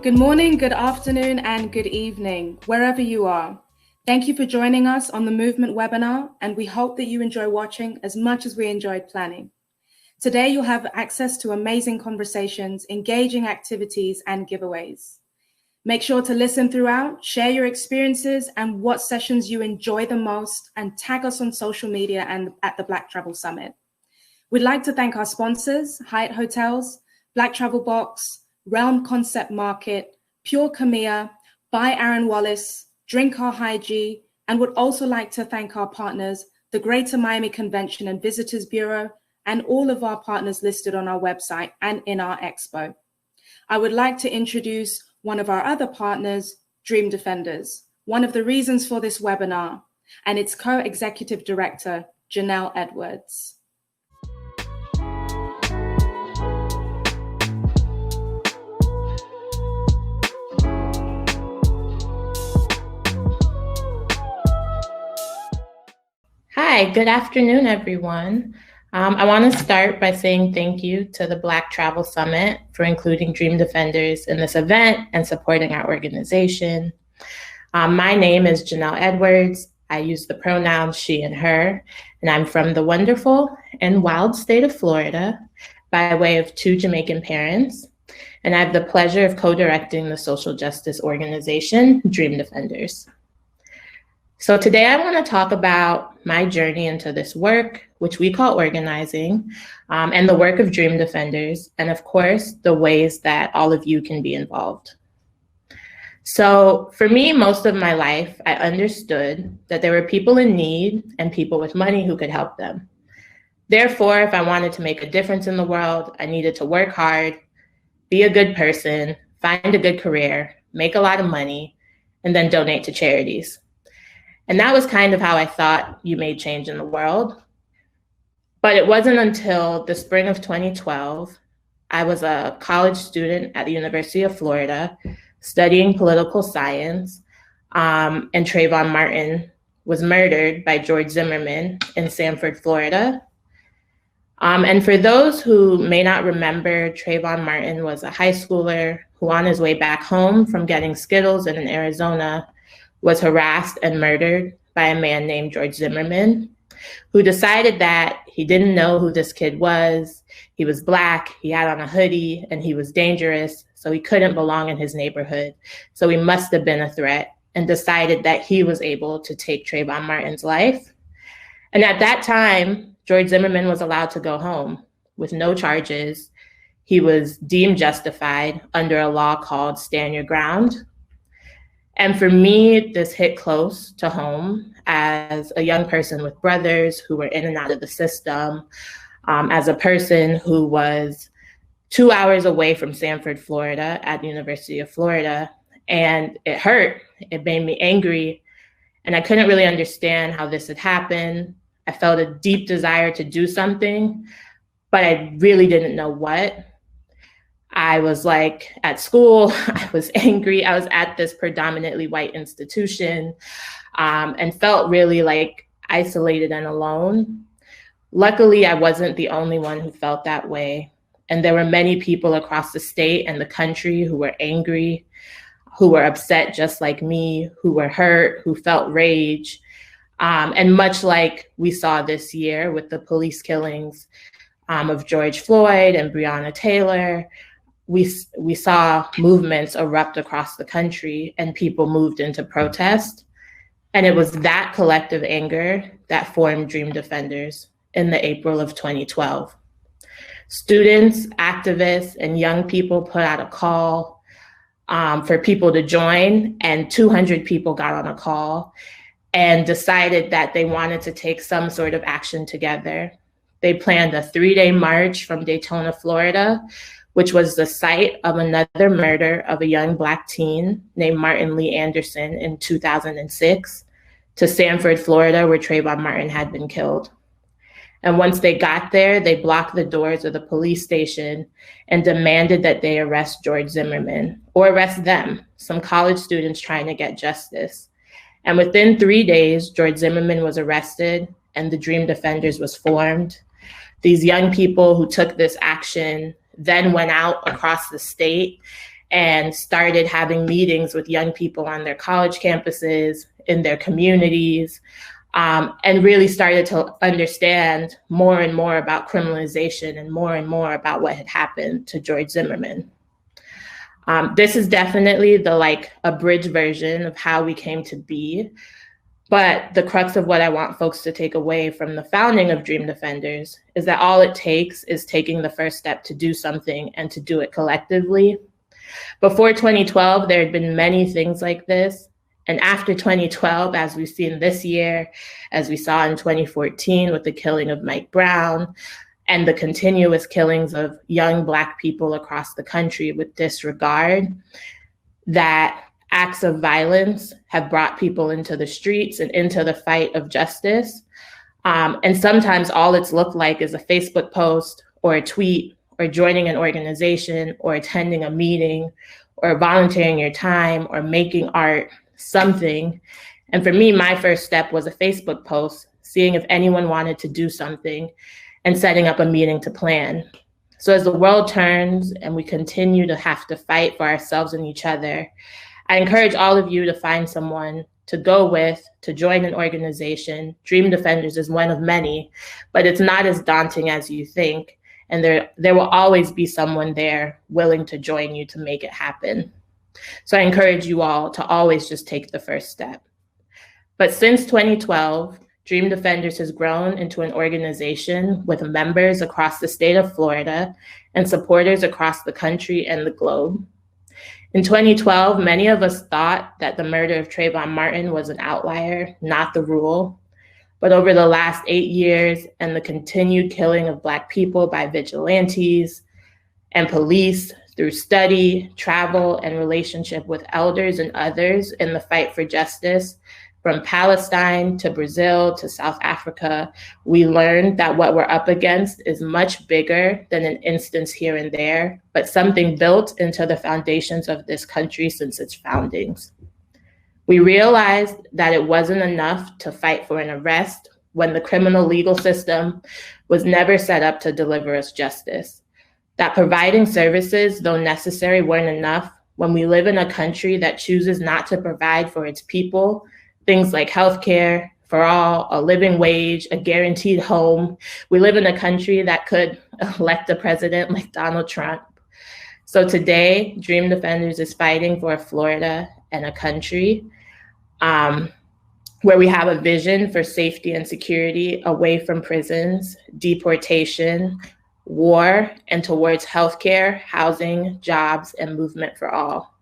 Good morning, good afternoon, and good evening, wherever you are. Thank you for joining us on the Movement webinar, and we hope that you enjoy watching as much as we enjoyed planning. Today, you'll have access to amazing conversations, engaging activities, and giveaways. Make sure to listen throughout, share your experiences and what sessions you enjoy the most, and tag us on social media and at the Black Travel Summit. We'd like to thank our sponsors, Hyatt Hotels, Black Travel Box, Realm Concept Market, Pure Camilla, By Aaron Wallace, Drink Our Hygie, and would also like to thank our partners, the Greater Miami Convention and Visitors Bureau, and all of our partners listed on our website and in our expo. I would like to introduce one of our other partners, Dream Defenders, one of the reasons for this webinar, and its co-executive director, Jonel Edwards. Hi, good afternoon, everyone. I want to start by saying thank you to the Black Travel Summit for including Dream Defenders in this event and supporting our organization. My name is Jonel Edwards. I use the pronouns she and her, and I'm from the wonderful and wild state of Florida by way of two Jamaican parents. And I have the pleasure of co-directing the social justice organization, Dream Defenders. So today I want to talk about my journey into this work, which we call organizing, and the work of Dream Defenders, and of course, the ways that all of you can be involved. So for me, most of my life, I understood that there were people in need and people with money who could help them. Therefore, if I wanted to make a difference in the world, I needed to work hard, be a good person, find a good career, make a lot of money, and then donate to charities. And that was kind of how I thought you made change in the world. But it wasn't until the spring of 2012, I was a college student at the University of Florida studying political science, and Trayvon Martin was murdered by George Zimmerman in Sanford, Florida. And for those who may not remember, Trayvon Martin was a high schooler who on his way back home from getting Skittles in Arizona was harassed and murdered by a man named George Zimmerman, who decided that he didn't know who this kid was. He was Black, he had on a hoodie, and he was dangerous, so he couldn't belong in his neighborhood. So he must have been a threat, and decided that he was able to take Trayvon Martin's life. And at that time, George Zimmerman was allowed to go home with no charges. He was deemed justified under a law called Stand Your Ground. And for me, this hit close to home as a young person with brothers who were in and out of the system, as a person who was 2 hours away from Sanford, Florida at the University of Florida. And it hurt, it made me angry, and I couldn't really understand how this had happened. I felt a deep desire to do something, but I really didn't know what. I was like at school, I was angry. I was at this predominantly white institution, and felt really like isolated and alone. Luckily, I wasn't the only one who felt that way. And there were many people across the state and the country who were angry, who were upset just like me, who were hurt, who felt rage. And much like we saw this year with the police killings of George Floyd and Breonna Taylor, we saw movements erupt across the country and people moved into protest. And it was that collective anger that formed Dream Defenders in the April of 2012. Students, activists, and young people put out a call for people to join, and 200 people got on a call and decided that they wanted to take some sort of action together. They planned a 3-day march from Daytona, Florida, which was the site of another murder of a young Black teen named Martin Lee Anderson in 2006, to Sanford, Florida, where Trayvon Martin had been killed. And once they got there, they blocked the doors of the police station and demanded that they arrest George Zimmerman, or arrest them, some college students trying to get justice. And within 3 days, George Zimmerman was arrested and the Dream Defenders was formed. These young people who took this action then went out across the state and started having meetings with young people on their college campuses, in their communities, and really started to understand more and more about criminalization and more about what had happened to George Zimmerman. This is definitely the abridged version of how we came to be. But the crux of what I want folks to take away from the founding of Dream Defenders is that all it takes is taking the first step to do something and to do it collectively. Before 2012, there had been many things like this. And after 2012, as we've seen this year, as we saw in 2014 with the killing of Mike Brown, and the continuous killings of young Black people across the country with disregard, that acts of violence have brought people into the streets and into the fight of justice. And sometimes all it's looked like is a Facebook post or a tweet or joining an organization or attending a meeting or volunteering your time or making art, something. And for me, my first step was a Facebook post, seeing if anyone wanted to do something and setting up a meeting to plan. So as the world turns and we continue to have to fight for ourselves and each other, I encourage all of you to find someone to go with, to join an organization. Dream Defenders is one of many, but it's not as daunting as you think. And there will always be someone there willing to join you to make it happen. So I encourage you all to always just take the first step. But since 2012, Dream Defenders has grown into an organization with members across the state of Florida and supporters across the country and the globe. In 2012, many of us thought that the murder of Trayvon Martin was an outlier, not the rule. But over the last 8 years and the continued killing of Black people by vigilantes and police through study, travel, and relationship with elders and others in the fight for justice, from Palestine to Brazil to South Africa, we learned that what we're up against is much bigger than an instance here and there, but something built into the foundations of this country since its foundings. We realized that it wasn't enough to fight for an arrest when the criminal legal system was never set up to deliver us justice. That providing services, though necessary, weren't enough when we live in a country that chooses not to provide for its people things like healthcare for all, a living wage, a guaranteed home. We live in a country that could elect a president like Donald Trump. So today, Dream Defenders is fighting for Florida and a country where we have a vision for safety and security away from prisons, deportation, war, and towards healthcare, housing, jobs, and movement for all.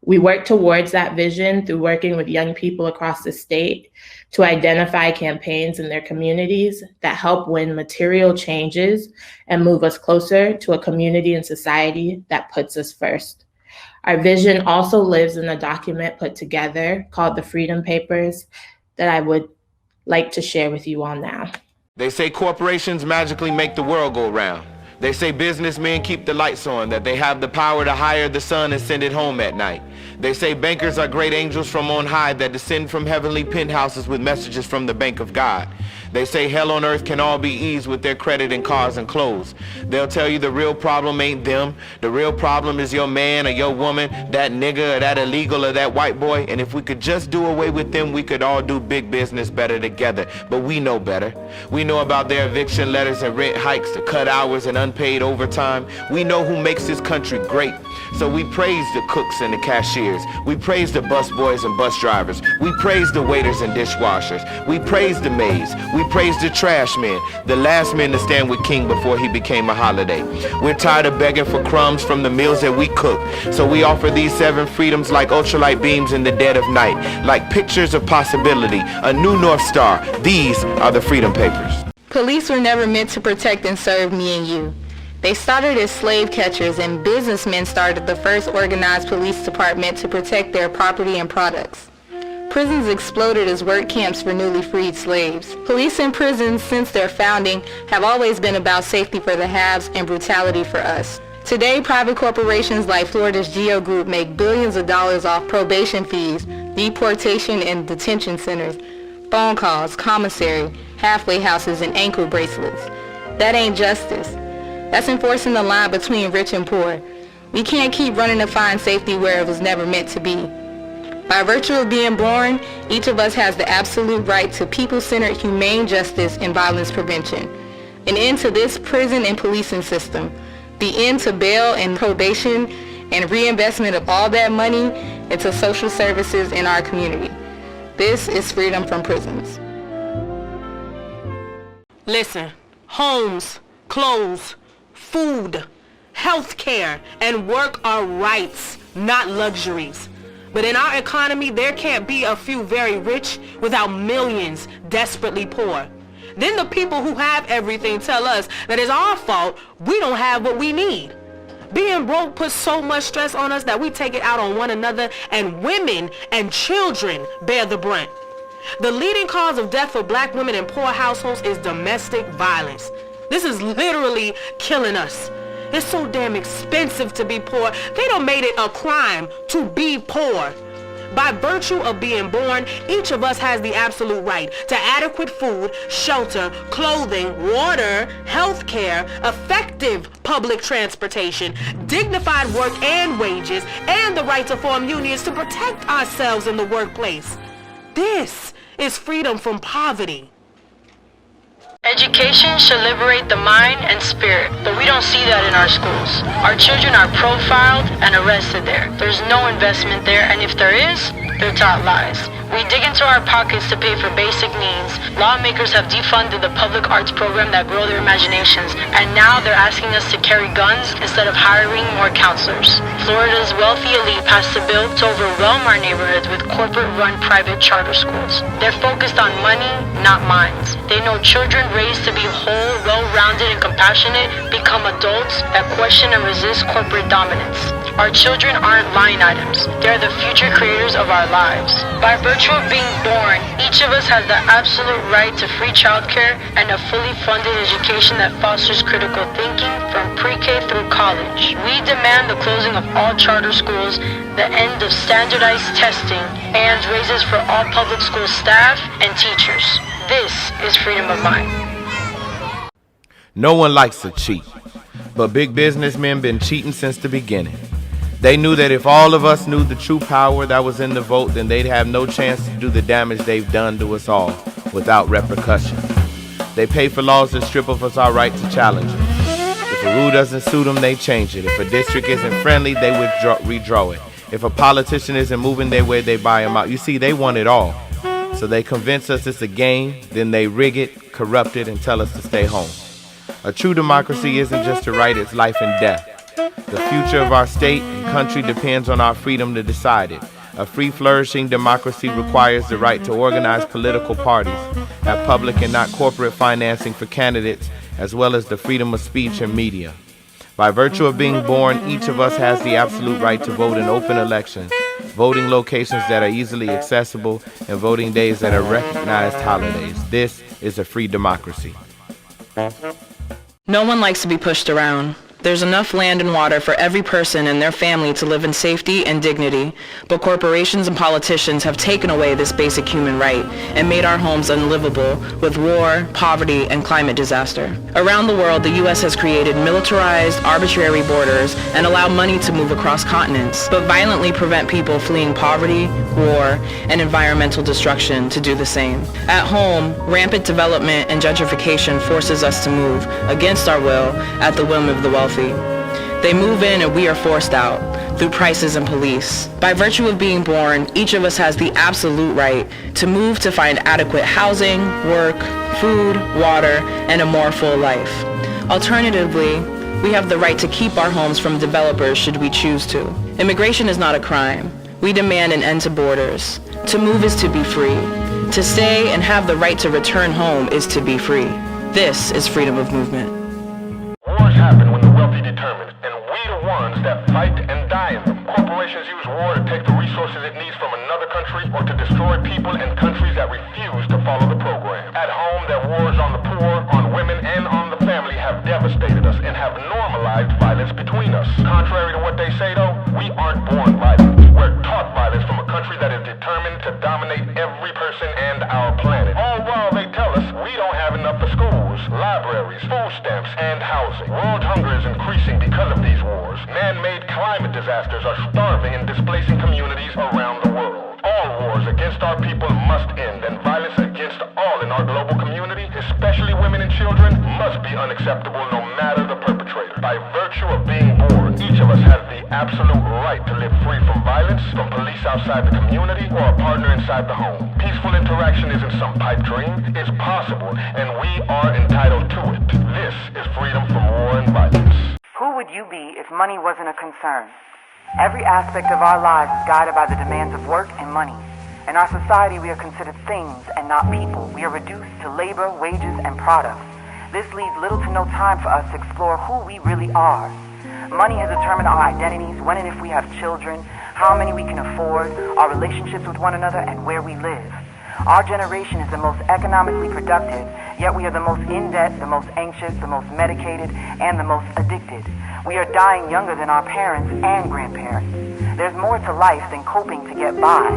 We work towards that vision through working with young people across the state to identify campaigns in their communities that help win material changes and move us closer to a community and society that puts us first. Our vision also lives in a document put together called the Freedom Papers that I would like to share with you all now. They say corporations magically make the world go round. They say businessmen keep the lights on, that they have the power to hire the sun and send it home at night. They say bankers are great angels from on high that descend from heavenly penthouses with messages from the bank of God. They say hell on earth can all be eased with their credit and cars and clothes. They'll tell you the real problem ain't them. The real problem is your man or your woman, that nigga or that illegal or that white boy. And if we could just do away with them, we could all do big business better together. But we know better. We know about their eviction letters and rent hikes, the cut hours and unpaid overtime. We know who makes this country great. So we praise the cooks and the cashiers. We praise the bus boys and bus drivers. We praise the waiters and dishwashers. We praise the maids. We praise the trash men, the last men to stand with King before he became a holiday. We're tired of begging for crumbs from the meals that we cook. So we offer these 7 freedoms like ultralight beams in the dead of night, like pictures of possibility, a new North Star. These are the Freedom Papers. Police were never meant to protect and serve me and you. They started as slave catchers, and businessmen started the first organized police department to protect their property and products. Prisons exploded as work camps for newly freed slaves. Police and prisons since their founding have always been about safety for the haves and brutality for us. Today, private corporations like Florida's Geo Group make billions of dollars off probation fees, deportation and detention centers, phone calls, commissary, halfway houses, and ankle bracelets. That ain't justice. That's enforcing the line between rich and poor. We can't keep running to find safety where it was never meant to be. By virtue of being born, each of us has the absolute right to people-centered humane justice and violence prevention. An end to this prison and policing system. The end to bail and probation and reinvestment of all that money into social services in our community. This is freedom from prisons. Listen, homes, clothes, food, health care, and work are rights, not luxuries. But in our economy, there can't be a few very rich without millions desperately poor. Then the people who have everything tell us that it's our fault we don't have what we need. Being broke puts so much stress on us that we take it out on one another, and women and children bear the brunt. The leading cause of death for black women in poor households is domestic violence. This is literally killing us. It's so damn expensive to be poor. They done made it a crime to be poor. By virtue of being born, each of us has the absolute right to adequate food, shelter, clothing, water, health care, effective public transportation, dignified work and wages, and the right to form unions to protect ourselves in the workplace. This is freedom from poverty. Education should liberate the mind and spirit, but we don't see that in our schools. Our children are profiled and arrested there. There's no investment there, and if there is, they're taught lies. We dig into our pockets to pay for basic needs. Lawmakers have defunded the public arts program that grow their imaginations, and now they're asking us to carry guns instead of hiring more counselors. Florida's wealthy elite passed a bill to overwhelm our neighborhoods with corporate-run private charter schools. They're focused on money, not minds. They know children raised to be whole, well-rounded, and compassionate become adults that question and resist corporate dominance. Our children aren't line items. They're the future creators of our lives. By virtue of being born, each of us has the absolute right to free childcare and a fully funded education that fosters critical thinking from pre-K through college. We demand the closing of all charter schools, the end of standardized testing, and raises for all public school staff and teachers. This is freedom of mind. No one likes to cheat, but big businessmen been cheating since the beginning. They knew that if all of us knew the true power that was in the vote, then they'd have no chance to do the damage they've done to us all without repercussion. They pay for laws that strip of us our right to challenge it. If a rule doesn't suit them, they change it. If a district isn't friendly, they redraw it. If a politician isn't moving their way, they buy them out. You see, they want it all. So they convince us it's a game, then they rig it, corrupt it, and tell us to stay home. A true democracy isn't just a right, it's life and death. The future of our state and country depends on our freedom to decide it. A free, flourishing democracy requires the right to organize political parties, have public and not corporate financing for candidates, as well as the freedom of speech and media. By virtue of being born, each of us has the absolute right to vote in open elections, voting locations that are easily accessible, and voting days that are recognized holidays. This is a free democracy. No one likes to be pushed around. There's enough land and water for every person and their family to live in safety and dignity, but corporations and politicians have taken away this basic human right and made our homes unlivable with war, poverty, and climate disaster. Around the world, the U.S. has created militarized, arbitrary borders and allowed money to move across continents, but violently prevent people fleeing poverty, war, and environmental destruction to do the same. At home, rampant development and gentrification forces us to move, against our will, at the whim of the wealthy. They move in and we are forced out, through prices and police. By virtue of being born, each of us has the absolute right to move to find adequate housing, work, food, water, and a more full life. Alternatively, we have the right to keep our homes from developers should we choose to. Immigration is not a crime. We demand an end to borders. To move is to be free. To stay and have the right to return home is to be free. This is freedom of movement. Wars happen when the wealthy determine, and we the ones that fight and die in them. Corporations use war to take the resources it needs from another country or to destroy people and countries that refuse to follow the program. At home, their wars on the poor, on women, and on the family have devastated us and have normalized violence between us. Contrary to what they say though, we aren't born violent. We're taught violence from a country that is determined to dominate every person and our planet. All while they tell us we don't have enough for schools, libraries, food stamps, and housing. World hunger is increasing because of these wars. Man-made climate disasters are starving and displacing communities around the world. All wars against our people must end, and violence against all in our global community, especially women and children, must be unacceptable no matter the perpetrator. By virtue of being born, each of us has the absolute right to live free from violence, from police outside the community, or a partner inside the home. Peaceful interaction isn't some pipe dream. It's possible, and we are entitled to it. This is freedom from war and violence. Who would you be if money wasn't a concern? Every aspect of our lives is guided by the demands of work and money. In our society, we are considered things and not people. We are reduced to labor, wages, and products. This leaves little to no time for us to explore who we really are. Money has determined our identities, when and if we have children, how many we can afford, our relationships with one another, and where we live. Our generation is the most economically productive, yet we are the most in debt, the most anxious, the most medicated, and the most addicted. We are dying younger than our parents and grandparents. There's more to life than coping to get by.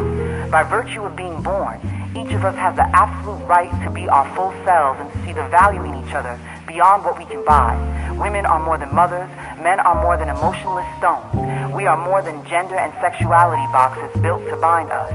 By virtue of being born, each of us has the absolute right to be our full selves and to see the value in each other beyond what we can buy. Women are more than mothers, men are more than emotionless stones. We are more than gender and sexuality boxes built to bind us.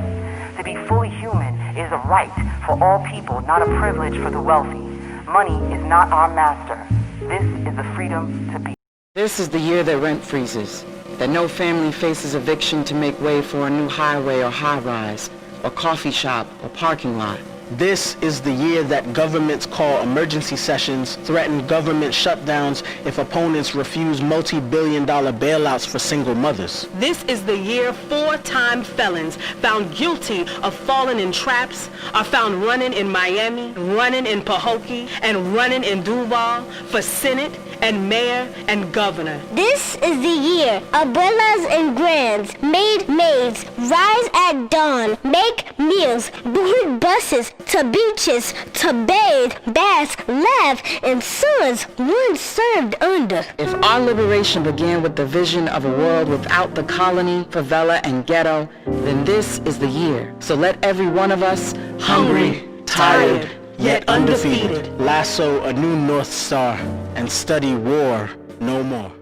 To be fully human is a right for all people, not a privilege for the wealthy. Money is not our master. This is the freedom to be. This is the year that rent freezes, that no family faces eviction to make way for a new highway or high-rise, or coffee shop or parking lot. This is the year that governments call emergency sessions, threaten government shutdowns if opponents refuse multi-billion-dollar bailouts for single mothers. This is the year 4-time felons found guilty of falling in traps are found running in Miami, running in Pahokee, and running in Duval for Senate and mayor and governor. This is the year abuelas and grands, maid maids, rise at dawn, make meals, board buses to beaches, to bathe, bask, laugh, and sons once served under. If our liberation began with the vision of a world without the colony, favela, and ghetto, then this is the year. So let every one of us, hungry, tired, yet undefeated, lasso a new North Star and study war no more.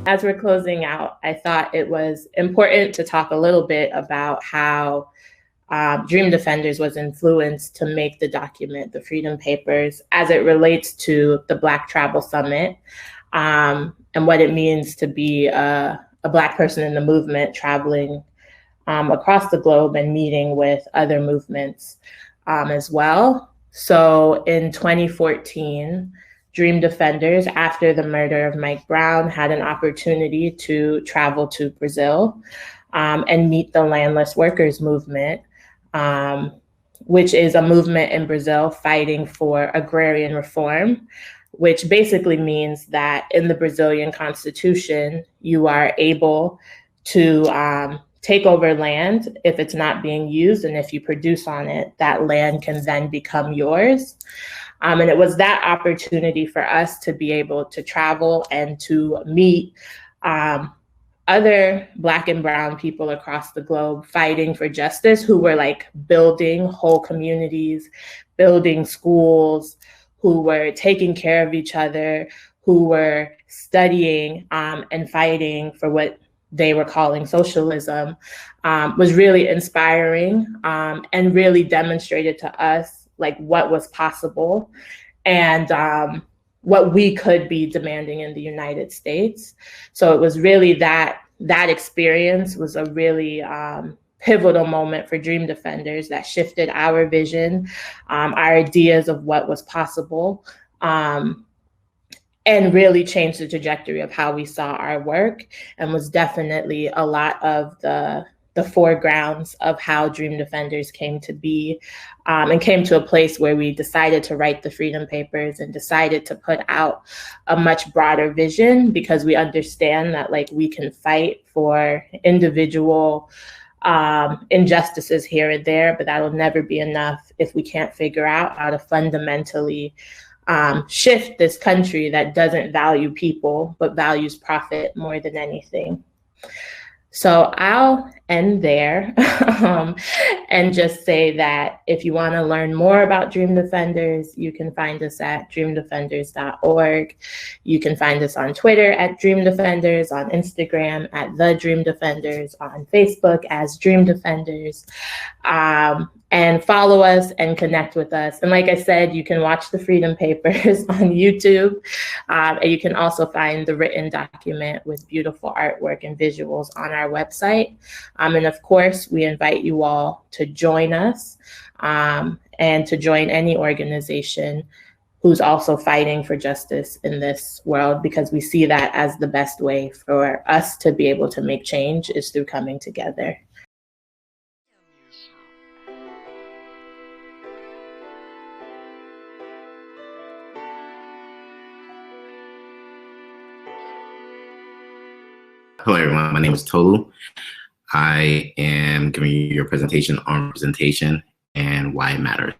As we're closing out, I thought it was important to talk a little bit about how Dream Defenders was influenced to make the document, the Freedom Papers, as it relates to the Black Travel Summit, and what it means to be a Black person in the movement traveling across the globe and meeting with other movements as well. So in 2014, Dream Defenders, after the murder of Mike Brown, had an opportunity to travel to Brazil and meet the landless workers movement, which is a movement in Brazil fighting for agrarian reform, which basically means that in the Brazilian constitution, you are able to take over land if it's not being used, and if you produce on it, that land can then become yours. And it was that opportunity for us to be able to travel and to meet other Black and Brown people across the globe fighting for justice, who were like building whole communities, building schools, who were taking care of each other, who were studying and fighting for what they were calling socialism, was really inspiring and really demonstrated to us like what was possible and what we could be demanding in the United States. So it was really that experience was a really pivotal moment for Dream Defenders that shifted our vision, our ideas of what was possible, and really changed the trajectory of how we saw our work, and was definitely a lot of the foregrounds of how Dream Defenders came to be, and came to a place where we decided to write the Freedom Papers and decided to put out a much broader vision, because we understand that like we can fight for individual injustices here and there, but that'll never be enough if we can't figure out how to fundamentally shift this country that doesn't value people, but values profit more than anything. So I'll end there and just say that if you want to learn more about Dream Defenders, you can find us at dreamdefenders.org. You can find us on Twitter at Dream Defenders, on Instagram at The Dream Defenders, on Facebook as Dream Defenders. And follow us and connect with us. And like I said, you can watch the Freedom Papers on YouTube. And you can also find the written document with beautiful artwork and visuals on our website. And of course, we invite you all to join us and to join any organization who's also fighting for justice in this world, because we see that as the best way for us to be able to make change is through coming together. Hello, everyone. My name is Tolu. I am giving you your presentation on representation and why it matters.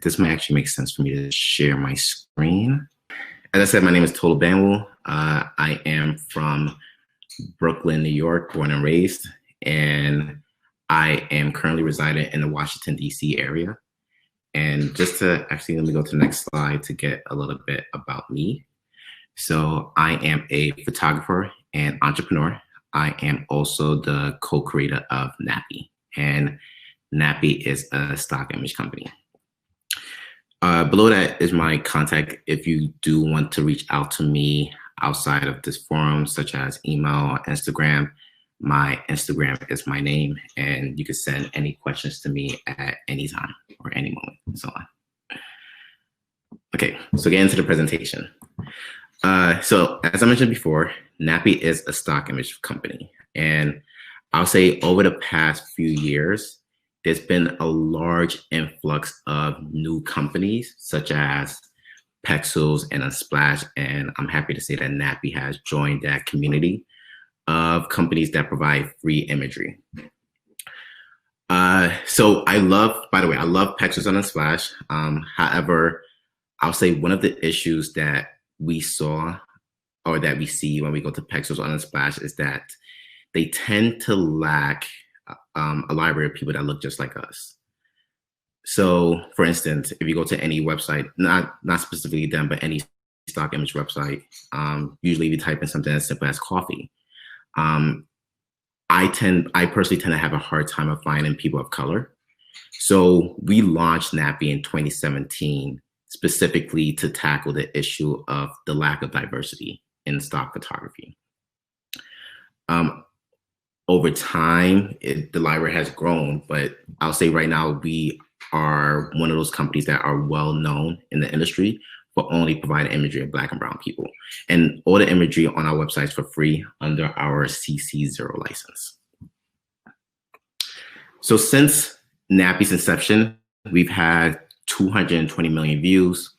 This might actually make sense for me to share my screen. As I said, my name is Tolu Bamwo. I am from Brooklyn, New York, born and raised, and I am currently residing in the Washington, D.C. area. And just to actually, let me go to the next slide to get a little bit about me. So I am a photographer and entrepreneur. I am also the co-creator of Nappy, and Nappy is a stock image company. Below that is my contact if you do want to reach out to me outside of this forum, such as email or Instagram. My Instagram is my name, and you can send any questions to me at any time or any moment and so on. Okay, so get into the presentation. So as I mentioned before, Nappy is a stock image company. And I'll say over the past few years, there's been a large influx of new companies such as Pexels and Unsplash. And I'm happy to say that Nappy has joined that community of companies that provide free imagery. So I love Pexels and Unsplash. However, I'll say one of the issues that we saw or that we see when we go to Pexels on Unsplash is that they tend to lack a library of people that look just like us. So for instance, if you go to any website, not specifically them, but any stock image website, usually if you type in something as simple as coffee, I personally tend to have a hard time of finding people of color. So we launched Nappy in 2017 specifically to tackle the issue of the lack of diversity in stock photography. Over time, the library has grown, but I'll say right now we are one of those companies that are well known in the industry for only providing imagery of Black and brown people. And all the imagery on our website is for free under our CC0 license. So since Nappy's inception, we've had 220 million views,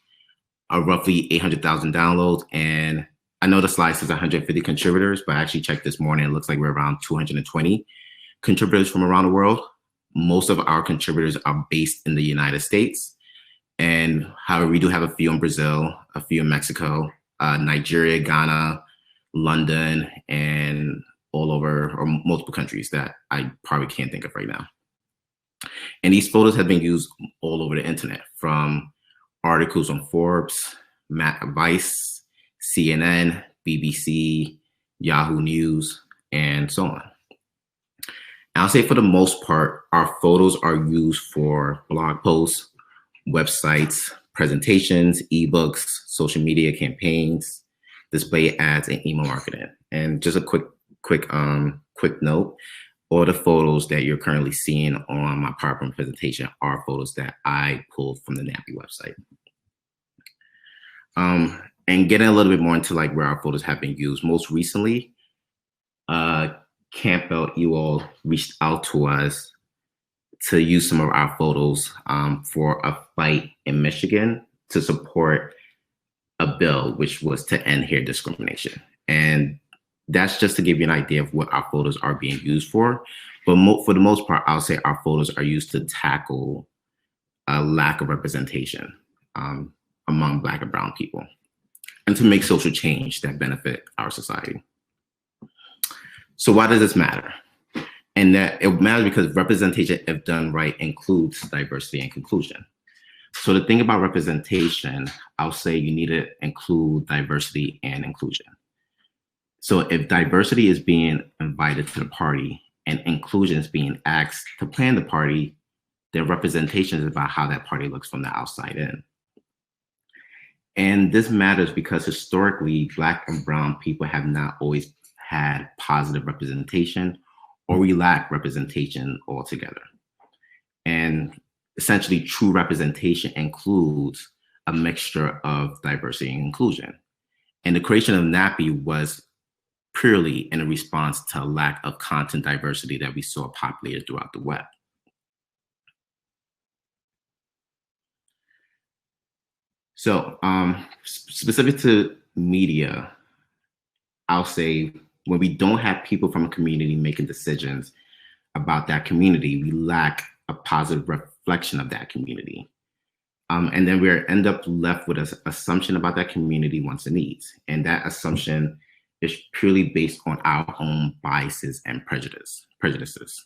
roughly 800,000 downloads, and I know the slide says 150 contributors, but I actually checked this morning. It looks like we're around 220 contributors from around the world. Most of our contributors are based in the United States. And however, we do have a few in Brazil, a few in Mexico, Nigeria, Ghana, London, and all over, or multiple countries that I probably can't think of right now. And these photos have been used all over the internet, from articles on Forbes, Vice, CNN, BBC, Yahoo News, and so on. And I'll say for the most part, our photos are used for blog posts, websites, presentations, ebooks, social media campaigns, display ads, and email marketing. And just a quick note, all the photos that you're currently seeing on my PowerPoint presentation are photos that I pulled from the Nappy website. And getting a little bit more into like where our photos have been used. Most recently, Campbell, you all reached out to us to use some of our photos for a fight in Michigan to support a bill, which was to end hair discrimination. And that's just to give you an idea of what our photos are being used for. But for the most part, I'll say our photos are used to tackle a lack of representation among Black and brown people, and to make social change that benefit our society. So why does this matter? And that it matters because representation, if done right, includes diversity and inclusion. So the thing about representation, I'll say you need to include diversity and inclusion. So if diversity is being invited to the party and inclusion is being asked to plan the party, then representation is about how that party looks from the outside in. And this matters because historically, Black and brown people have not always had positive representation, or we lack representation altogether. And essentially, true representation includes a mixture of diversity and inclusion. And the creation of Nappy was purely in a response to a lack of content diversity that we saw populated throughout the web. So specific to media, I'll say when we don't have people from a community making decisions about that community, we lack a positive reflection of that community. And then we end up left with an assumption about that community wants and needs. And that assumption is purely based on our own biases and prejudices.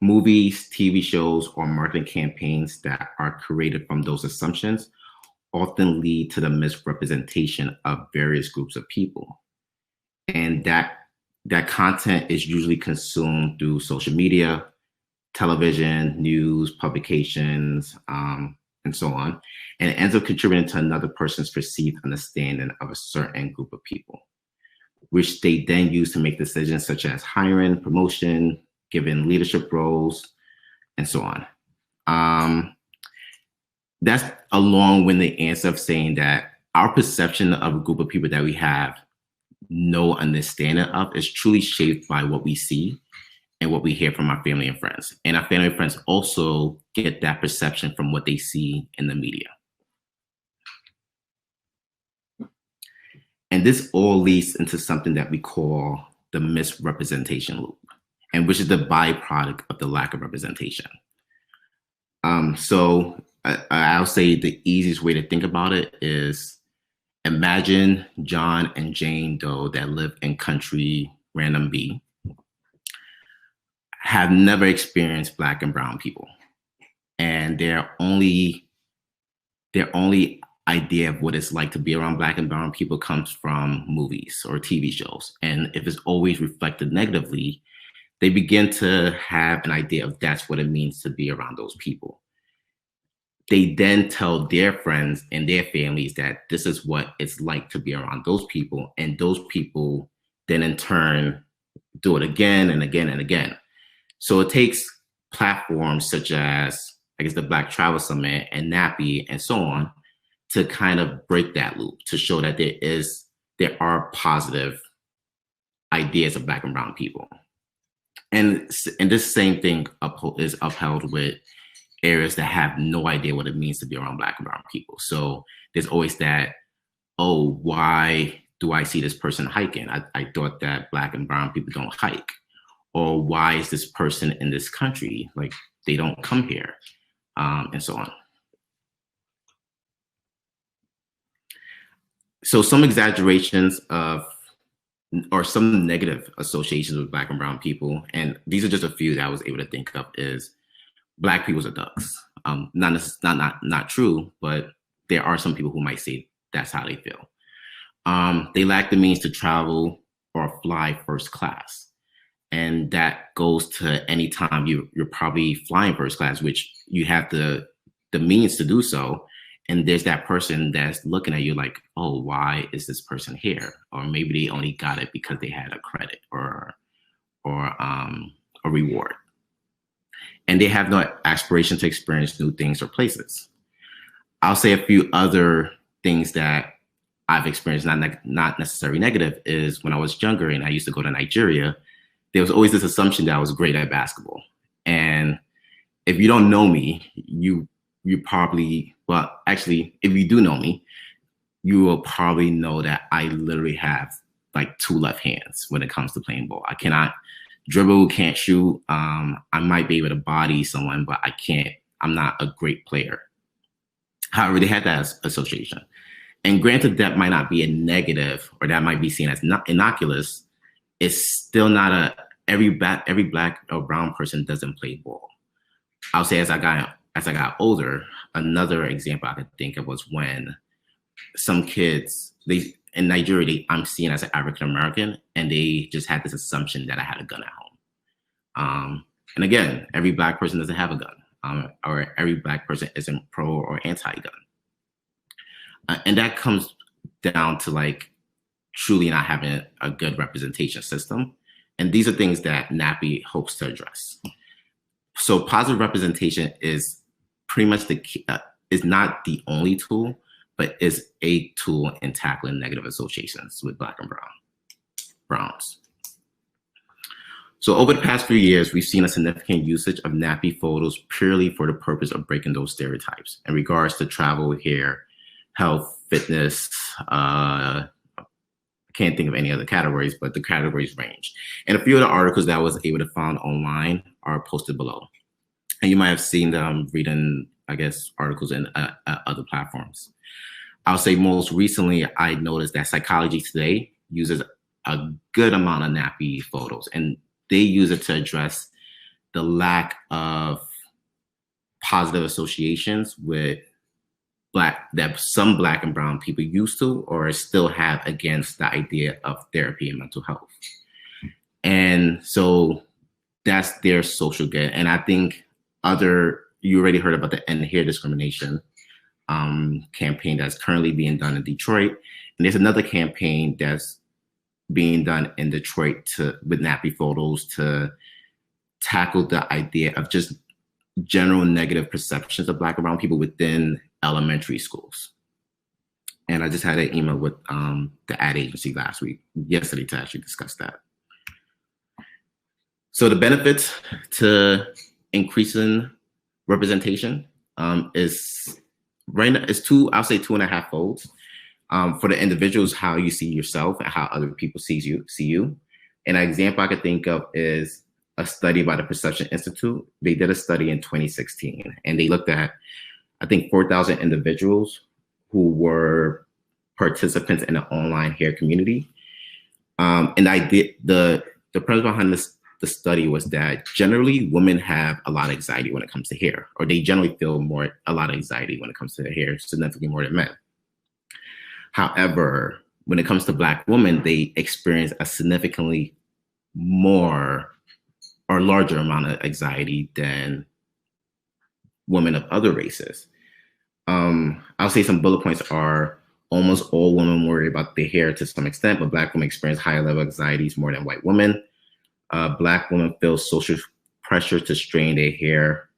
Movies, TV shows, or marketing campaigns that are created from those assumptions often lead to the misrepresentation of various groups of people. And that content is usually consumed through social media, television, news, publications, and so on. And it ends up contributing to another person's perceived understanding of a certain group of people, which they then use to make decisions such as hiring, promotion, giving leadership roles, and so on. That's a long-winded answer of saying that our perception of a group of people that we have no understanding of is truly shaped by what we see and what we hear from our family and friends. And our family and friends also get that perception from what they see in the media. And this all leads into something that we call the misrepresentation loop, and which is the byproduct of the lack of representation. So I'll say the easiest way to think about it is imagine John and Jane Doe that live in country random B, have never experienced Black and brown people. And their only idea of what it's like to be around Black and brown people comes from movies or TV shows. And if it's always reflected negatively, they begin to have an idea of that's what it means to be around those people. They then tell their friends and their families that this is what it's like to be around those people. And those people then in turn do it again and again and again. So it takes platforms such as, I guess, the Black Travel Summit and Nappy and so on to kind of break that loop, to show that there are positive ideas of Black and brown people. And this same thing is upheld with areas that have no idea what it means to be around Black and brown people. So there's always that, oh, why do I see this person hiking? I thought that Black and brown people don't hike. Or why is this person in this country? Like, they don't come here, and so on. So some exaggerations of, or some negative associations with Black and brown people, and these are just a few that I was able to think of, is Black people are thugs. Not true, but there are some people who might say that's how they feel. They lack the means to travel or fly first class. And that goes to any time you're probably flying first class, which you have the means to do so. And there's that person that's looking at you like, oh, why is this person here? Or maybe they only got it because they had a credit or a reward. And they have no aspiration to experience new things or places. I'll say a few other things that I've experienced, not necessarily negative, is when I was younger and I used to go to Nigeria, there was always this assumption that I was great at basketball. And if you don't know me, you probably, well, actually, if you do know me, you will probably know that I literally have like 2 left hands when it comes to playing ball. I cannot dribble, can't shoot. I might be able to body someone, but I'm not a great player. However, they had that association. And granted, that might not be a negative, or that might be seen as innocuous. It's still not every black or brown person doesn't play ball. I'll say as I got older, another example I could think of was when some kids, in Nigeria, I'm seen as an African American, and they just had this assumption that I had a gun at home. And again, every black person doesn't have a gun, or every black person isn't pro or anti-gun. And that comes down to like truly not having a good representation system. And these are things that Nappy hopes to address. So positive representation is pretty much the key, is not the only tool, but is a tool in tackling negative associations with Black and Browns. So over the past few years, we've seen a significant usage of Nappy photos purely for the purpose of breaking those stereotypes in regards to travel, hair, health, fitness. I can't think of any other categories, but the categories range. And a few of the articles that I was able to find online are posted below. And you might have seen them reading, I guess, articles in other platforms. I'll say most recently, I noticed that Psychology Today uses a good amount of Nappy photos, and they use it to address the lack of positive associations with that some Black and brown people used to or still have against the idea of therapy and mental health. And so that's their social good. And I think you already heard about the End Here Discrimination campaign that's currently being done in Detroit. And there's another campaign that's being done in Detroit with Nappy photos to tackle the idea of just general negative perceptions of Black and brown people within elementary schools. And I just had an email with the ad agency yesterday to actually discuss that. So the benefits to increasing representation is right now is I'll say 2.5 folds. For the individuals, how you see yourself and how other people see you. And an example I could think of is a study by the Perception Institute. They did a study in 2016, and they looked at, I think, 4,000 individuals who were participants in the online hair community. And the premise behind the study was that generally women have a lot of anxiety when it comes to hair, or they generally feel a lot of anxiety when it comes to their hair, significantly more than men. However, when it comes to Black women, they experience a significantly more or larger amount of anxiety than women of other races. I'll say some bullet points are almost all women worry about their hair to some extent, but Black women experience higher level anxieties more than white women. Black women feel social pressure to straighten their hair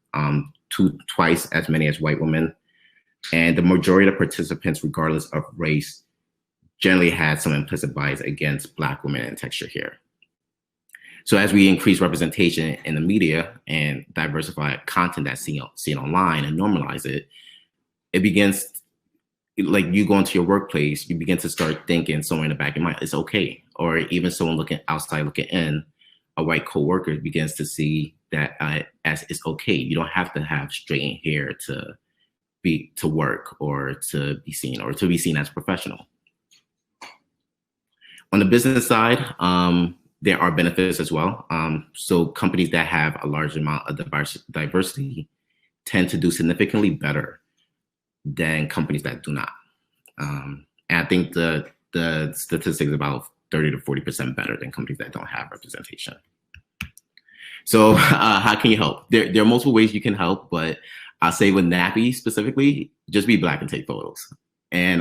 twice as many as white women. And the majority of participants, regardless of race, generally had some implicit bias against Black women and textured hair. So as we increase representation in the media and diversify content that's seen online and normalize it, it begins, like you go into your workplace, you begin to start thinking somewhere in the back of your mind, it's okay. Or even someone looking outside, looking in, a white coworker begins to see that as it's okay. You don't have to have straightened hair to work or to be seen as professional. On the business side, there are benefits as well. So companies that have a large amount of diversity tend to do significantly better than companies that do not. And I think the statistics about 30 to 40% better than companies that don't have representation. So how can you help? There are multiple ways you can help, but I'll say with Nappy specifically, just be Black and take photos. And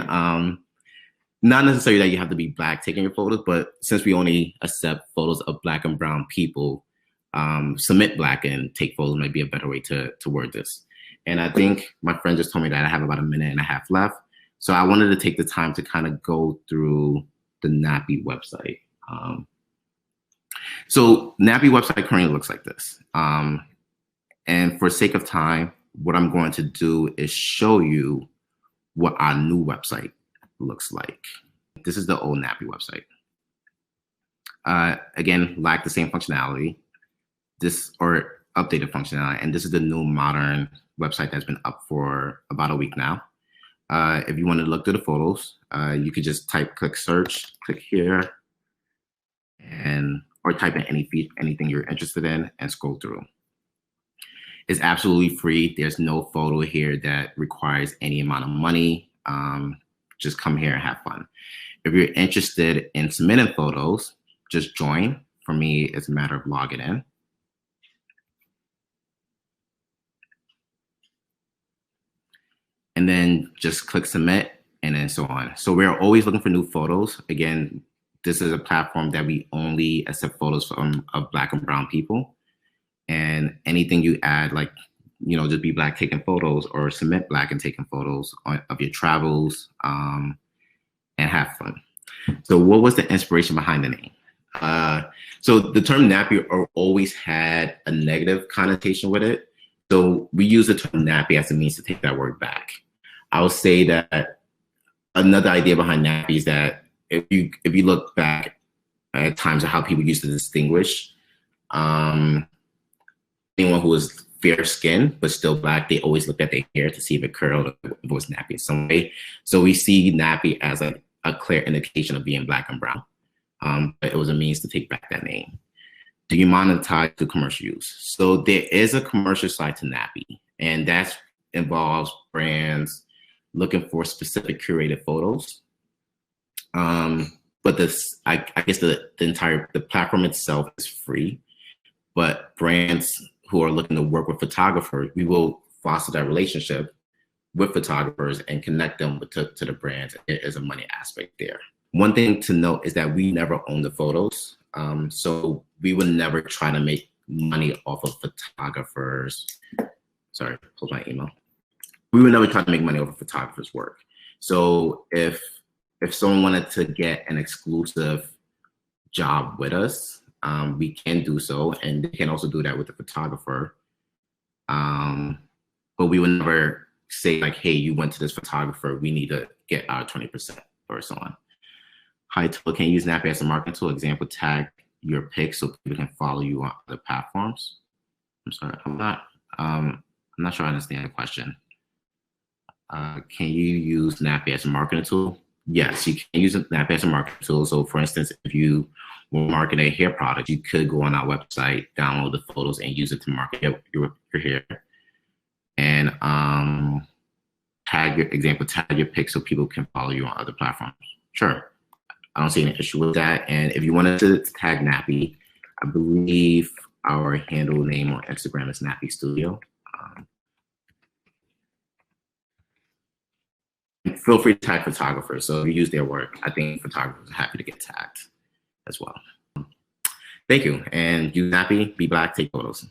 not necessarily that you have to be Black taking your photos, but since we only accept photos of Black and brown people, submit Black and take photos might be a better way to word this. And I think my friend just told me that I have about 1.5 minutes left. So I wanted to take the time to kind of go through the Nappy website. So Nappy website currently looks like this. And for sake of time, what I'm going to do is show you what our new website looks like. This is the old Nappy website. Again, lack the same functionality, or updated functionality. And this is the new modern website that's been up for about a week now. If you want to look through the photos, you could just click search, click here, or type in anything you're interested in and scroll through. It's absolutely free. There's no photo here that requires any amount of money. Just come here and have fun. If you're interested in submitting photos, just join. For me, it's a matter of logging in. And then just click submit and then so on. So we're always looking for new photos. Again, this is a platform that we only accept photos of Black and brown people. And anything you add, like, you know, just be Black taking photos or submit Black and taking photos of your travels and have fun. So what was the inspiration behind the name? So the term nappy always had a negative connotation with it. So we use the term nappy as a means to take that word back. I would say that another idea behind nappy is that if you look back at times of how people used to distinguish anyone who was fair skinned but still Black, they always looked at their hair to see if it curled or if it was nappy in some way. So we see nappy as a clear indication of being Black and brown. But it was a means to take back that name. Do you monetize through commercial use? So there is a commercial side to Nappy, and that involves brands looking for specific curated photos. But this, I guess the platform itself is free, but brands who are looking to work with photographers, we will foster that relationship with photographers and connect them to the brands. It is a money aspect there. One thing to note is that we never own the photos. So we would never try to make money off of photographers. Sorry, close my email. We would never try to make money off of photographers' work. So if someone wanted to get an exclusive job with us, we can do so, and they can also do that with the photographer. But we would never say like, hey, you went to this photographer, we need to get our 20% or so on. Hi, Tolu, can you use Nappy as a marketing tool? Example, tag your pics so people can follow you on other platforms. I'm sorry, I'm not sure I understand the question. Can you use Nappy as a marketing tool? Yes, you can use Nappy as a marketing tool. So for instance, if you were marketing a hair product, you could go on our website, download the photos and use it to market your hair. And tag your pics so people can follow you on other platforms. Sure. I don't see any issue with that. And if you wanted to tag Nappy, I believe our handle name on Instagram is Nappy Studio. Feel free to tag photographers. So if you use their work, I think photographers are happy to get tagged as well. Thank you. And use Nappy, be Black, take photos.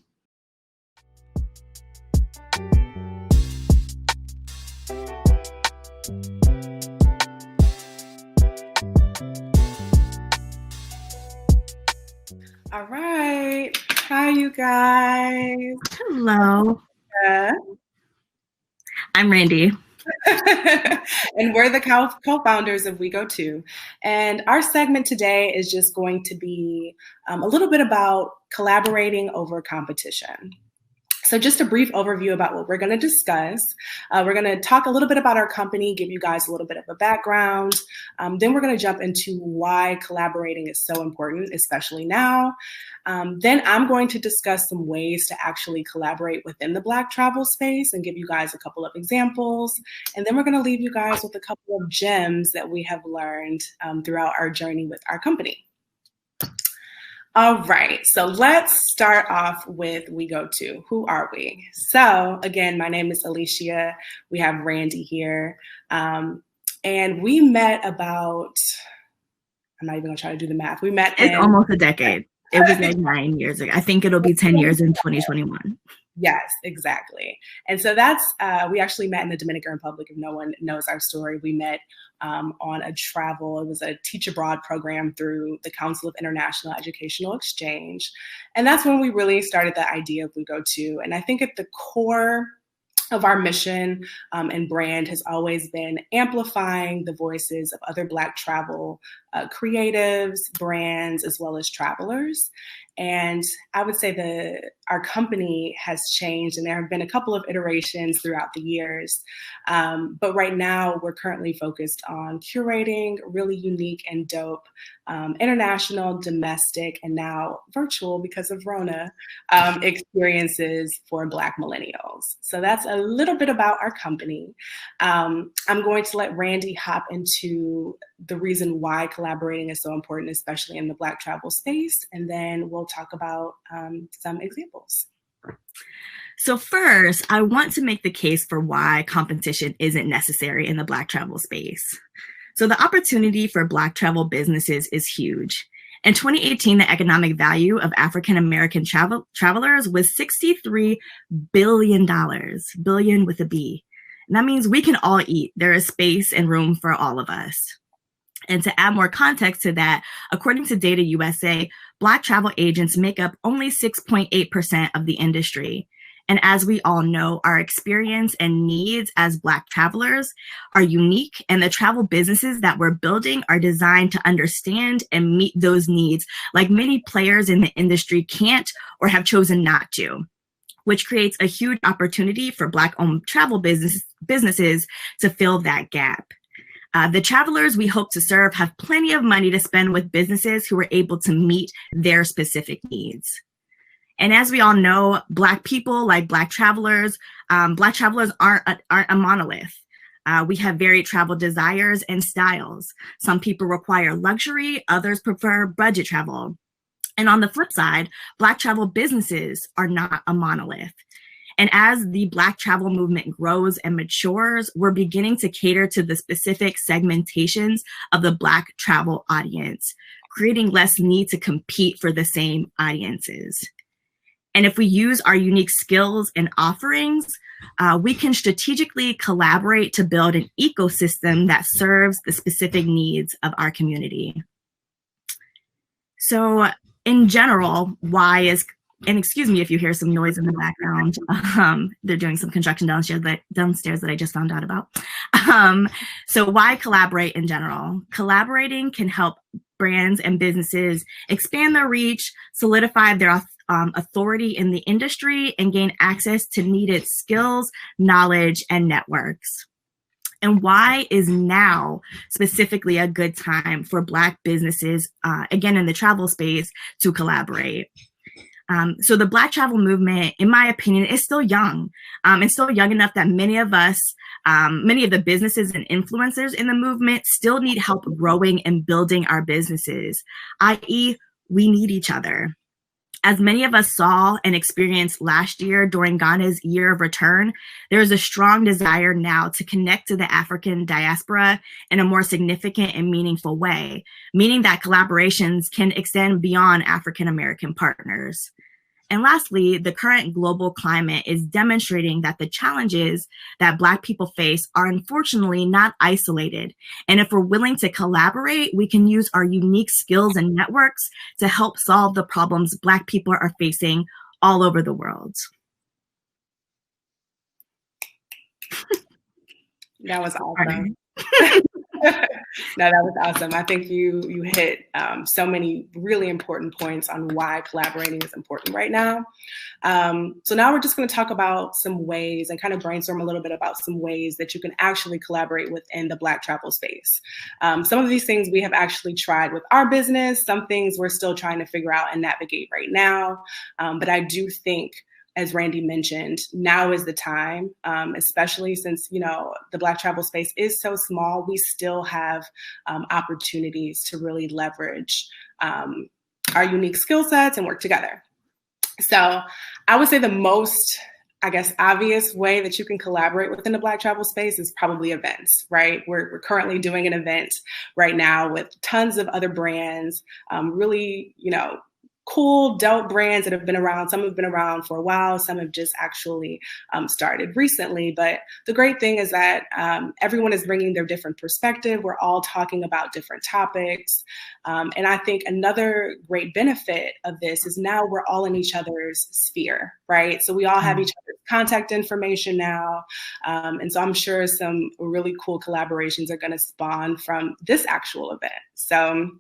All right. Hi, you guys. Hello. I'm Randi. And we're the co-founders of We Go Too. And our segment today is just going to be a little bit about collaborating over competition. So just a brief overview about what we're going to discuss. We're going to talk a little bit about our company, give you guys a little bit of a background. Then we're going to jump into why collaborating is so important, especially now. Then I'm going to discuss some ways to actually collaborate within the Black travel space and give you guys a couple of examples. And then we're going to leave you guys with a couple of gems that we have learned throughout our journey with our company. All right, so let's start off with We Go Too. Who are we? So again, my name is Alishia. We have Randi here. And we met about, I'm not even gonna try to do the math. We met It's almost a decade. It was like 9 years ago. I think it'll be 10 years in 2021. Yes, exactly. And so that's, we actually met in the Dominican Republic. If no one knows our story, we met on a travel, it was a teach abroad program through the Council of International Educational Exchange. And that's when we really started the idea of We Go Too. And I think at the core of our mission and brand has always been amplifying the voices of other Black travel creatives, brands, as well as travelers. And I would say our company has changed, and there have been a couple of iterations throughout the years. But right now, we're currently focused on curating really unique and dope international, domestic, and now virtual because of Rona experiences for Black millennials. So that's a little bit about our company. I'm going to let Randi hop into the reason why collaborating is so important, especially in the Black travel space, and then we'll talk about some examples. So first, I want to make the case for why competition isn't necessary in the Black travel space. So the opportunity for Black travel businesses is huge. In 2018, the economic value of African-American travelers was $63 billion, billion with a B. And that means we can all eat. There is space and room for all of us. And to add more context to that, according to Data USA, Black travel agents make up only 6.8% of the industry. And as we all know, our experience and needs as Black travelers are unique, and the travel businesses that we're building are designed to understand and meet those needs, like many players in the industry can't or have chosen not to, which creates a huge opportunity for Black-owned travel businesses to fill that gap. The travelers we hope to serve have plenty of money to spend with businesses who are able to meet their specific needs. And as we all know, Black people, like Black travelers aren't a monolith. We have varied travel desires and styles. Some people require luxury, others prefer budget travel. And on the flip side, Black travel businesses are not a monolith. And as the Black travel movement grows and matures, we're beginning to cater to the specific segmentations of the Black travel audience, creating less need to compete for the same audiences. And if we use our unique skills and offerings, we can strategically collaborate to build an ecosystem that serves the specific needs of our community. So in general, and excuse me if you hear some noise in the background, they're doing some construction downstairs that I just found out about. So why collaborate in general? Collaborating can help brands and businesses expand their reach, solidify their authority in the industry, and gain access to needed skills, knowledge, and networks. And why is now specifically a good time for Black businesses, again, in the travel space, to collaborate? So the Black travel movement, in my opinion, is still young. It's still young enough that many of the businesses and influencers in the movement still need help growing and building our businesses, i.e., we need each other. As many of us saw and experienced last year during Ghana's Year of Return, there is a strong desire now to connect to the African diaspora in a more significant and meaningful way, meaning that collaborations can extend beyond African American partners. And lastly, the current global climate is demonstrating that the challenges that Black people face are unfortunately not isolated. And if we're willing to collaborate, we can use our unique skills and networks to help solve the problems Black people are facing all over the world. That was awesome. No, that was awesome. I think you hit so many really important points on why collaborating is important right now. So now we're just going to talk about some ways and kind of brainstorm a little bit about some ways that you can actually collaborate within the Black travel space. Some of these things we have actually tried with our business. Some things we're still trying to figure out and navigate right now. But I do think, as Randi mentioned, now is the time, especially since, the Black travel space is so small, we still have opportunities to really leverage our unique skill sets and work together. So I would say the most, obvious way that you can collaborate within the Black travel space is probably events, right? We're currently doing an event right now with tons of other brands, really, cool, dope brands that have been around. Some have been around for a while. Some have just actually started recently. But the great thing is that everyone is bringing their different perspective. We're all talking about different topics. And I think another great benefit of this is now we're all in each other's sphere, right? So we all have each other's contact information now. And so I'm sure some really cool collaborations are going to spawn from this actual event. So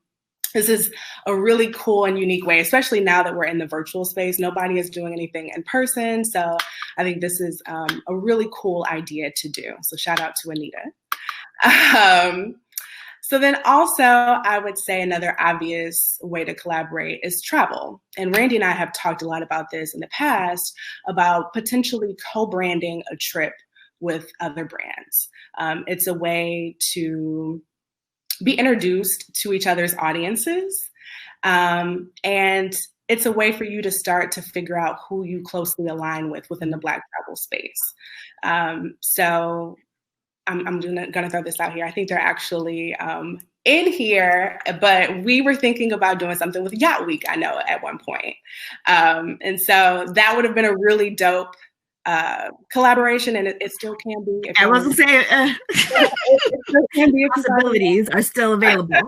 this is a really cool and unique way, especially now that we're in the virtual space. Nobody is doing anything in person. So I think this is a really cool idea to do. So shout out to Anita. So then also, I would say another obvious way to collaborate is travel. And Randi and I have talked a lot about this in the past, about potentially co-branding a trip with other brands. It's a way to be introduced to each other's audiences. And it's a way for you to start to figure out who you closely align with within the Black travel space. So I'm gonna throw this out here. I think they're actually in here, but we were thinking about doing something with Yacht Week, I know, at one point. And so that would have been a really dope collaboration, and it still can be. I wasn't saying possibilities are still available.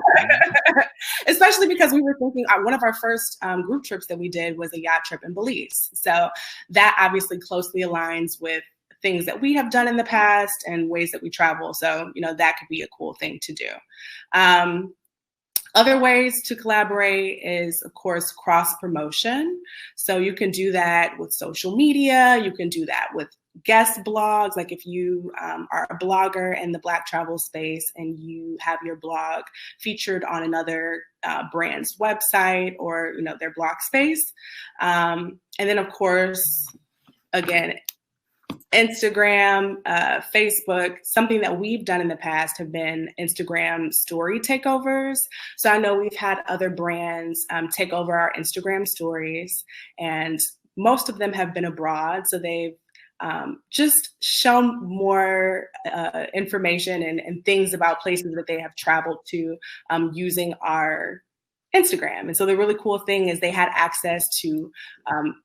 Especially because we were thinking one of our first group trips that we did was a yacht trip in Belize. So that obviously closely aligns with things that we have done in the past and ways that we travel. So, that could be a cool thing to do. Other ways to collaborate is, of course, cross-promotion. So you can do that with social media. You can do that with guest blogs. Like if you are a blogger in the Black travel space and you have your blog featured on another brand's website or, their blog space. And then, of course, again, Instagram, Facebook, something that we've done in the past have been Instagram story takeovers. So I know we've had other brands take over our Instagram stories, and most of them have been abroad. So they've just shown more information and things about places that they have traveled to using our Instagram. And so the really cool thing is they had access to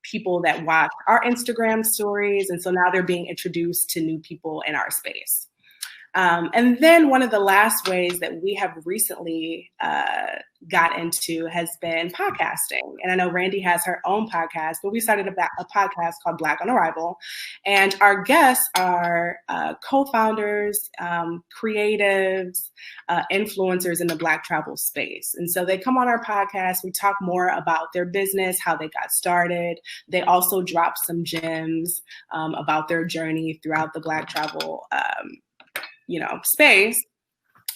people that watch our Instagram stories. And so now they're being introduced to new people in our space. And then one of the last ways that we have recently got into has been podcasting. And I know Randi has her own podcast, but we started a podcast called Black on Arrival. And our guests are co-founders, creatives, influencers in the Black travel space. And so they come on our podcast, we talk more about their business, how they got started. They also drop some gems about their journey throughout the Black travel space.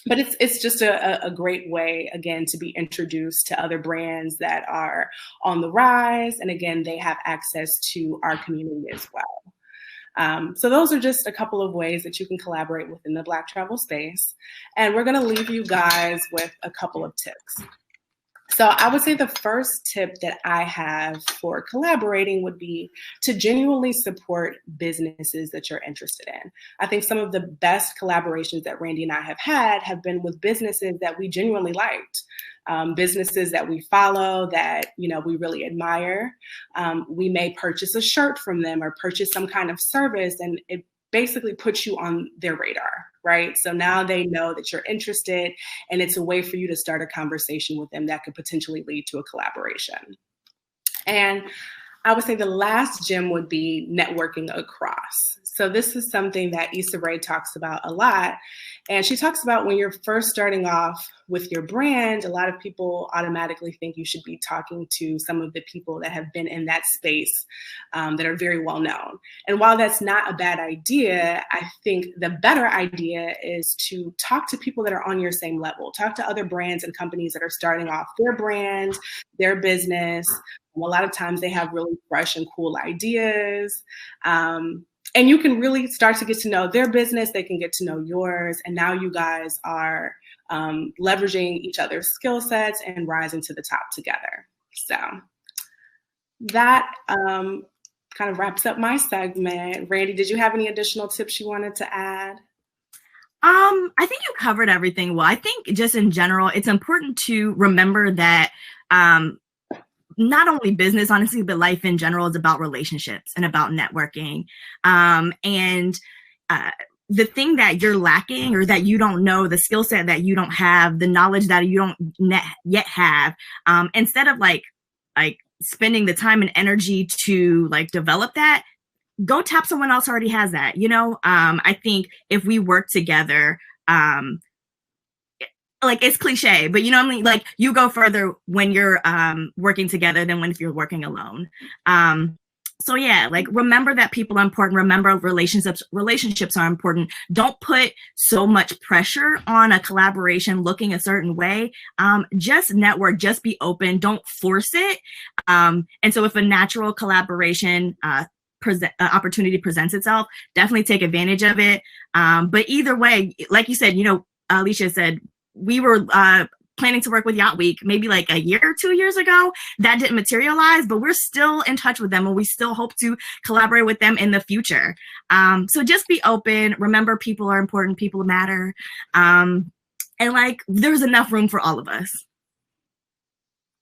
But it's just a great way, again, to be introduced to other brands that are on the rise. And again, they have access to our community as well. So those are just a couple of ways that you can collaborate within the Black travel space. And we're going to leave you guys with a couple of tips. So I would say the first tip that I have for collaborating would be to genuinely support businesses that you're interested in. I think some of the best collaborations that Randi and I have been with businesses that we genuinely liked, businesses that we follow, that we really admire. We may purchase a shirt from them or purchase some kind of service, and it basically puts you on their radar, right? So now they know that you're interested, and it's a way for you to start a conversation with them that could potentially lead to a collaboration. And I would say the last gem would be networking across. So this is something that Issa Rae talks about a lot. And she talks about when you're first starting off with your brand, a lot of people automatically think you should be talking to some of the people that have been in that space that are very well known. And while that's not a bad idea, I think the better idea is to talk to people that are on your same level. Talk to other brands and companies that are starting off their brand, their business. A lot of times they have really fresh and cool ideas. And you can really start to get to know their business. They can get to know yours. And now you guys are leveraging each other's skill sets and rising to the top together. So that kind of wraps up my segment. Randi, did you have any additional tips you wanted to add? I think you covered everything well. I think just in general, it's important to remember that not only business, honestly, but life in general is about relationships and about networking. And the thing that you're lacking, or that you don't know, the skill set that you don't have, the knowledge that you don't yet have, instead of like spending the time and energy to develop that, go tap someone else who already has that. I think if we work together, like it's cliche, but what I mean? Like you go further when you're working together than if you're working alone. So yeah, like remember that people are important. Remember relationships are important. Don't put so much pressure on a collaboration looking a certain way. Just network, just be open. Don't force it. And so if a natural collaboration opportunity presents itself, definitely take advantage of it. But either way, like you said, Alishia said, we were planning to work with Yacht Week maybe like a year or 2 years ago. That didn't materialize, but we're still in touch with them and we still hope to collaborate with them in the future. So just be open. Remember, people are important. People matter. And like, there's enough room for all of us.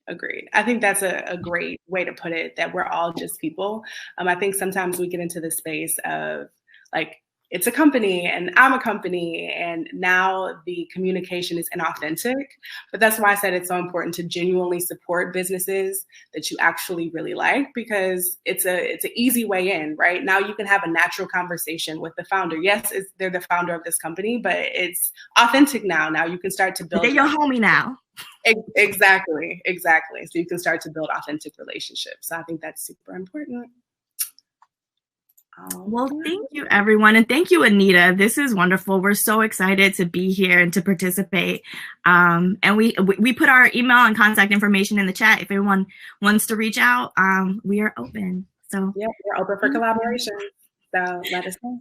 Agreed. I think that's a great way to put it, that we're all just people. I think sometimes we get into the space of like, it's a company and I'm a company, and now the communication is inauthentic. But that's why I said it's so important to genuinely support businesses that you actually really like, because it's an easy way in, right? Now you can have a natural conversation with the founder. Yes, they're the founder of this company, but it's authentic now. Now you can start to build. They're your homie now. Exactly. So you can start to build authentic relationships. So I think that's super important. Well, thank you, everyone. And thank you, Anita. This is wonderful. We're so excited to be here and to participate. And we put our email and contact information in the chat. If anyone wants to reach out, we are open. So yeah, we're open for collaboration. So let us know.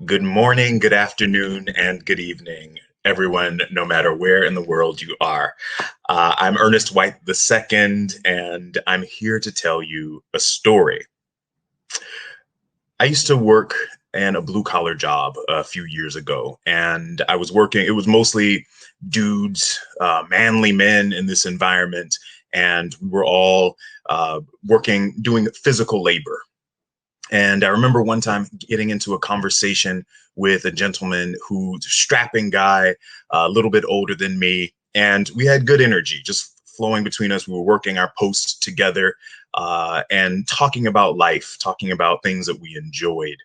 Good morning, good afternoon, and good evening, everyone, no matter where in the world you are. I'm Ernest White II, and I'm here to tell you a story. I used to work in a blue-collar job a few years ago, and I was working, it was mostly dudes, manly men in this environment, and we were all doing physical labor. And I remember one time getting into a conversation with a gentleman who's a strapping guy, a little bit older than me, and we had good energy just flowing between us. We were working our posts together and talking about life, talking about things that we enjoyed.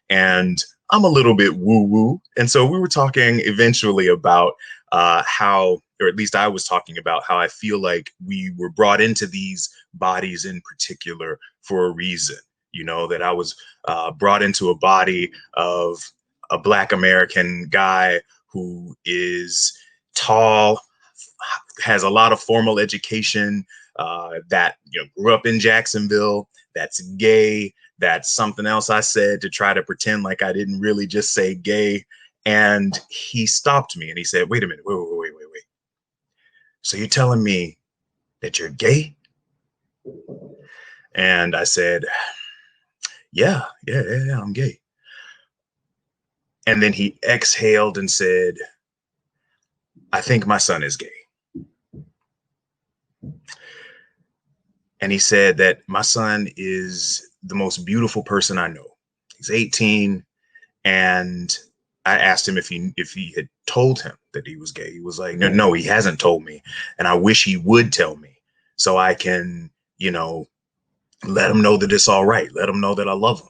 And I'm a little bit woo-woo. And so we were talking eventually about how, or at least I was talking about how I feel like we were brought into these bodies in particular for a reason. That I was brought into a body of a Black American guy who is tall, has a lot of formal education, that grew up in Jacksonville, that's gay, that's something else I said to try to pretend like I didn't really just say gay. And he stopped me and he said, wait a minute, wait. So you're telling me that you're gay? And I said, yeah, I'm gay. And then he exhaled and said, I think my son is gay. And he said that my son is the most beautiful person I know. He's 18. And I asked him if he had told him that he was gay. He was like, no, he hasn't told me. And I wish he would tell me so I can, let him know that it's all right. Let him know that I love him.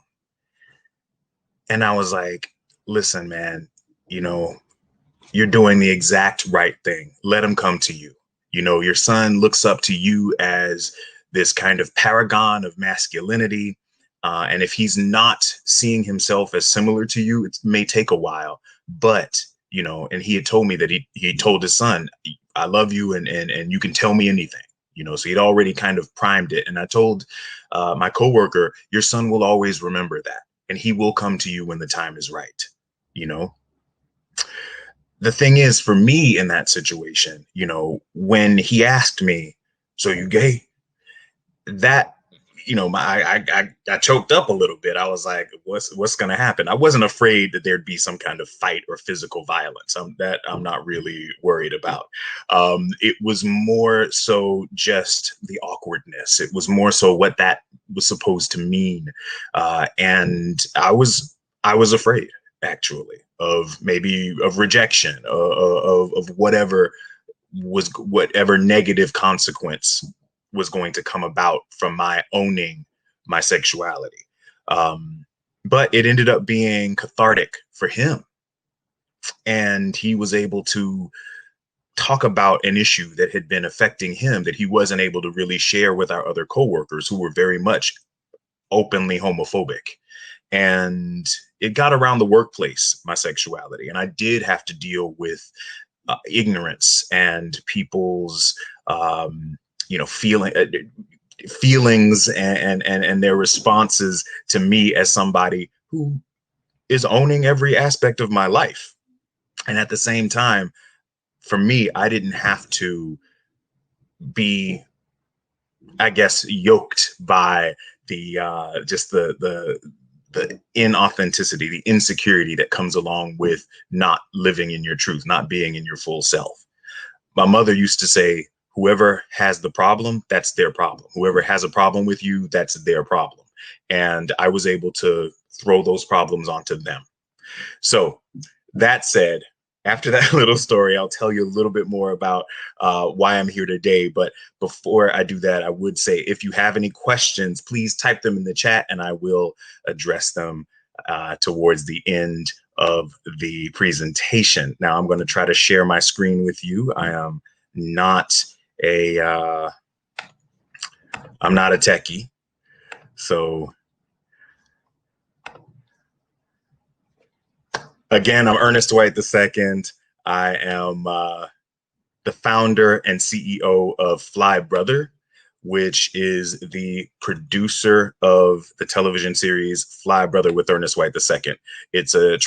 And I was like, listen, man, you're doing the exact right thing. Let him come to you. Your son looks up to you as this kind of paragon of masculinity. And if he's not seeing himself as similar to you, it may take a while. But, and he had told me that he told his son, I love you and you can tell me anything. So he'd already kind of primed it. And I told my coworker, your son will always remember that. And he will come to you when the time is right. The thing is, for me in that situation, when he asked me, so you gay? That, I choked up a little bit. I was like, what's going to happen? I wasn't afraid that there'd be some kind of fight or physical violence. I'm not really worried about. It was more so just the awkwardness. It was more so what that was supposed to mean. And I was I was afraid, actually, of rejection, of whatever negative consequence was going to come about from my owning my sexuality. But it ended up being cathartic for him. And he was able to talk about an issue that had been affecting him that he wasn't able to really share with our other coworkers, who were very much openly homophobic. And it got around the workplace, my sexuality. And I did have to deal with ignorance and people's, feelings and their responses to me as somebody who is owning every aspect of my life. And at the same time, for me, I didn't have to be, I guess, yoked by the inauthenticity, the insecurity that comes along with not living in your truth, not being in your full self. My mother used to say, whoever has the problem, that's their problem. Whoever has a problem with you, that's their problem. And I was able to throw those problems onto them. So that said, after that little story, I'll tell you a little bit more about why I'm here today. But before I do that, I would say, if you have any questions, please type them in the chat and I will address them towards the end of the presentation. Now, I'm going to try to share my screen with you. I am not I'm not a techie. So again, I'm Ernest White II. I am the founder and CEO of Fly Brother, which is the producer of the television series Fly Brother with Ernest White II. It's a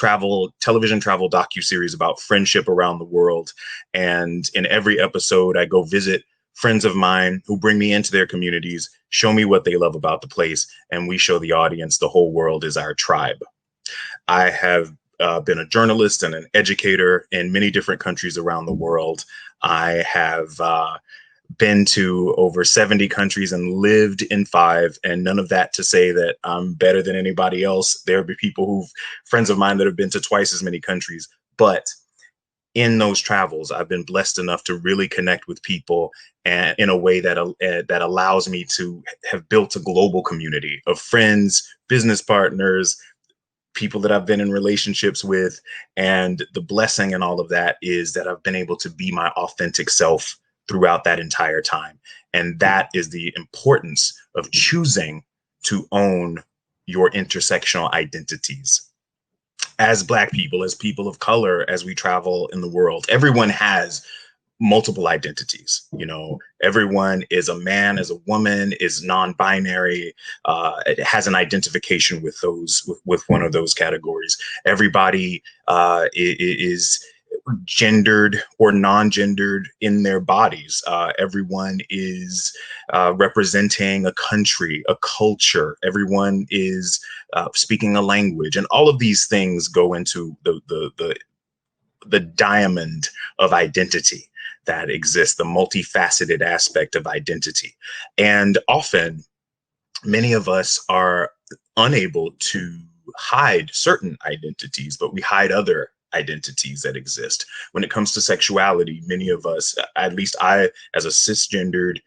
television travel docuseries about friendship around the world. And in every episode, I go visit friends of mine who bring me into their communities, show me what they love about the place, and we show the audience the whole world is our tribe. I have been a journalist and an educator in many different countries around the world. I have been to over 70 countries and lived in 5, and none of that to say that I'm better than anybody else. There will be friends of mine that have been to twice as many countries, but in those travels, I've been blessed enough to really connect with people and in a way that allows me to have built a global community of friends, business partners, people that I've been in relationships with. And the blessing in all of that is that I've been able to be my authentic self throughout that entire time. And that is the importance of choosing to own your intersectional identities. As Black people, as people of color, as we travel in the world, everyone has multiple identities. You know, everyone is a man, is a woman, is non-binary, it has an identification with with one of those categories. Everybody is gendered or non-gendered in their bodies. Everyone is representing a country, a culture. Everyone is speaking a language, and all of these things go into the diamond of identity that exists, the multifaceted aspect of identity. And often, many of us are unable to hide certain identities, but we hide other identities that exist. When it comes to sexuality, many of us, at least I, as a cisgendered,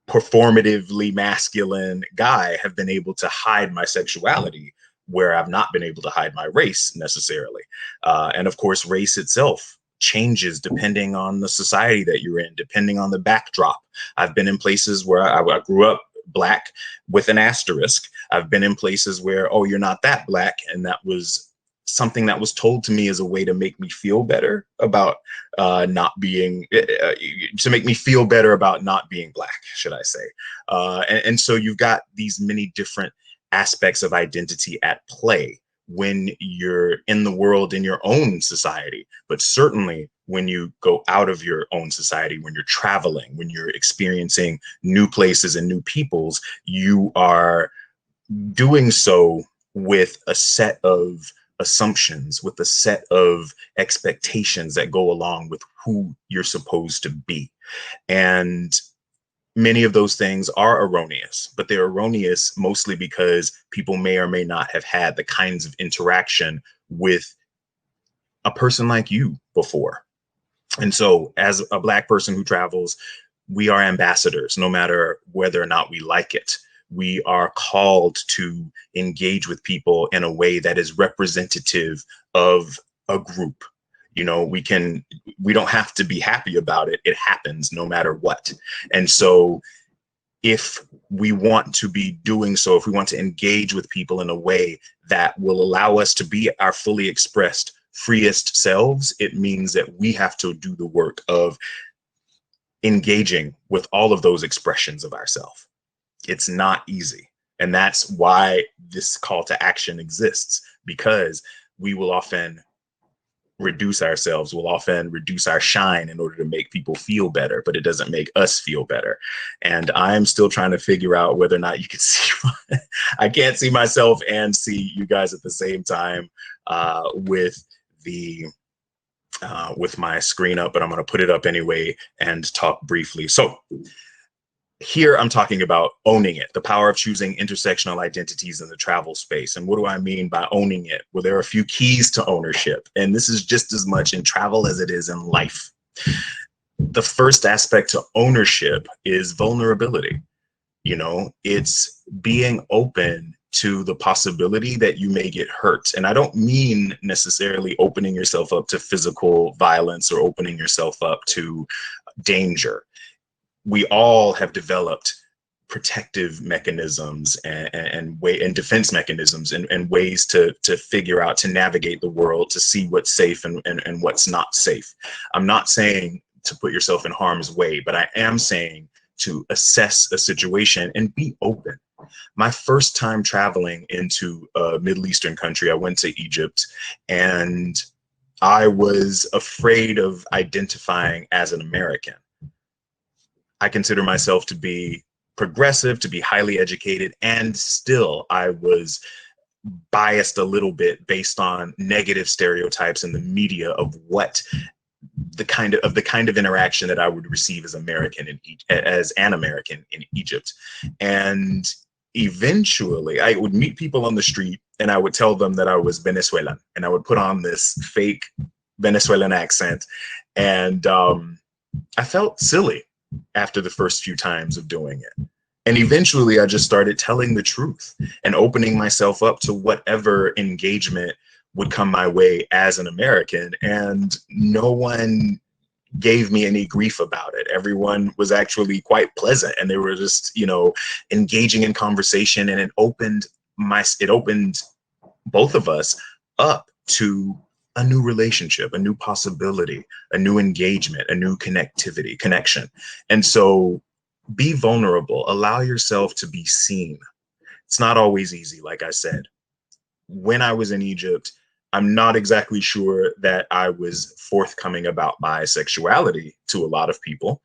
performatively masculine guy, have been able to hide my sexuality where I've not been able to hide my race necessarily. And of course, race itself changes depending on the society that you're in, depending on the backdrop. I've been in places where I grew up Black with an asterisk. I've been in places where, oh, you're not that Black. And that was something that was told to me as a way to make me feel better about not being Black, should I say. And so you've got these many different aspects of identity at play when you're in the world in your own society, but certainly when you go out of your own society, when you're traveling, when you're experiencing new places and new peoples, you are doing so with a set of assumptions, with a set of expectations that go along with who you're supposed to be. And many of those things are erroneous, but they're erroneous mostly because people may or may not have had the kinds of interaction with a person like you before. And so as a Black person who travels, we are ambassadors, no matter whether or not we like it. We are called to engage with people in a way that is representative of a group. You know, we don't have to be happy about it. It happens no matter what. And so if we want to be doing so, if we want to engage with people in a way that will allow us to be our fully expressed, freest selves, it means that we have to do the work of engaging with all of those expressions of ourselves. It's not easy. And that's why this call to action exists, because we will often reduce ourselves, will often reduce our shine in order to make people feel better, but it doesn't make us feel better. And I'm still trying to figure out whether or not you can see, I can't see myself and see you guys at the same time with my screen up, but I'm going to put it up anyway and talk briefly. So here I'm talking about owning it, the power of choosing intersectional identities in the travel space. And what do I mean by owning it? Well, there are a few keys to ownership, and this is just as much in travel as it is in life. The first aspect to ownership is vulnerability. You know, it's being open to the possibility that you may get hurt. And I don't mean necessarily opening yourself up to physical violence or opening yourself up to danger. We all have developed protective mechanisms and defense mechanisms and ways to figure out, to navigate the world, to see what's safe and what's not safe. I'm not saying to put yourself in harm's way, but I am saying to assess a situation and be open. My first time traveling into a Middle Eastern country, I went to Egypt, and I was afraid of identifying as an American. I consider myself to be progressive, to be highly educated, and still I was biased a little bit based on negative stereotypes in the media of what the kind of interaction that I would receive as an American in Egypt. And eventually I would meet people on the street and I would tell them that I was Venezuelan, and I would put on this fake Venezuelan accent. And I felt silly after the first few times of doing it. And eventually I just started telling the truth and opening myself up to whatever engagement would come my way as an American. And no one gave me any grief about it. Everyone was actually quite pleasant, and they were just, you know, engaging in conversation, and it opened both of us up to a new relationship, a new possibility, a new engagement, a new connection. And so be vulnerable, allow yourself to be seen. It's not always easy, like I said. When I was in Egypt, I'm not exactly sure that I was forthcoming about my sexuality to a lot of people.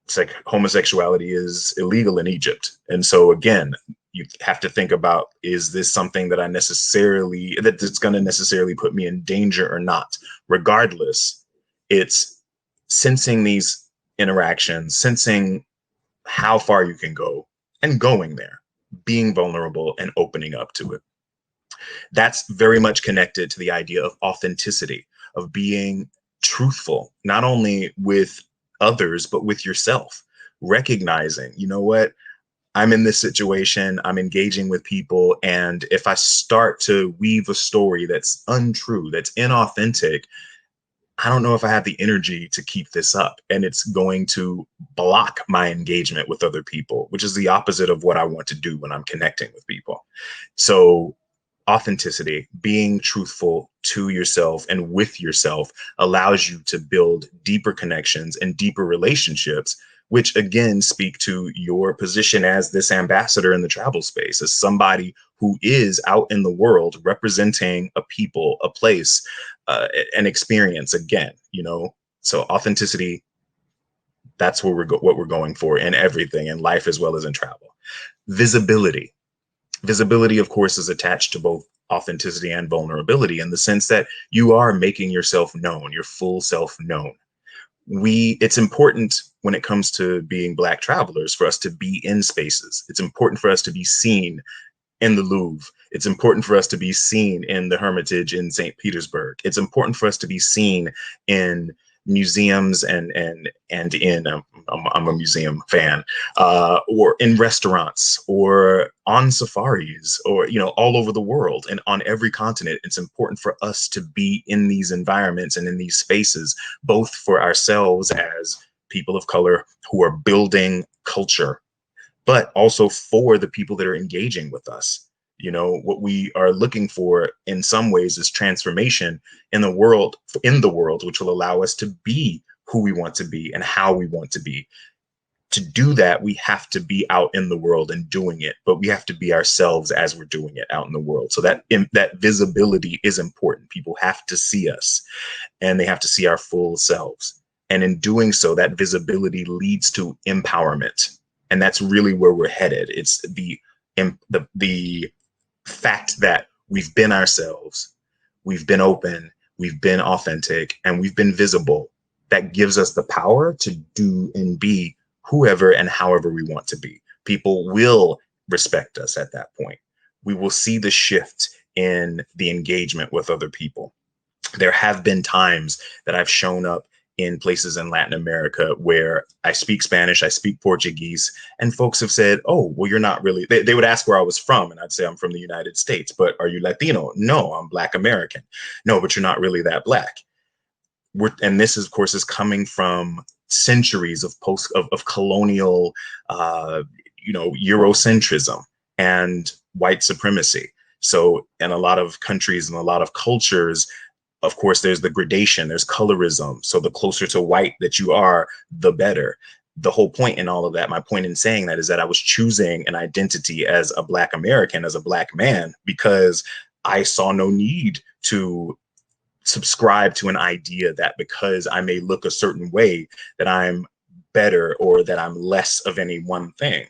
It's like homosexuality is illegal in Egypt. And so again, you have to think about, is this something that that's going to necessarily put me in danger or not? Regardless, it's sensing these interactions, sensing how far you can go and going there, being vulnerable and opening up to it. That's very much connected to the idea of authenticity, of being truthful, not only with others, but with yourself, recognizing, you know what, I'm in this situation, I'm engaging with people, and if I start to weave a story that's untrue, that's inauthentic, I don't know if I have the energy to keep this up, and it's going to block my engagement with other people, which is the opposite of what I want to do when I'm connecting with people. So authenticity, being truthful to yourself and with yourself, allows you to build deeper connections and deeper relationships, which again speak to your position as this ambassador in the travel space, as somebody who is out in the world representing a people, a place, an experience again, you know. So authenticity, that's what we're going for in everything, in life as well as in travel. Visibility. Visibility, of course, is attached to both authenticity and vulnerability, in the sense that you are making yourself known, your full self known. it's important when it comes to being Black travelers for us to be in spaces. It's important for us to be seen in the Louvre. It's important for us to be seen in the Hermitage in St. Petersburg. It's important for us to be seen in museums and in I'm a museum fan, or in restaurants, or on safaris, or all over the world and on every continent. It's important for us to be in these environments and in these spaces, both for ourselves as people of color who are building culture, but also for the people that are engaging with us. What we are looking for in some ways is transformation in the world, which will allow us to be who we want to be and how we want to be. To do that, we have to be out in the world and doing it, but we have to be ourselves as we're doing it out in the world. So that visibility is important. People have to see us and they have to see our full selves. And in doing so, that visibility leads to empowerment. And that's really where we're headed. It's the fact that we've been ourselves, we've been open, we've been authentic, and we've been visible. That gives us the power to do and be whoever and however we want to be. People will respect us at that point. We will see the shift in the engagement with other people. There have been times that I've shown up in places in Latin America where I speak Spanish, I speak Portuguese, and folks have said, oh, well, you're not really, they would ask where I was from, and I'd say I'm from the United States, but are you Latino? No, I'm Black American. No, but you're not really that Black. And this, of course, is coming from centuries of colonial, Eurocentrism and white supremacy. So in a lot of countries and a lot of cultures, of course, there's the gradation, there's colorism. So the closer to white that you are, the better. The whole point in all of that, my point in saying that, is that I was choosing an identity as a Black American, as a Black man, because I saw no need to subscribe to an idea that because I may look a certain way that I'm better or that I'm less of any one thing.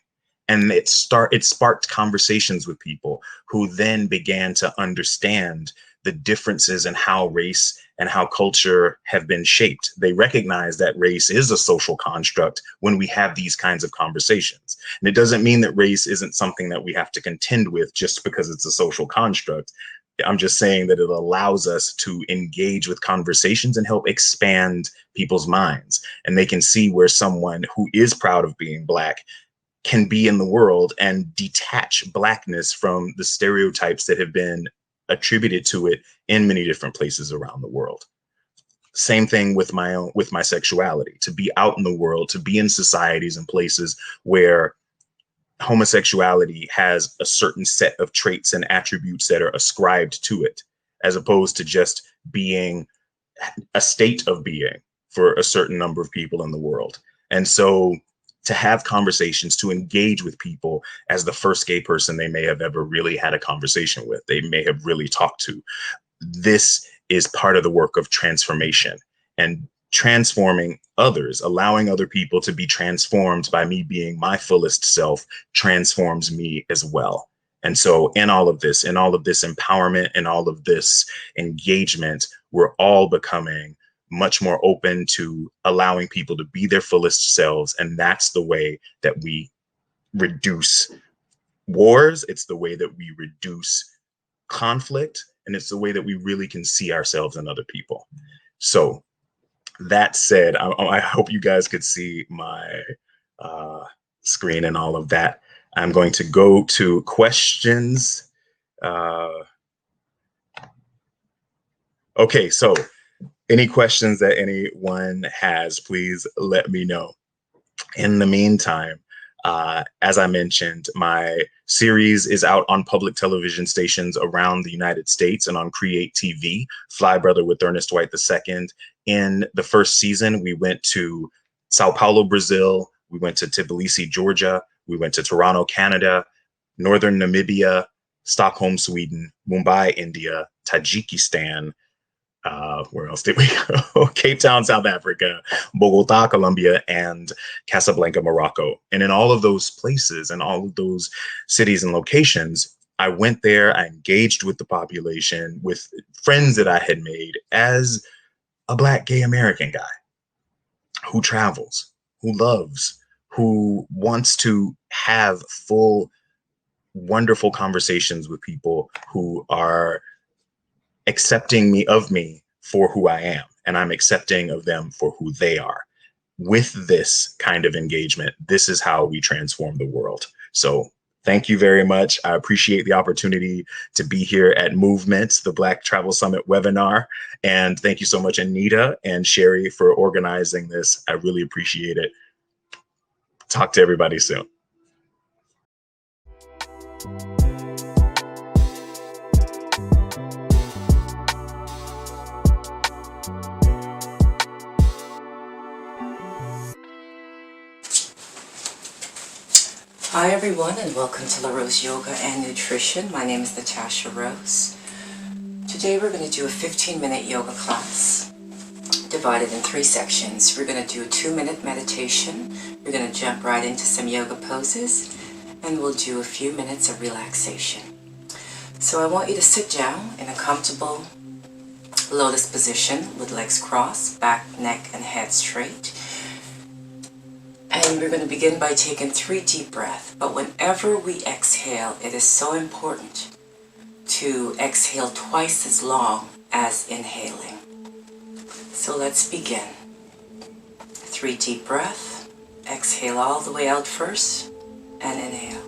And it sparked conversations with people who then began to understand the differences in how race and how culture have been shaped. They recognize that race is a social construct when we have these kinds of conversations. And it doesn't mean that race isn't something that we have to contend with just because it's a social construct. I'm just saying that it allows us to engage with conversations and help expand people's minds. And they can see where someone who is proud of being Black can be in the world and detach Blackness from the stereotypes that have been attributed to it in many different places around the world. Same thing with my sexuality, to be out in the world, to be in societies and places where homosexuality has a certain set of traits and attributes that are ascribed to it, as opposed to just being a state of being for a certain number of people in the world. And so to have conversations, to engage with people as the first gay person they may have ever really had a conversation with, they may have really talked to. This is part of the work of transformation and transforming others, allowing other people to be transformed by me being my fullest self transforms me as well. And so in all of this empowerment and all of this engagement, we're all becoming much more open to allowing people to be their fullest selves. And that's the way that we reduce wars. It's the way that we reduce conflict. And it's the way that we really can see ourselves in other people. So that said, I hope you guys could see my screen and all of that. I'm going to go to questions. Okay, so any questions that anyone has, please let me know. In the meantime, as I mentioned, my series is out on public television stations around the United States and on Create TV, Fly Brother with Ernest White II. In the first season, we went to Sao Paulo, Brazil. We went to Tbilisi, Georgia. We went to Toronto, Canada, Northern Namibia, Stockholm, Sweden, Mumbai, India, Tajikistan, where else did we go? Cape Town, South Africa, Bogota, Colombia, and Casablanca, Morocco. And in all of those places and all of those cities and locations, I went there, I engaged with the population, with friends that I had made as a Black gay American guy. who travels, who loves, who wants to have full, wonderful conversations with people who are accepting of me for who I am, and I'm accepting of them for who they are. With this kind of engagement, this is how we transform the world. So thank you very much. I appreciate the opportunity to be here at Movement, the Black Travel Summit webinar. And thank you so much, Anita and Sherry, for organizing this. I really appreciate it. Talk to everybody soon. Hi everyone, and welcome to La Rose Yoga and Nutrition. My name is Natasha Rose. Today we're going to do a 15-minute yoga class divided in 3 sections. We're going to do a 2-minute meditation, we're going to jump right into some yoga poses, and we'll do a few minutes of relaxation. So I want you to sit down in a comfortable lotus position with legs crossed, back, neck, and head straight. And we're going to begin by taking 3 deep breaths. But whenever we exhale, it is so important to exhale twice as long as inhaling. So let's begin. 3 deep breaths. Exhale all the way out first and inhale.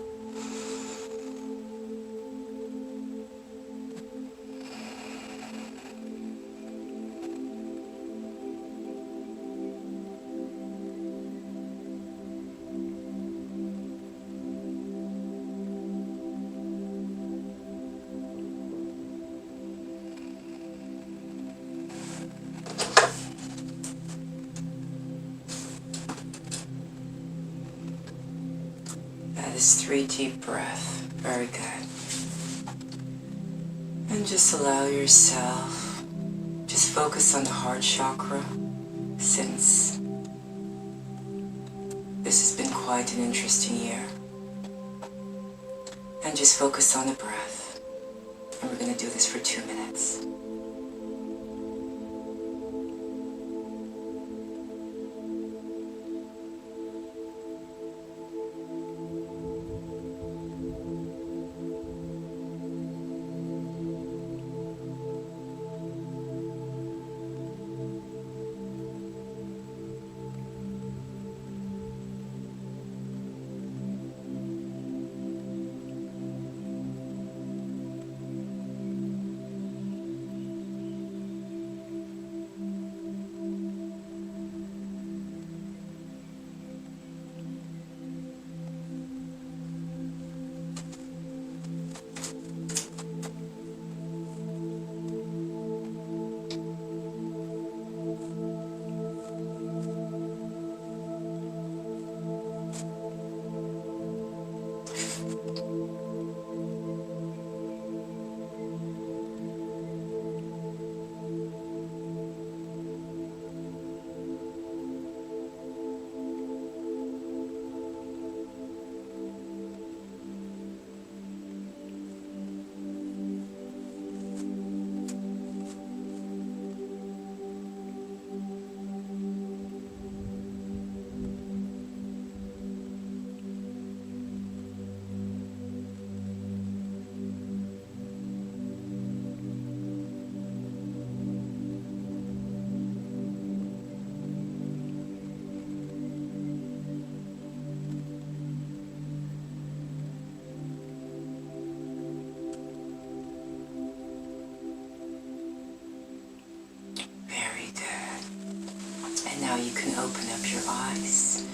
That is 3 deep breaths. Very good. And just allow yourself, just focus on the heart chakra, since this has been quite an interesting year. And just focus on the breath. And we're going to do this for 2 minutes. Now you can open up your eyes.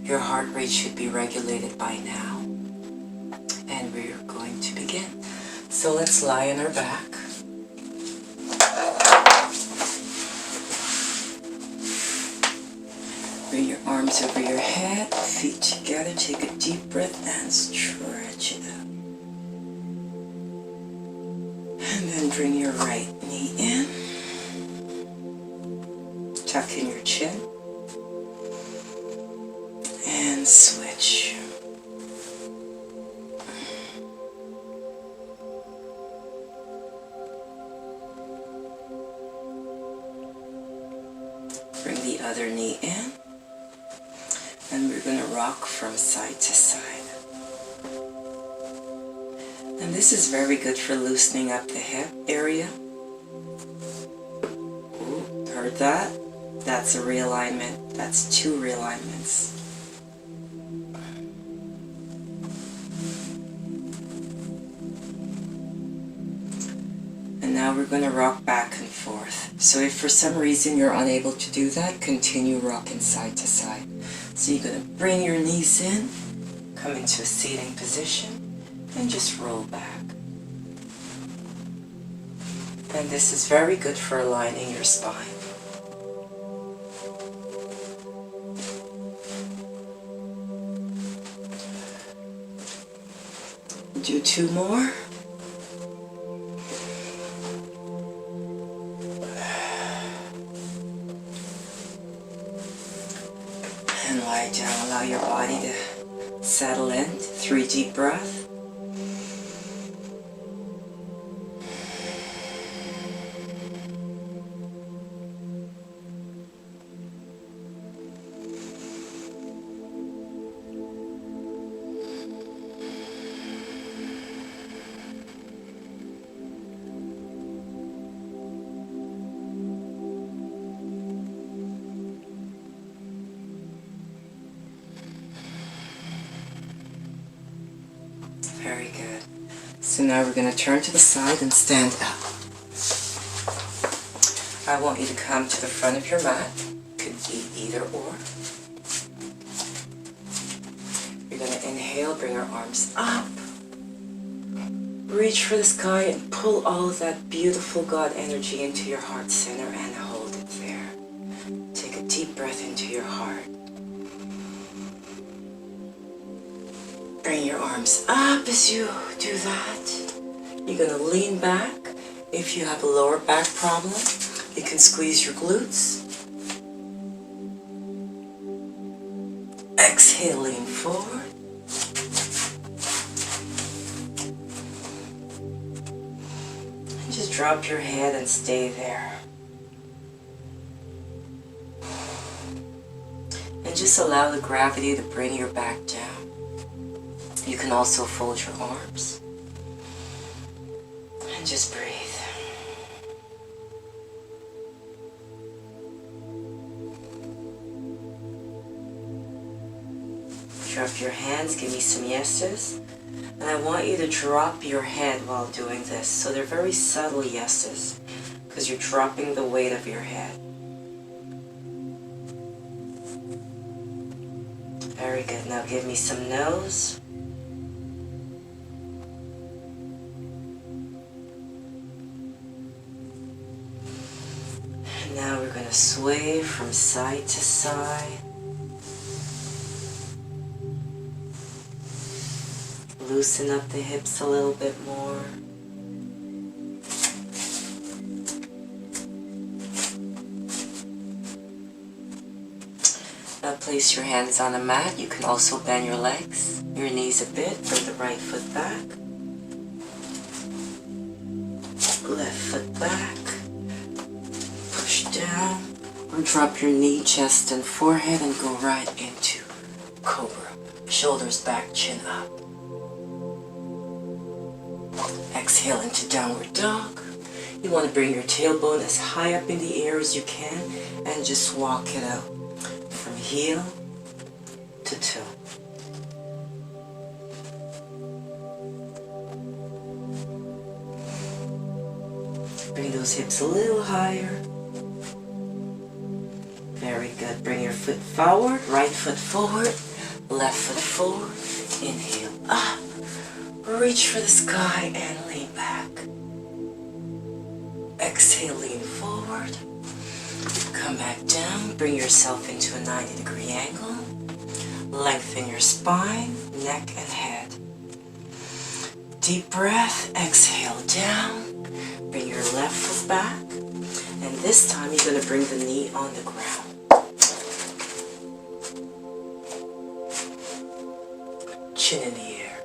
Your heart rate should be regulated by now. And we're going to begin. So let's lie on our back. Bring your arms over your head, feet together. Take a deep breath and stretch it out. And then bring your right knee in. Tuck in your chin. And switch. Bring the other knee in. And we're going to rock from side to side. And this is very good for loosening up the hip area. Ooh, heard that? That's a realignment. That's 2 realignments. And now we're going to rock back and forth. So if for some reason you're unable to do that, continue rocking side to side. So you're going to bring your knees in, come into a seating position, and just roll back. And this is very good for aligning your spine. Do 2 more. And lie down, allow your body to settle in. 3 deep breaths. Very good. So now we're going to turn to the side and stand up. I want you to come to the front of your mat. Could be either or. You're going to inhale, bring your arms up. Reach for the sky and pull all of that beautiful God energy into your heart center and hold it there. Take a deep breath into your heart. Bring your arms up as you do that. You're going to lean back. If you have a lower back problem, you can squeeze your glutes. Exhale, lean forward. And just drop your head and stay there. And just allow the gravity to bring your back down. You can also fold your arms and just breathe. Drop your hands, give me some yeses. And I want you to drop your head while doing this. So they're very subtle yeses because you're dropping the weight of your head. Very good. Now give me some no's. Now we're going to sway from side to side. Loosen up the hips a little bit more. Now place your hands on the mat. You can also bend your legs, your knees a bit. Bring the right foot back. Left foot back. Down, or drop your knee, chest, and forehead and go right into Cobra. Shoulders back, chin up. Exhale into Downward Dog. You want to bring your tailbone as high up in the air as you can and just walk it out from heel to toe. Bring those hips a little higher. Very good. Bring your foot forward, right foot forward, left foot forward. Inhale up. Reach for the sky and lean back. Exhale, lean forward. Come back down. Bring yourself into a 90-degree angle. Lengthen your spine, neck, and head. Deep breath. Exhale down. Bring your left foot back. And this time you're going to bring the knee on the ground. Chin in the air.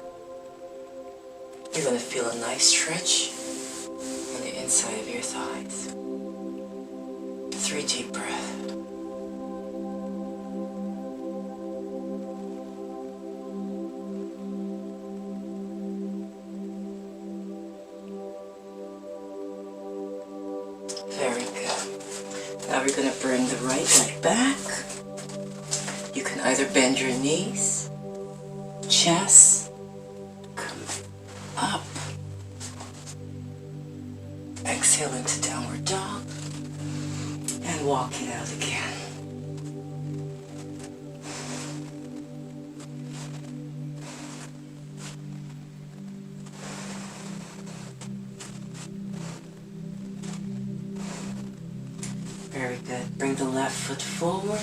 You're going to feel a nice stretch on the inside of your thighs. 3 deep breaths. Now we're gonna bring the right leg back. You can either bend your knees, chest, come up. Exhale into downward dog and walk it out again. Very good. Bring the left foot forward,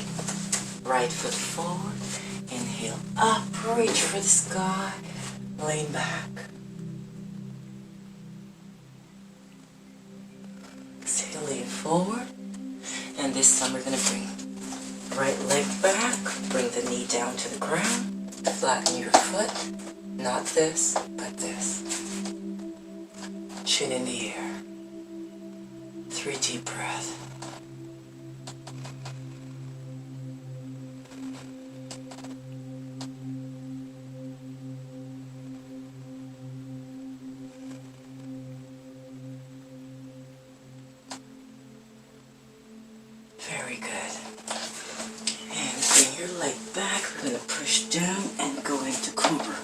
right foot forward. Inhale up, reach for the sky, lean back. Exhale, lean forward. And this time we're going to bring right leg back, bring the knee down to the ground, flatten your foot, not this, but this. Chin in the air. 3 deep breaths. Very good. And bring your leg back. We're going to push down and go into cobra.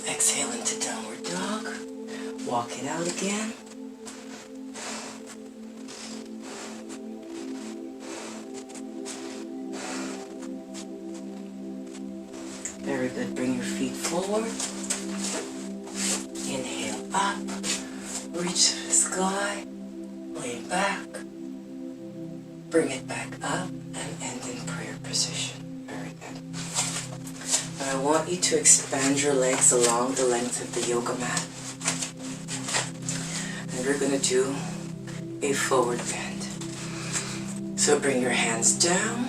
Exhale into downward dog. Walk it out again. Very good. Bring your feet forward. Inhale up. Reach to the sky. Lean back. Bring it back up and end in prayer position. Very good. Now I want you to expand your legs along the length of the yoga mat. And we're going to do a forward bend. So bring your hands down.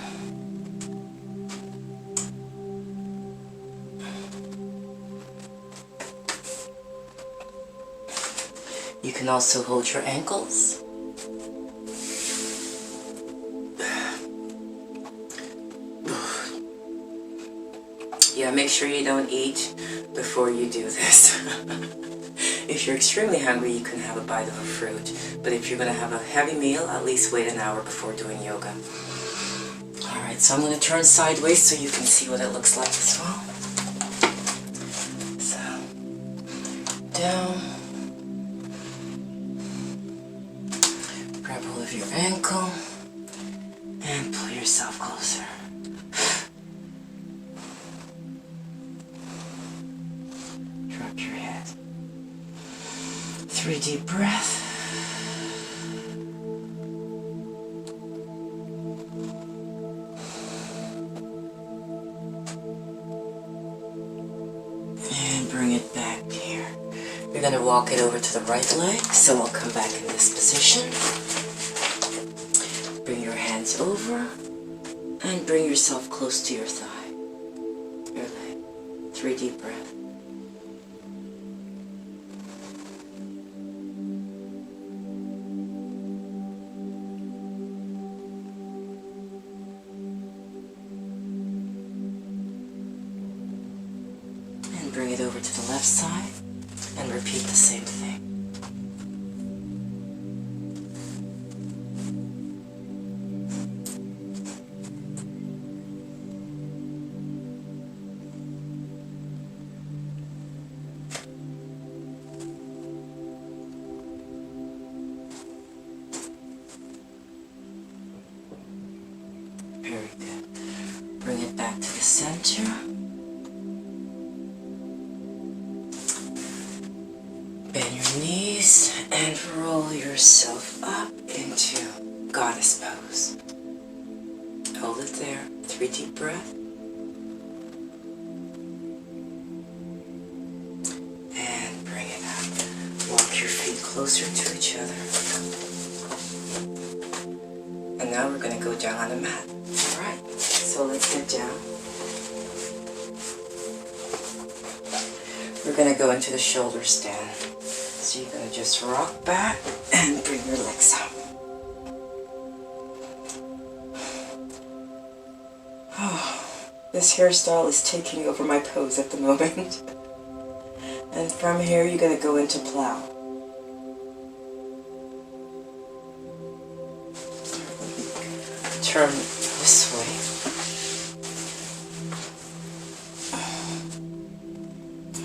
You can also hold your ankles. Yeah, make sure you don't eat before you do this. If you're extremely hungry, you can have a bite of a fruit. But if you're going to have a heavy meal, at least wait an hour before doing yoga. Alright, so I'm going to turn sideways so you can see what it looks like as well. So, down. Grab hold of your ankle and pull yourself closer. Drop your head. 3 deep breaths. And bring it back here. We're going to walk it over to the right leg, so we'll come back in this position. Bring your hands over and bring yourself close to your thigh, your leg. 3 deep breaths. And bring it over to the left side and repeat the same thing. Very good. Bring it back to the center. Bend your knees and roll yourself up into goddess pose. Hold it there. 3 deep breaths. And bring it up. Walk your feet closer to each other. And now we're going to go down on the mat. Alright, so let's get down. We're going to go into the shoulder stand. So you're going to just rock back and bring your legs up. Oh, this hairstyle is taking over my pose at the moment. And from here, you're going to go into plow. turn this way.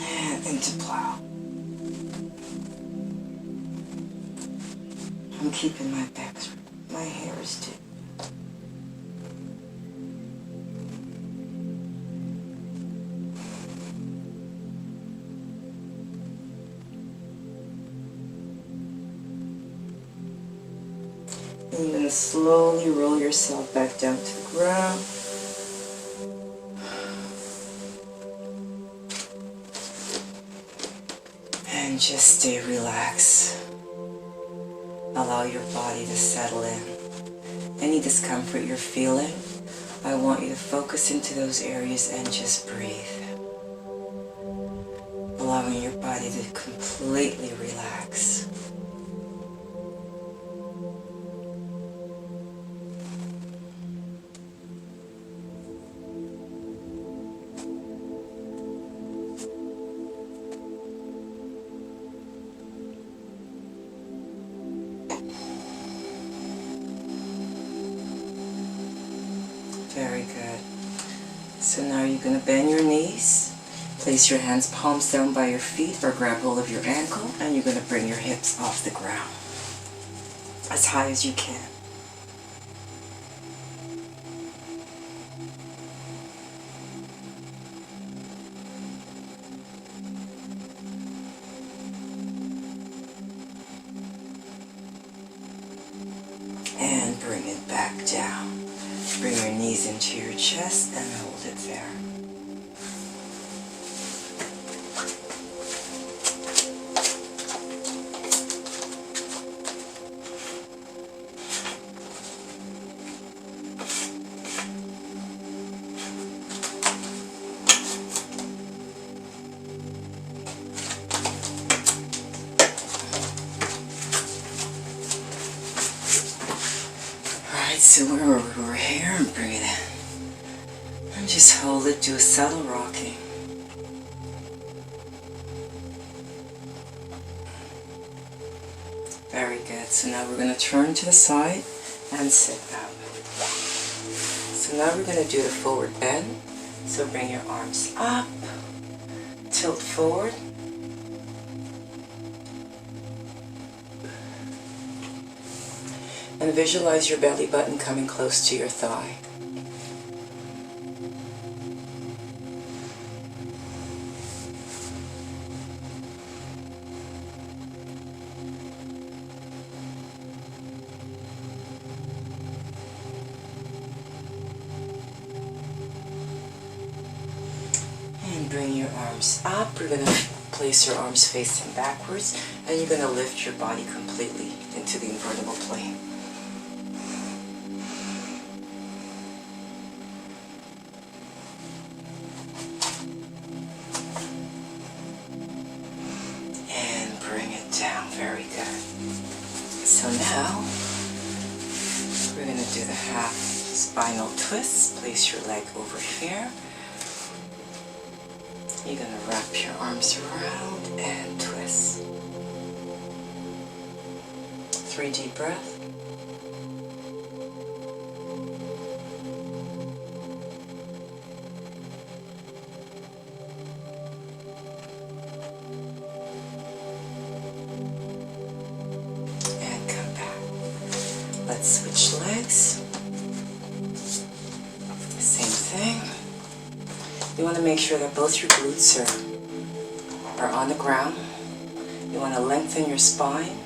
And into plow. I'm keeping my back straight. My hair is deep. And you're going to slowly roll yourself back down to the ground. And just stay relaxed. Allow your body to settle in. Any discomfort you're feeling, I want you to focus into those areas and just breathe. Allowing your body to completely relax. Very good. So now you're going to bend your knees, place your hands palms down by your feet or grab hold of your ankle, and you're going to bring your hips off the ground as high as you can. And bring it back down. Bring your knees into your chest and hold it there. So we're here and bring it in. And just hold it, do a subtle rocking. Very good. So now we're going to turn to the side and sit up. So now we're going to do the forward bend. So bring your arms up, tilt forward. And visualize your belly button coming close to your thigh. And bring your arms up. We're going to place your arms facing backwards, and you're going to lift your body completely into the invertible plane. So now, we're going to do the half spinal twist. Place your leg over here. You're going to wrap your arms around and twist. 3 deep breaths. Let's switch legs. Same thing. You want to make sure that both your glutes are on the ground. You want to lengthen your spine.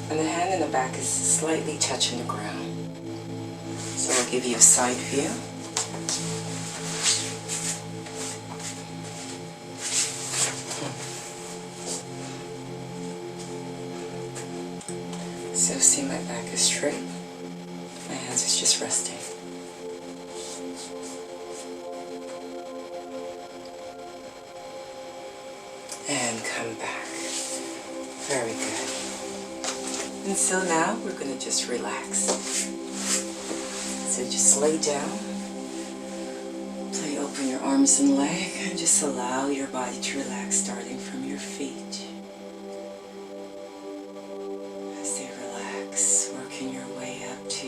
And the hand in the back is slightly touching the ground. So I'll give you a side view. So see, my back is straight. My hands is just resting. And come back. Very good. And so now we're going to just relax. So just lay down. So you open your arms and leg and just allow your body to relax, starting from your feet. Working your way up to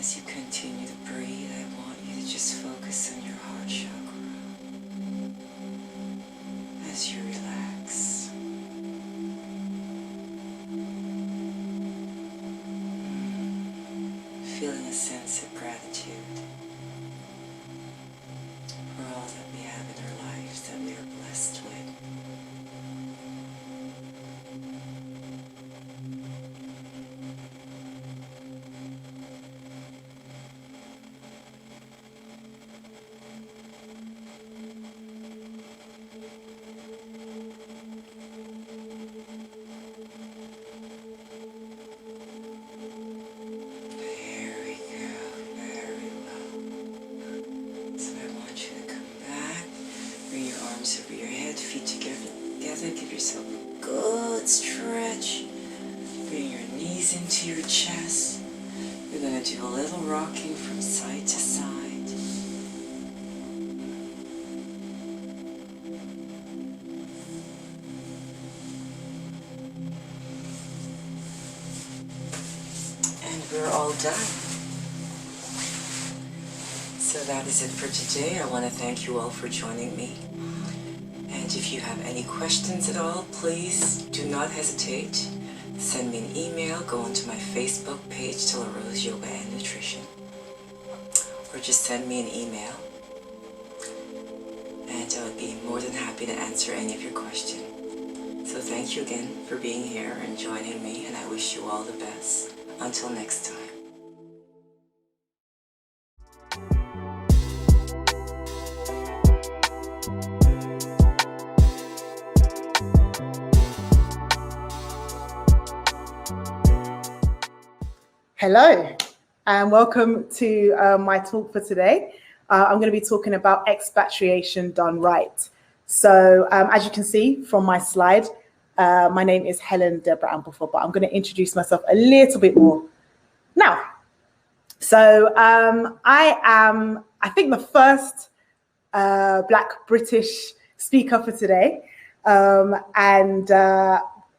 As you continue to breathe, I want you to just focus on your heart chakra as you relax. Feeling a sense of gratitude for all that we have in our lives that we are blessed with. Over your head, feet together, give yourself a good stretch. Bring your knees into your chest. You're going to do a little rocking from side to side. And we're all done. So that is it for today. I want to thank you all for joining me. And if you have any questions at all, please do not hesitate. Send me an email, go onto my Facebook page, Tolu Yoga and Nutrition, or just send me an email. And I would be more than happy to answer any of your questions. So thank you again for being here and joining me, and I wish you all the best. Until next time. Hello, and welcome to my talk for today. I'm going to be talking about expatriation done right. So as you can see from my slide, my name is Helen Debrah Ampofo, but I'm going to introduce myself a little bit more now. So I am, I think, the first Black British speaker for today.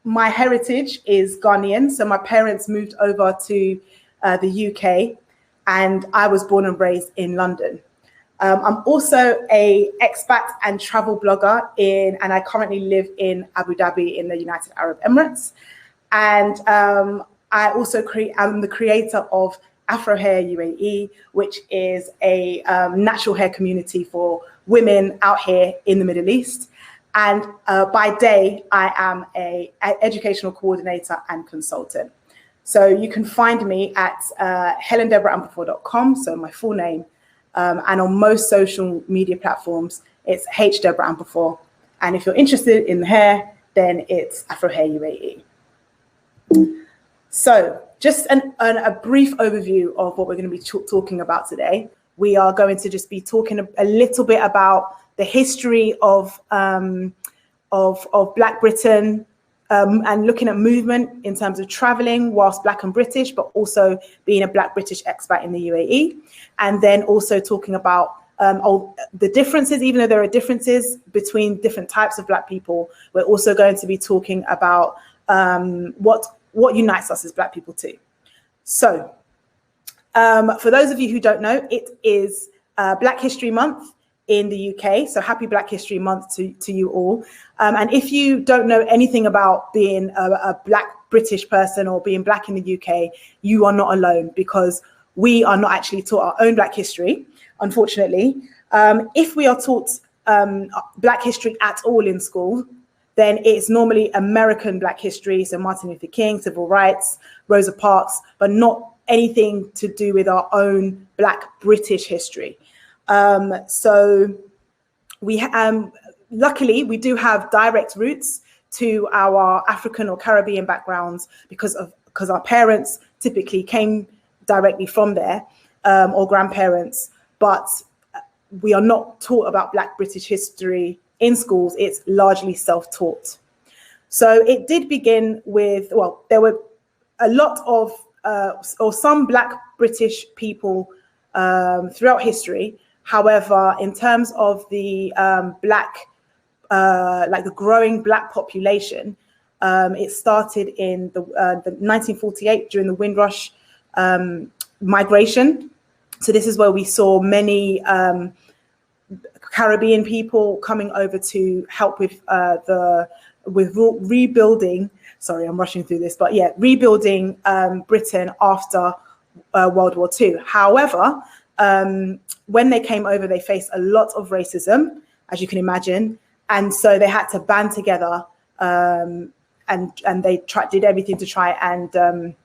My heritage is Ghanaian, so my parents moved over to the UK, and I was born and raised in London. I'm also a expat and travel blogger and I currently live in Abu Dhabi in the United Arab Emirates. And I also I'm the creator of Afro Hair UAE, which is a natural hair community for women out here in the Middle East. And by day, I am an educational coordinator and consultant. So you can find me at helendebraampofo.com, so my full name. And on most social media platforms, it's Debrah Ampofo. And if you're interested in the hair, then it's Afro Hair UAE. So just a brief overview of what we're going to be talking about today. We are going to just be talking a little bit about the history of Black Britain and looking at movement in terms of traveling whilst Black and British, but also being a Black British expat in the UAE. And then also talking about the differences, even though there are differences between different types of Black people, we're also going to be talking about what unites us as Black people too. So for those of you who don't know, it is Black History Month in the UK. So happy Black History Month to you all. And if you don't know anything about being a Black British person or being Black in the UK, you are not alone, because we are not actually taught our own Black history, unfortunately. If we are taught Black history at all in school, then it's normally American Black history, so Martin Luther King, civil rights, Rosa Parks, but not anything to do with our own Black British history. So we luckily we do have direct roots to our African or Caribbean backgrounds because our parents typically came directly from there, or grandparents, but we are not taught about Black British history in schools. It's largely self-taught. So it did begin with, well, there were a lot of or some Black British people throughout history. However, in terms of the like the growing Black population, it started in the 1948 during the Windrush migration. So this is where we saw many Caribbean people coming over to help with rebuilding. Sorry, I'm rushing through this, but yeah, rebuilding Britain after World War II. However, when they came over, they faced a lot of racism, as you can imagine, and so they had to band together, and they did everything to try and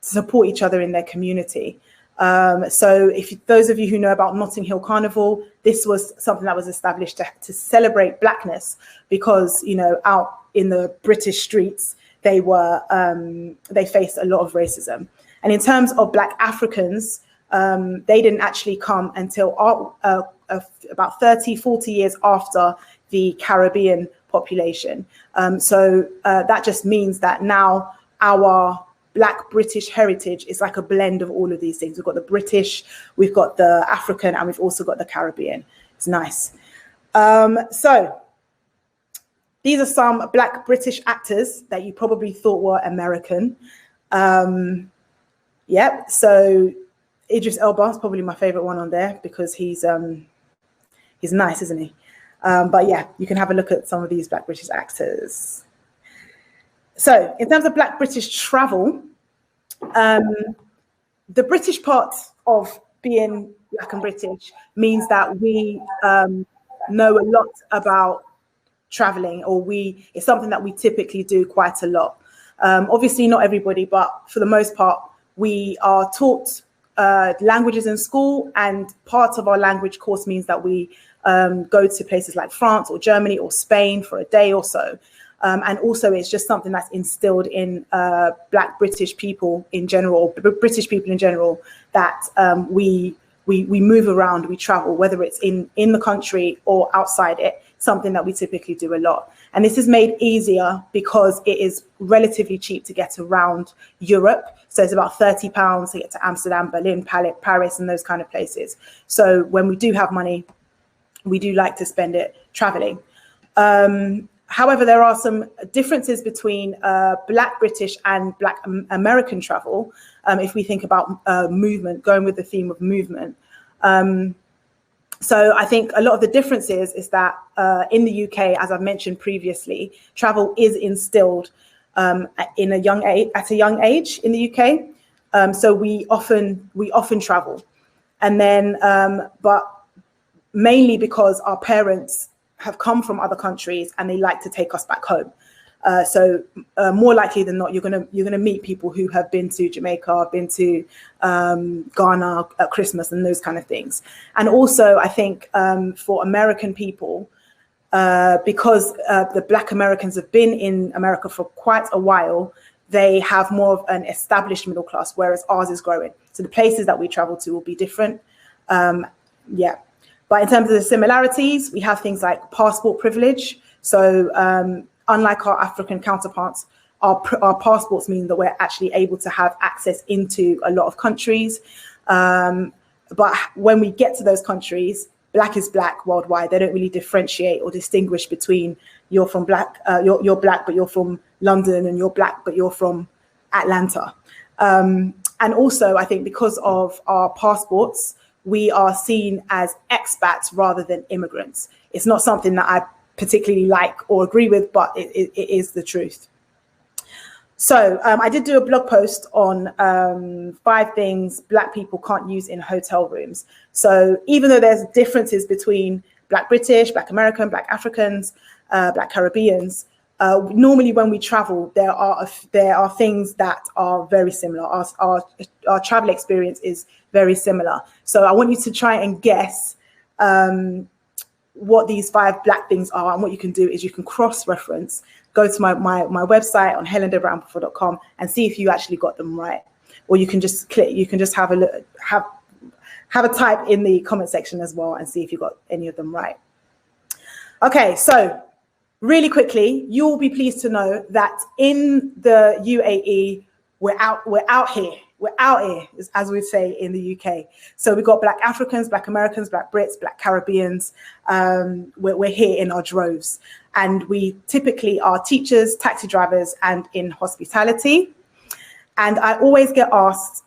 support each other in their community. So if those of you who know about Notting Hill Carnival, this was something that was established to celebrate Blackness, because, you know, out in the British streets, they faced a lot of racism. And in terms of Black Africans, they didn't actually come until about 30, 40 years after the Caribbean population. So that just means that now our Black British heritage is like a blend of all of these things. We've got the British, we've got the African, and we've also got the Caribbean. It's nice. So these are some Black British actors that you probably thought were American. Yep. So Idris Elba is probably my favorite one on there because he's nice, isn't he? But yeah, you can have a look at some of these Black British actors. So in terms of Black British travel, the British part of being Black and British means that we know a lot about traveling, or it's something that we typically do quite a lot. Obviously not everybody, but for the most part, we are taught languages in school, and part of our language course means that we go to places like France or Germany or Spain for a day or so. And also it's just something that's instilled in Black British people in general, British people in general, that we move around, we travel, whether it's in the country or outside it, something that we typically do a lot. And this is made easier because it is relatively cheap to get around Europe. So it's about £30 to get to Amsterdam, Berlin, Paris, and those kind of places. So when we do have money, we do like to spend it traveling. However, there are some differences between Black British and Black American travel, if we think about movement, going with the theme of movement. So I think a lot of the differences is that in the UK, as I've mentioned previously, travel is instilled at a young age in the UK. So we often travel, and then but mainly because our parents have come from other countries and they like to take us back home. So more likely than not, you're gonna meet people who have been to Jamaica, been to Ghana at Christmas and those kind of things. And also, I think for American people, because the Black Americans have been in America for quite a while, they have more of an established middle class, whereas ours is growing. So the places that we travel to will be different. Yeah. But in terms of the similarities, we have things like passport privilege. So unlike our African counterparts, our passports mean that we're actually able to have access into a lot of countries. But when we get to those countries, Black is Black worldwide. They don't really differentiate or distinguish between you're from Black, you're Black, but you're from London, and you're Black, but you're from Atlanta. And also, I think because of our passports, we are seen as expats rather than immigrants. It's not something that I particularly like or agree with, but it is the truth. So I did do a blog post on 5 things Black people can't use in hotel rooms. So even though there's differences between Black British, Black American, Black Africans, Black Caribbeans, normally when we travel, there are things that are very similar. Our travel experience is very similar. So I want you to try and guess what these 5 Black things are. And what you can do is you can cross-reference, go to my website on helendebrah.com and see if you actually got them right. Or you can just click, you can just have a look, have a type in the comment section as well and see if you got any of them right. Okay, so really quickly, you will be pleased to know that in the UAE, we're out here, as we say in the UK. So we've got Black Africans, Black Americans, Black Brits, Black Caribbeans. We're here in our droves. And we typically are teachers, taxi drivers, and in hospitality. And I always get asked,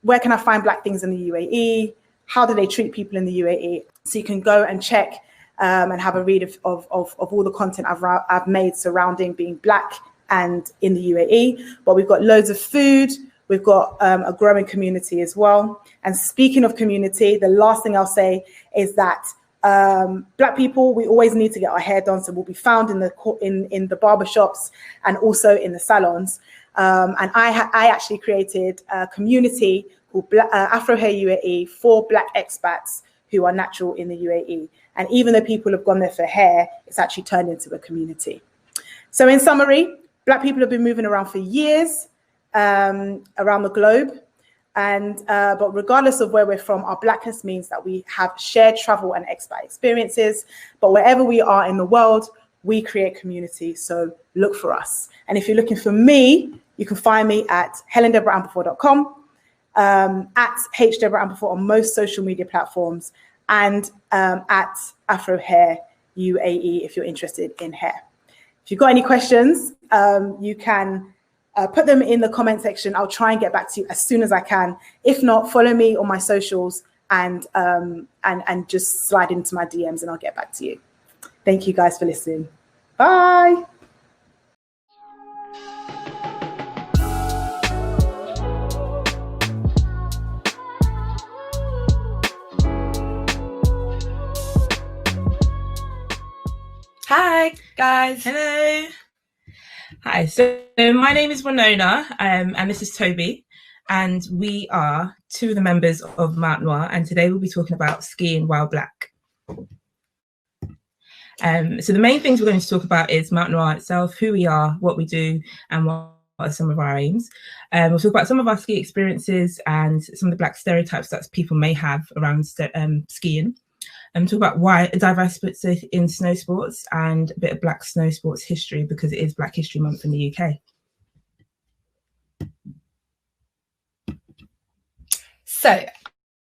where can I find Black things in the UAE? How do they treat people in the UAE? So you can go and check and have a read of all the content I've made surrounding being Black and in the UAE. But we've got loads of food. We've got a growing community as well. And speaking of community, the last thing I'll say is that Black people, we always need to get our hair done. So we'll be found in the barbershops and also in the salons. And I actually created a community called Afro Hair UAE for Black expats who are natural in the UAE. And even though people have gone there for hair, it's actually turned into a community. So in summary, Black people have been moving around for years around the globe. And but regardless of where we're from, our Blackness means that we have shared travel and expat experiences. But wherever we are in the world, we create community. So look for us. And if you're looking for me, you can find me at helendebraampofo.com, at hdebraampofo on most social media platforms, and at Afro Hair UAE if you're interested in hair. If you've got any questions, you can put them in the comment section. I'll try and get back to you as soon as I can. If not, follow me on my socials and just slide into my DMs and I'll get back to you. Thank you guys for listening. Bye. Hi guys. Hello. Hi, so my name is Wenona, and this is Tobi, and we are two of the members of Noire, and today we'll be talking about skiing while Black. So the main things we're going to talk about is Noire itself, who we are, what we do, and what are some of our aims. We'll talk about some of our ski experiences and some of the Black stereotypes that people may have around skiing. Talk about why diversity in snow sports and a bit of Black snow sports history, because it is Black History Month in the UK. So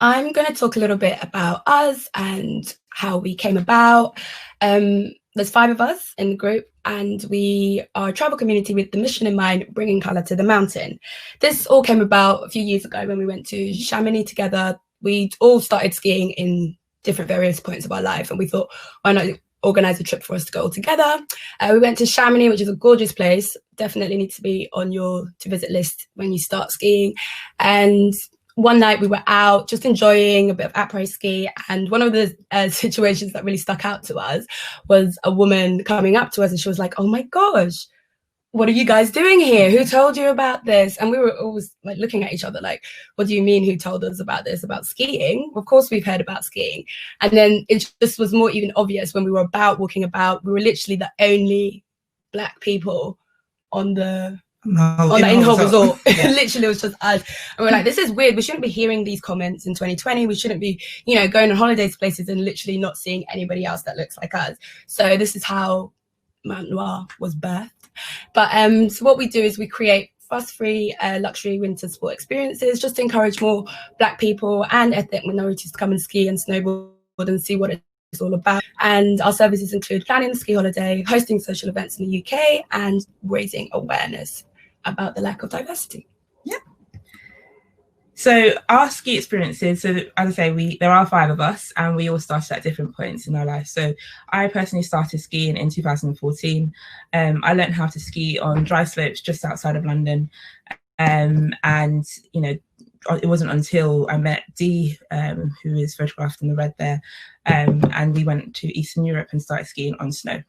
I'm going to talk a little bit about us and how we came about. There's 5 of us in the group, and we are a tribal community with the mission in mind, bringing colour to the mountain. This all came about a few years ago when we went to Chamonix together. We all started skiing in different various points of our life, and we thought, why not organize a trip for us to go all together? We went to Chamonix, which is a gorgeous place, definitely needs to be on your to visit list when you start skiing. And one night we were out just enjoying a bit of après ski, and one of the situations that really stuck out to us was a woman coming up to us and she was like, oh my gosh, what are you guys doing here? Who told you about this? And we were always like looking at each other like, what do you mean who told us about this, about skiing? Of course we've heard about skiing. And then it just was more even obvious when we were walking about, we were literally the only Black people on the in-hole resort. Literally it was just us. And we're like, this is weird. We shouldn't be hearing these comments in 2020. We shouldn't be, going on holidays places and literally not seeing anybody else that looks like us. So this is how Noire was birthed. But so what we do is we create fuss-free luxury winter sport experiences just to encourage more Black people and ethnic minorities to come and ski and snowboard and see what it's all about. And our services include planning the ski holiday, hosting social events in the UK, and raising awareness about the lack of diversity. Yeah. So our ski experiences, so as I say, there are 5 of us and we all started at different points in our life. So I personally started skiing in 2014. I learned how to ski on dry slopes just outside of London. And, it wasn't until I met Dee, who is photographed in the red there, and we went to Eastern Europe and started skiing on snow.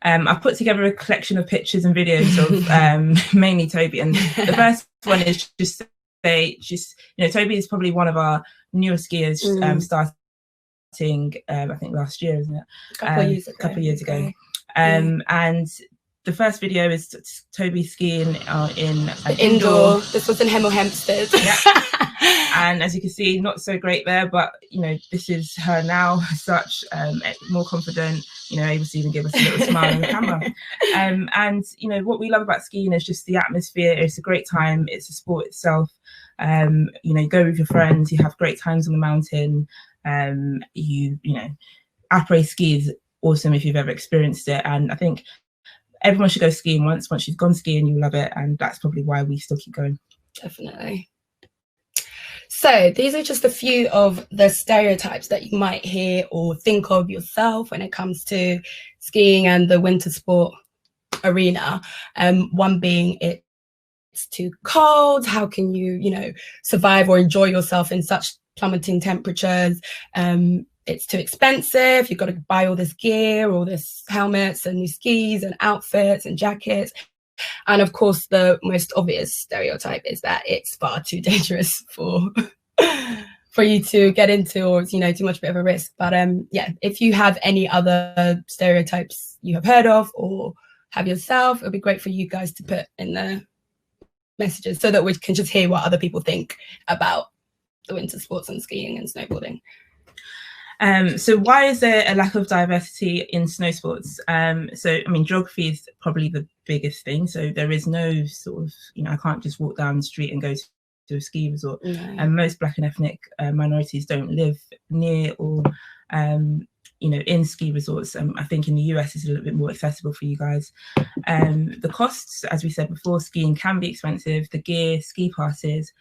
I've put together a collection of pictures and videos of mainly Tobi, and the first one is just Tobi is probably one of our newer skiers, starting I think last year, isn't it? A couple of years ago. And the first video is Tobi skiing in an indoor. This was in Hemel Hempstead. Yeah. And as you can see, not so great there, but this is her now, as such, more confident, able to even give us a little smile on the camera. And what we love about skiing is just the atmosphere. It's a great time. It's a sport itself. You go with your friends, you have great times on the mountain. Après ski is awesome if you've ever experienced it. And I think everyone should go skiing once. Once you've gone skiing, you'll love it. And that's probably why we still keep going. Definitely. So these are just a few of the stereotypes that you might hear or think of yourself when it comes to skiing and the winter sport arena. One being it's too cold. How can you, survive or enjoy yourself in such plummeting temperatures? It's too expensive. You've got to buy all this gear, all this helmets and new skis and outfits and jackets. And of course, the most obvious stereotype is that it's far too dangerous for you to get into, or it's, too much bit of a risk. But if you have any other stereotypes you have heard of or have yourself, it'd be great for you guys to put in the messages so that we can just hear what other people think about the winter sports and skiing and snowboarding. So why is there a lack of diversity in snow sports? Geography is probably the biggest thing. So there is no sort of, I can't just walk down the street and go to a ski resort. No. And most Black and ethnic minorities don't live near or, in ski resorts. I think in the US it's a little bit more accessible for you guys. The costs, as we said before, skiing can be expensive. The gear, ski passes,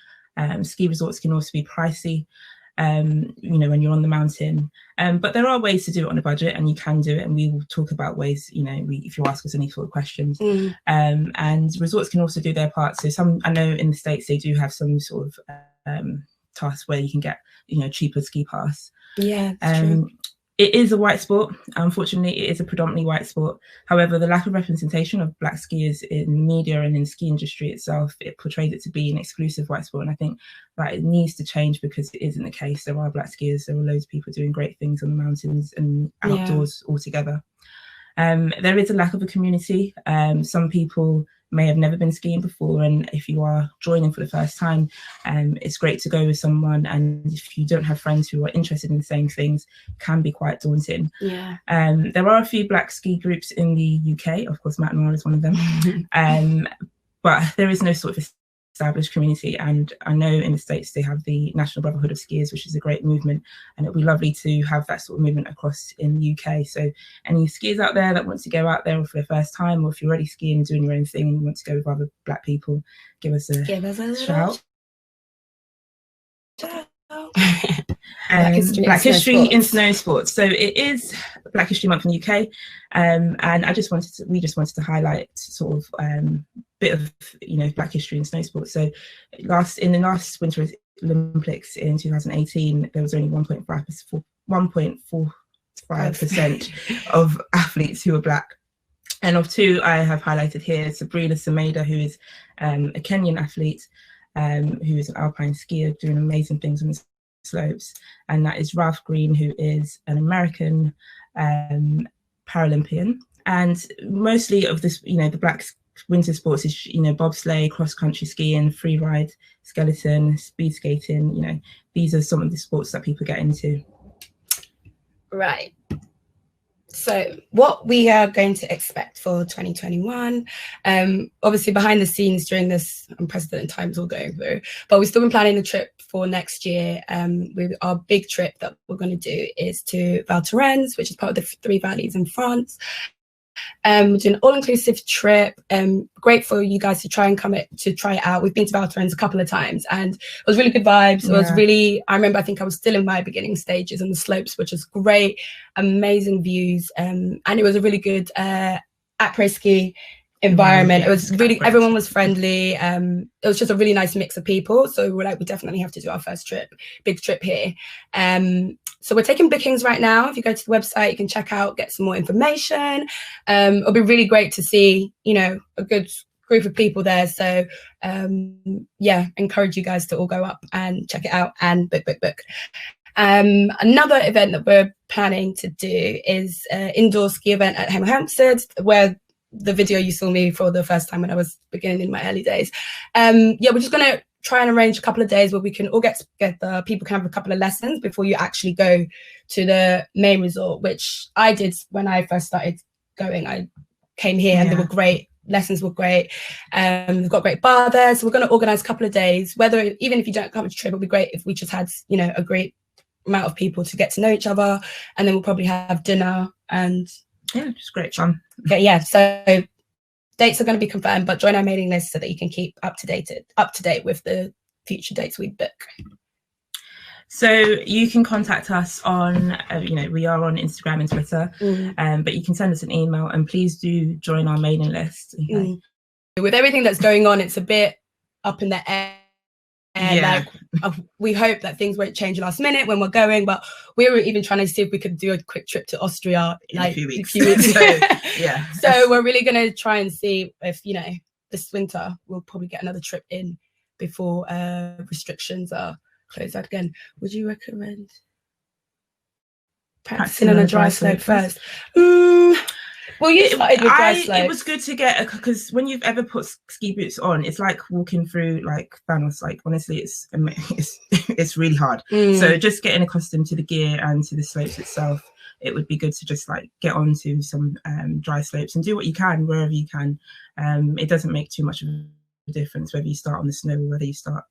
ski resorts can also be pricey. When you're on the mountain, but there are ways to do it on a budget, and you can do it, and we will talk about ways, if you ask us any sort of questions. And resorts can also do their part. So I know in the States they do have some sort of tasks where you can get cheaper ski pass. Yeah, that's true. It is a white sport. Unfortunately, it is a predominantly white sport. However, the lack of representation of Black skiers in media and in the ski industry itself, it portrays it to be an exclusive white sport. And I think that it needs to change, because it isn't the case. There are Black skiers. There are loads of people doing great things on the mountains and outdoors altogether. There is a lack of a community. Some people may have never been skiing before, and if you are joining for the first time, it's great to go with someone, and if you don't have friends who are interested in the same things, it can be quite daunting. Yeah. There are a few Black ski groups in the UK, of course Noire is one of them, but there is no sort of established community. And I know in the States they have the National Brotherhood of Skiers, which is a great movement, and it'd be lovely to have that sort of movement across in the UK. So any skiers out there that want to go out there for the first time, or if you're already skiing and doing your own thing and you want to go with other Black people, give us a shout. Black History in Snow Sports. So it is Black History Month in the UK, and we just wanted to highlight sort of bit of Black history in snow sports. So in the last Winter Olympics in 2018, there was only 1.45% of athletes who were Black. And of two I have highlighted here, Sabrina Sameda, who is a Kenyan athlete, who is an alpine skier doing amazing things on the slopes, and that is Ralph Green, who is an American Paralympian. And mostly of this, the Black winter sports is, bobsleigh, cross country skiing, free ride, skeleton, speed skating. These are some of the sports that people get into. Right. So what we are going to expect for 2021, obviously behind the scenes during this unprecedented times we're going through, but we've still been planning the trip for next year. Our big trip that we're going to do is to Val Thorens, which is part of the Three Valleys in France. We're doing an all-inclusive trip. Great for you guys to try it out. We've been to Val Thorens a couple of times, and it was really good vibes. It was really, I remember, I think I was still in my beginning stages on the slopes, which was great, amazing views, and it was a really good après-ski environment. It was really, everyone was friendly. It was just a really nice mix of people. So we're like, we definitely have to do our first big trip here. So we're taking bookings right now. If you go to the website, you can check out, get some more information. It'll be really great to see, a good group of people there. So encourage you guys to all go up and check it out and book. Another event that we're planning to do is an indoor ski event at Hemel Hempstead, where the video you saw me for the first time when I was beginning in my early days. We're just going to try and arrange a couple of days where we can all get together. People can have a couple of lessons before you actually go to the main resort, which I did when I first started going. I came here and they were great. Lessons were great. We've got a great bar there. So we're going to organize a couple of days, even if you don't come to the trip, it'll be great if we just had, a great amount of people to get to know each other. And then we'll probably have dinner and just great fun. Okay, so dates are going to be confirmed, but join our mailing list so that you can keep up to date with the future dates we book. So you can contact us on, we are on Instagram and Twitter, but you can send us an email, and please do join our mailing list. Okay? With everything that's going on, it's a bit up in the air. Yeah. Like, we hope that things won't change last minute when we're going, but we were even trying to see if we could do a quick trip to Austria in a few weeks. Yeah. So we're really going to try and see if, this winter we'll probably get another trip in before restrictions are closed out again. Would you recommend practicing on a dry slope first? Well, you started with dry slopes. It was good to get, because when you've ever put ski boots on, it's like walking through like Thanos. Like, honestly, it's really hard. So just getting accustomed to the gear and to the slopes itself, it would be good to just like get onto some dry slopes and do what you can wherever you can. It doesn't make too much of a difference whether you start on the snow or whether you start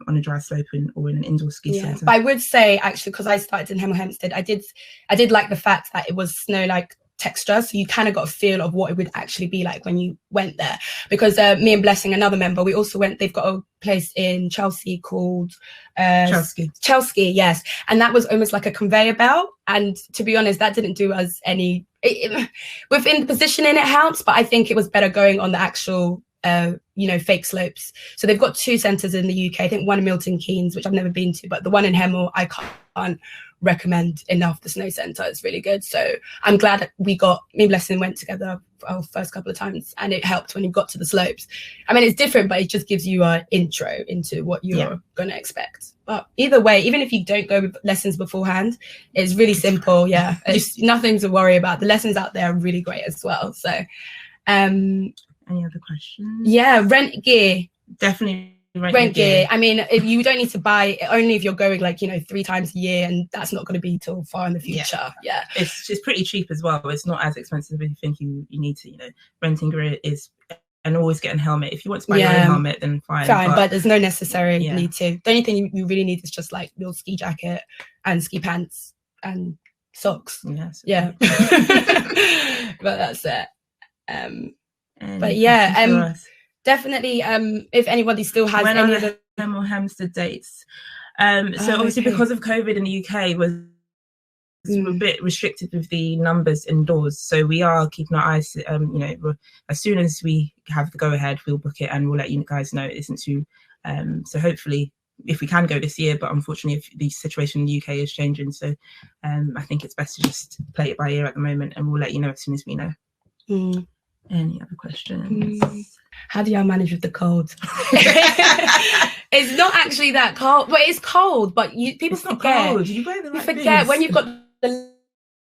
on a dry slope or in an indoor ski centre. But I would say, actually, because I started in Hemel Hempstead, I did like the fact that it was snow-like texture, so you kind of got a feel of what it would actually be like when you went there. Because me and Blessing, another member, we also went. They've got a place in Chelsea called Chelsea, yes, and that was almost like a conveyor belt. And to be honest, that didn't do us any. Within the positioning, it helps, but I think it was better going on the actual fake slopes. So they've got 2 centres in the UK. I think one in Milton Keynes, which I've never been to, but the one in Hemel, I can't recommend enough. The snow centre is really good. So I'm glad that me and Blessing went together our first couple of times, and it helped when you got to the slopes. I mean, it's different, but it just gives you an intro into what you're going to expect. But either way, even if you don't go with lessons beforehand, it's really simple. Yeah, it's nothing to worry about. The lessons out there are really great as well. So any other questions? Yeah, rent gear. Definitely rent gear. I mean, if you don't need to buy it, only if you're going 3 times a year, and that's not going to be till far in the future. Yeah. It's pretty cheap as well. It's not as expensive as you think you need to. Renting gear is, and always getting a helmet. If you want to buy your own helmet, then fine. But there's no necessary need to. The only thing you really need is just like your ski jacket and ski pants and socks. Yes. Yeah. But that's it. But yeah, definitely. If anybody still has any of the Hemel Hempstead dates, so obviously because of COVID in the UK was a bit restricted with the numbers indoors. So we are keeping our eyes. As soon as we have the go ahead, we'll book it and we'll let you guys know. It isn't too. So hopefully, if we can go this year, but unfortunately, if the situation in the UK is changing, so I think it's best to just play it by ear at the moment, and we'll let you know as soon as we know. Any other questions? How do y'all manage with the cold? It's not actually that cold. Well, it's cold, but people forget. Cold. You wear the right forget things. When you've got the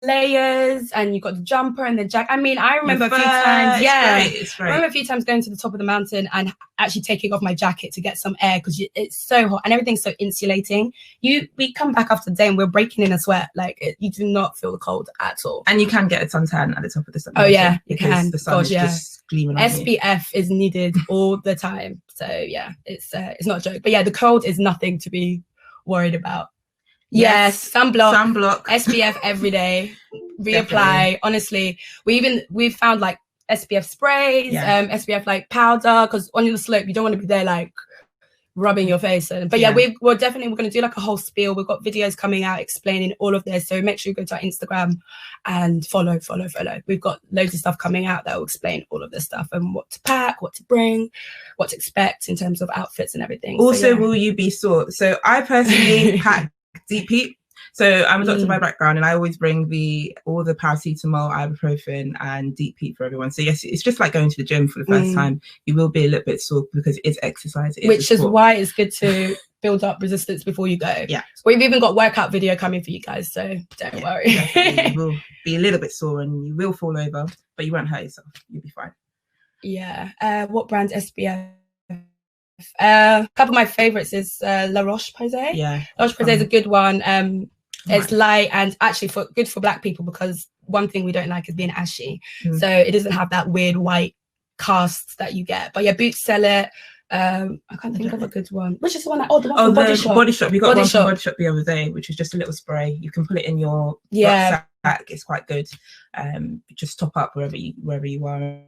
layers and you've got the jumper and the jacket. I mean, I remember a few times. Yeah, it's great. I remember a few times going to the top of the mountain and actually taking off my jacket to get some air because it's so hot and everything's so insulating. We come back after the day and we're breaking in a sweat. You do not feel the cold at all. And you can get a suntan at the top of the sun. Oh yeah, you can. The sun is just gleaming on SPF is needed all the time. So yeah, it's not a joke. But yeah, the cold is nothing to be worried about. Yes, sunblock, SPF every day. Reapply. Definitely. Honestly, we've found SPF sprays, SPF powder, because on the slope you don't want to be there rubbing your face. We're going to do a whole spiel. We've got videos coming out explaining all of this, so make sure you go to our Instagram and follow. We've got loads of stuff coming out that will explain all of this stuff and what to pack, what to bring, what to expect in terms of outfits and everything. Also, will you be sore? So I personally pack deep heat. So I'm a doctor by background, and I always bring all the paracetamol, ibuprofen, and deep heat for everyone. So yes, it's just like going to the gym for the first time. You will be a little bit sore because it's exercise, which is why it's good to build up resistance before you go. Yeah, we've even got workout video coming for you guys, so don't worry. You will be a little bit sore and you will fall over, but you won't hurt yourself. You'll be fine. Yeah. What brand SPF? A couple of my favorites is La Roche-Posay. Yeah, La Roche-Posay is a good one. It's light and actually good for Black people, because one thing we don't like is being ashy. So it doesn't have that weird white cast that you get. But yeah, Boots sell it. I can't think of a good one. Which is the one? The one from Body Shop. Body Shop. We got one from Body Shop the other day, which is just a little spray. You can put it in your rucksack. It's quite good. Just top up wherever you are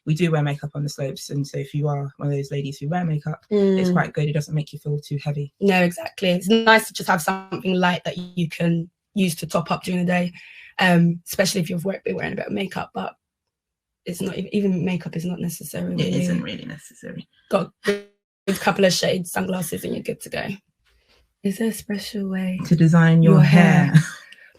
we do wear makeup on the slopes, and so if you are one of those ladies who wear makeup, it's quite good. It doesn't make you feel too heavy. No, exactly. It's nice to just have something light that you can use to top up during the day, especially if you've been wearing a bit of makeup. But it's not even makeup is not necessary. It isn't really necessary. Got a couple of shades, sunglasses, and you're good to go. Is there a special way to design your hair?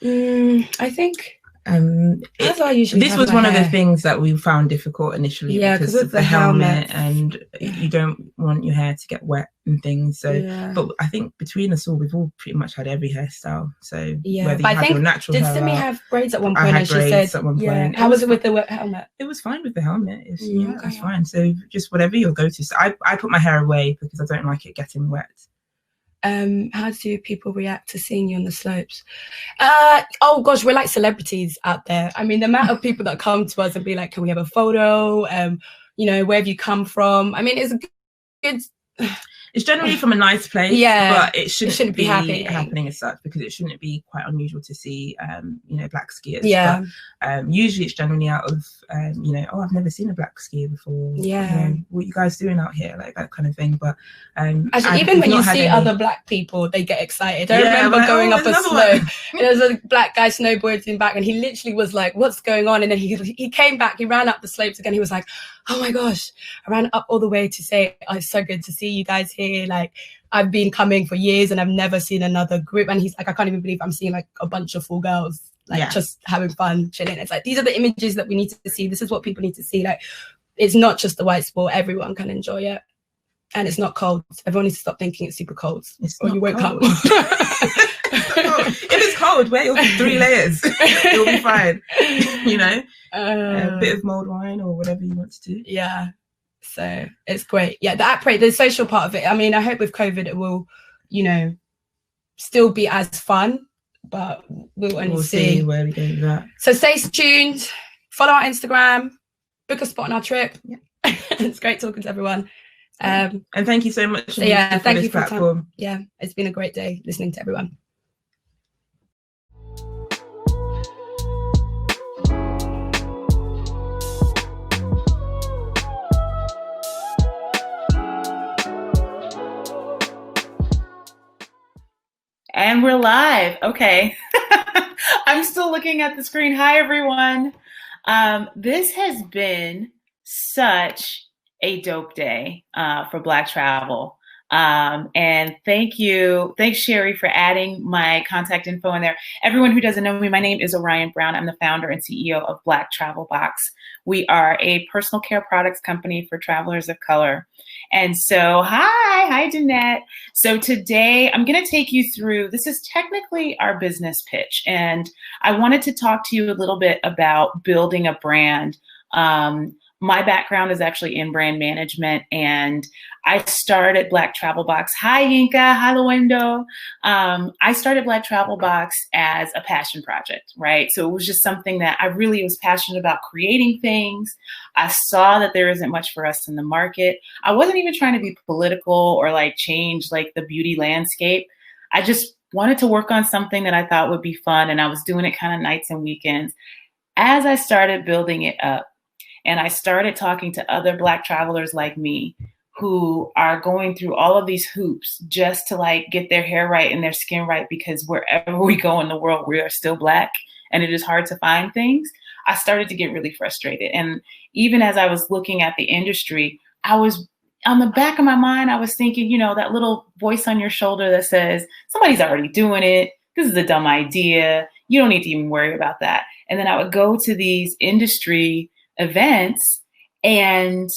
I think. This was one of the things that we found difficult initially, because of the helmet, and you don't want your hair to get wet and things. So, but I think between us all, we've all pretty much had every hairstyle. So whether you have your natural hair, did Simi have braids at one point? I had braids at one point. How was it with the helmet? It was fine with the helmet. It was fine. So just whatever your go-to. So I put my hair away because I don't like it getting wet. How do people react to seeing you on the slopes? Oh gosh, we're like celebrities out there. I mean, the amount of people that come to us and be like, can we have a photo? Where have you come from? I mean, it's good. It's generally from a nice place, but it shouldn't be happening as such, because it shouldn't be quite unusual to see, black skiers. Yeah. But, usually it's generally out of, I've never seen a black skier before. Yeah. What are you guys doing out here? Like that kind of thing. But actually, even when you see other black people, they get excited. I remember going up a slope. There's a black guy snowboarding back, and he literally was like, "What's going on?" And then he came back. He ran up the slopes again. He was like, "Oh my gosh!" I ran up all the way to say, "Oh, it's so good to see you guys here. Like, I've been coming for years and I've never seen another group." And he's like, "I can't even believe I'm seeing like a bunch of full girls, like just having fun, chilling." It's like, these are the images that we need to see. This is what people need to see. Like, it's not just the white sport. Everyone can enjoy it. And it's not cold. Everyone needs to stop thinking it's super cold. Or you won't come. If it's cold, wear your 3 layers. You'll be fine. A bit of mulled wine or whatever you want to do. Yeah. So it's great. Yeah, the social part of it. I mean, I hope with COVID it will, still be as fun, but we'll see where we go with that. So stay tuned. Follow our Instagram. Book a spot on our trip. Yeah. It's great talking to everyone. And thank you so much. Thank you for this platform. Yeah, it's been a great day listening to everyone. And we're live. Okay. I'm still looking at the screen. Hi, everyone. This has been such a dope day for Black Travel. And thanks Sherry for adding my contact info in there. Everyone who doesn't know me, my name is Orion Brown. I'm the founder and CEO of Black Travel Box. We are a personal care products company for travelers of color. And so, hi Jeanette. So today I'm going to take you through, this is technically our business pitch. And I wanted to talk to you a little bit about building a brand. My background is actually in brand management, and I started Black Travel Box. Hi, Yinka. Hello, Wendo. I started Black Travel Box as a passion project, right? So it was just something that I really was passionate about, creating things. I saw that there isn't much for us in the market. I wasn't even trying to be political or like change like the beauty landscape. I just wanted to work on something that I thought would be fun, and I was doing it kind of nights and weekends. As I started building it up, and I started talking to other Black travelers like me who are going through all of these hoops just to like get their hair right and their skin right, because wherever we go in the world, we are still Black and it is hard to find things. I started to get really frustrated. And even as I was looking at the industry, I was on the back of my mind, I was thinking, that little voice on your shoulder that says, somebody's already doing it. This is a dumb idea. You don't need to even worry about that. And then I would go to these industry events and,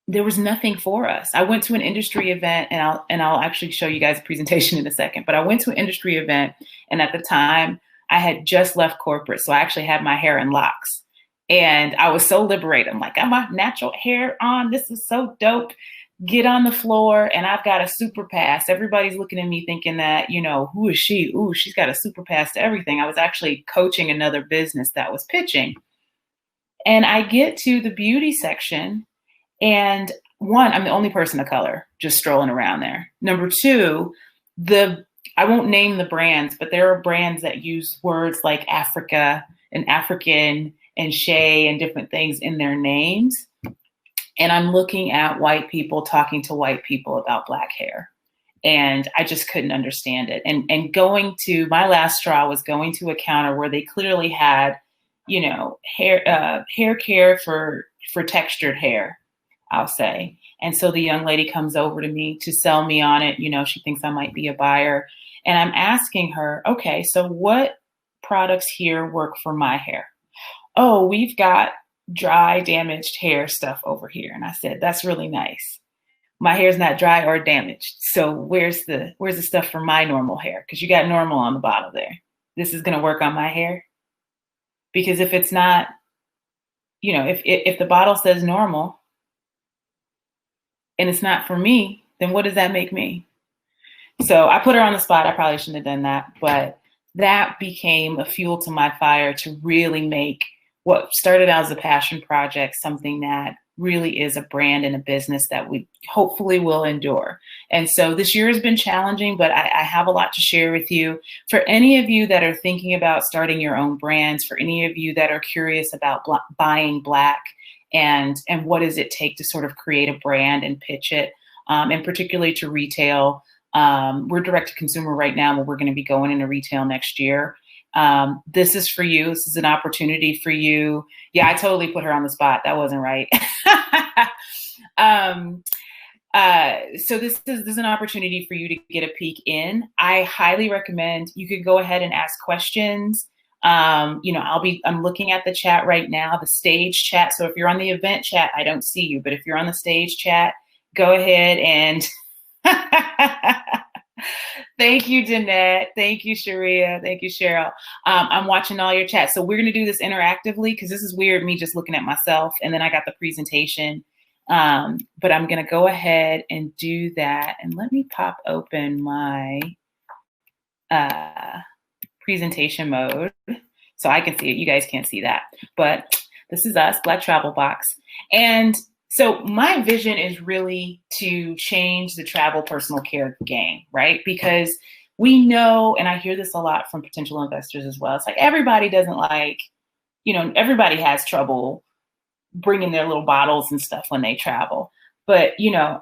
there was nothing for us. I went to an industry event, and I'll actually show you guys a presentation in a second, but I went to an industry event, and at the time I had just left corporate. So I actually had my hair in locks, and I was so liberated. I'm like, I got my natural hair on. This is so dope. Get on the floor, and I've got a super pass. Everybody's looking at me thinking that, who is she? Ooh, she's got a super pass to everything. I was actually coaching another business that was pitching. And I get to the beauty section, and one, I'm the only person of color just strolling around there. Number two, I won't name the brands, but there are brands that use words like Africa and African and Shay and different things in their names. And I'm looking at white people talking to white people about Black hair. And I just couldn't understand it. And my last straw was going to a counter where they clearly had, hair care for textured hair, I'll say. And so the young lady comes over to me to sell me on it. She thinks I might be a buyer. And I'm asking her, okay, so what products here work for my hair? Oh, we've got dry, damaged hair stuff over here. And I said, that's really nice. My hair's not dry or damaged. So where's the stuff for my normal hair? Because you got normal on the bottle there. This is going to work on my hair. Because if it's not, if the bottle says normal and it's not for me, then what does that make me? So I put her on the spot. I probably shouldn't have done that, but that became a fuel to my fire to really make what started out as a passion project something that really is a brand and a business that we hopefully will endure. And so this year has been challenging, but I have a lot to share with you. For any of you that are thinking about starting your own brands, for any of you that are curious about buying Black and what does it take to sort of create a brand and pitch it, and particularly to retail. We're direct to consumer right now, but we're going to be going into retail next year. This is for you. This is an opportunity for you. Yeah, I totally put her on the spot. That wasn't right. So this is an opportunity for you to get a peek in. I highly recommend you could go ahead and ask questions. I'm looking at the chat right now, the stage chat. So if you're on the event chat, I don't see you, but if you're on the stage chat, go ahead and thank you, Jeanette. Thank you, Sharia. Thank you, Cheryl. I'm watching all your chats. So we're going to do this interactively because this is weird, me just looking at myself. And then I got the presentation. But I'm going to go ahead and do that. And let me pop open my presentation mode so I can see it. You guys can't see that. But this is us, Black Travel Box. And so my vision is really to change the travel personal care game, right? Because we know, and I hear this a lot from potential investors as well. It's like everybody doesn't like, everybody has trouble bringing their little bottles and stuff when they travel. But,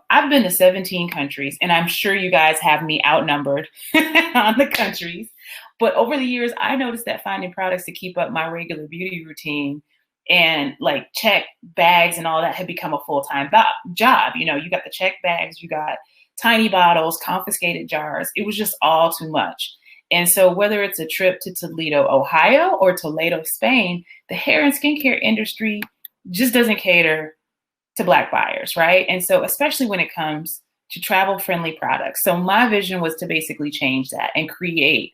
I've been to 17 countries and I'm sure you guys have me outnumbered on the countries. But over the years, I noticed that finding products to keep up my regular beauty routine and like check bags and all that had become a full-time job. You got the check bags, you got tiny bottles, confiscated jars. It was just all too much. And so whether it's a trip to Toledo, Ohio or Toledo, Spain, the hair and skincare industry just doesn't cater to Black buyers, right? And so especially when it comes to travel-friendly products. So my vision was to basically change that and create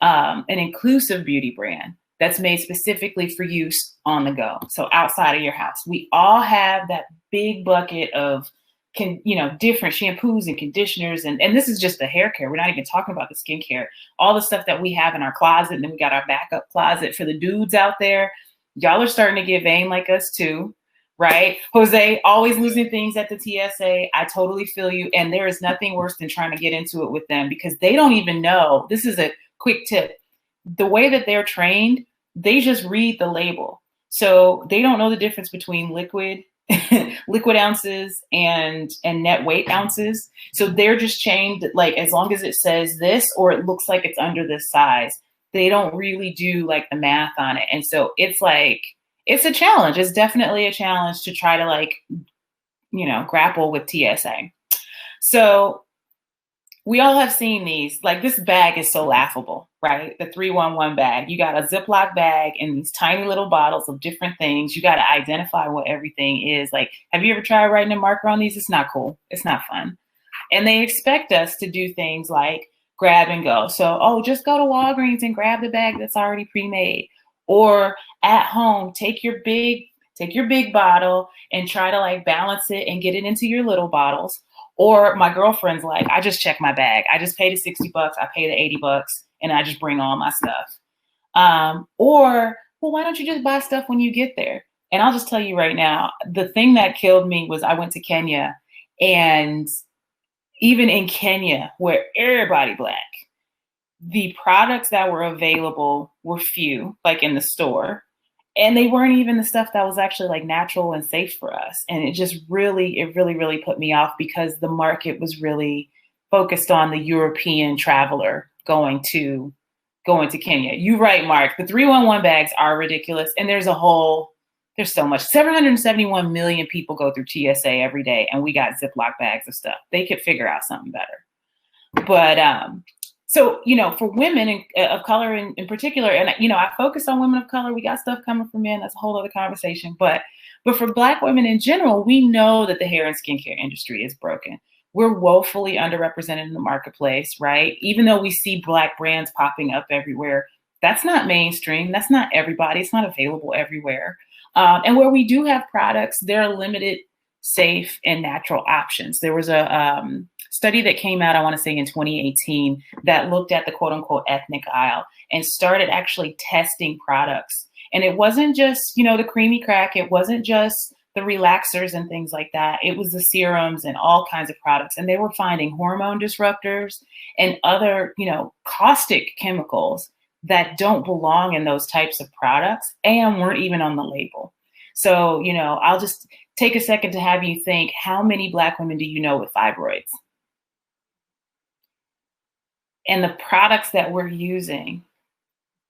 an inclusive beauty brand that's made specifically for use on the go. So outside of your house, we all have that big bucket of, different shampoos and conditioners. And this is just the hair care. We're not even talking about the skincare, all the stuff that we have in our closet. And then we got our backup closet for the dudes out there. Y'all are starting to get vain like us too, right? Jose, always losing things at the TSA. I totally feel you. And there is nothing worse than trying to get into it with them because they don't even know. This is a quick tip. The way that they're trained, they just read the label. So they don't know the difference between liquid ounces and net weight ounces. So they're just trained like as long as it says this or it looks like it's under this size, they don't really do like the math on it. And so it's a challenge. It's definitely a challenge to try to grapple with TSA. So we all have seen these, like this bag is so laughable, right? The 311 bag. You got a Ziploc bag and these tiny little bottles of different things. You got to identify what everything is. Like, have you ever tried writing a marker on these? It's not cool. It's not fun. And they expect us to do things like grab and go. So, just go to Walgreens and grab the bag that's already pre-made. Or at home, take your big bottle and try to like balance it and get it into your little bottles. Or my girlfriend's like, I just check my bag. I just pay the $60. I pay the $80 and I just bring all my stuff. Or, well, why don't you just buy stuff when you get there? And I'll just tell you right now, the thing that killed me was I went to Kenya, and even in Kenya, where everybody Black, the products that were available were few, like in the store. And they weren't even the stuff that was actually like natural and safe for us. And it really put me off because the market was really focused on the European traveler going to Kenya. You're right, Mark. The 311 bags are ridiculous. And there's so much. 771 million people go through TSA every day, and we got Ziploc bags of stuff. They could figure out something better. But so, for women of color in particular, and, I focus on women of color, we got stuff coming from men. That's a whole other conversation. But for Black women in general, we know that the hair and skincare industry is broken. We're woefully underrepresented in the marketplace, right? Even though we see Black brands popping up everywhere, that's not mainstream. That's not everybody. It's not available everywhere. And where we do have products, there are limited, safe, and natural options. There was a study that came out, I want to say in 2018, that looked at the quote unquote ethnic aisle and started actually testing products. And it wasn't just, the creamy crack. It wasn't just the relaxers and things like that. It was the serums and all kinds of products. And they were finding hormone disruptors and other, caustic chemicals that don't belong in those types of products and weren't even on the label. So, I'll just take a second to have you think, how many Black women do you know with fibroids? And the products that we're using,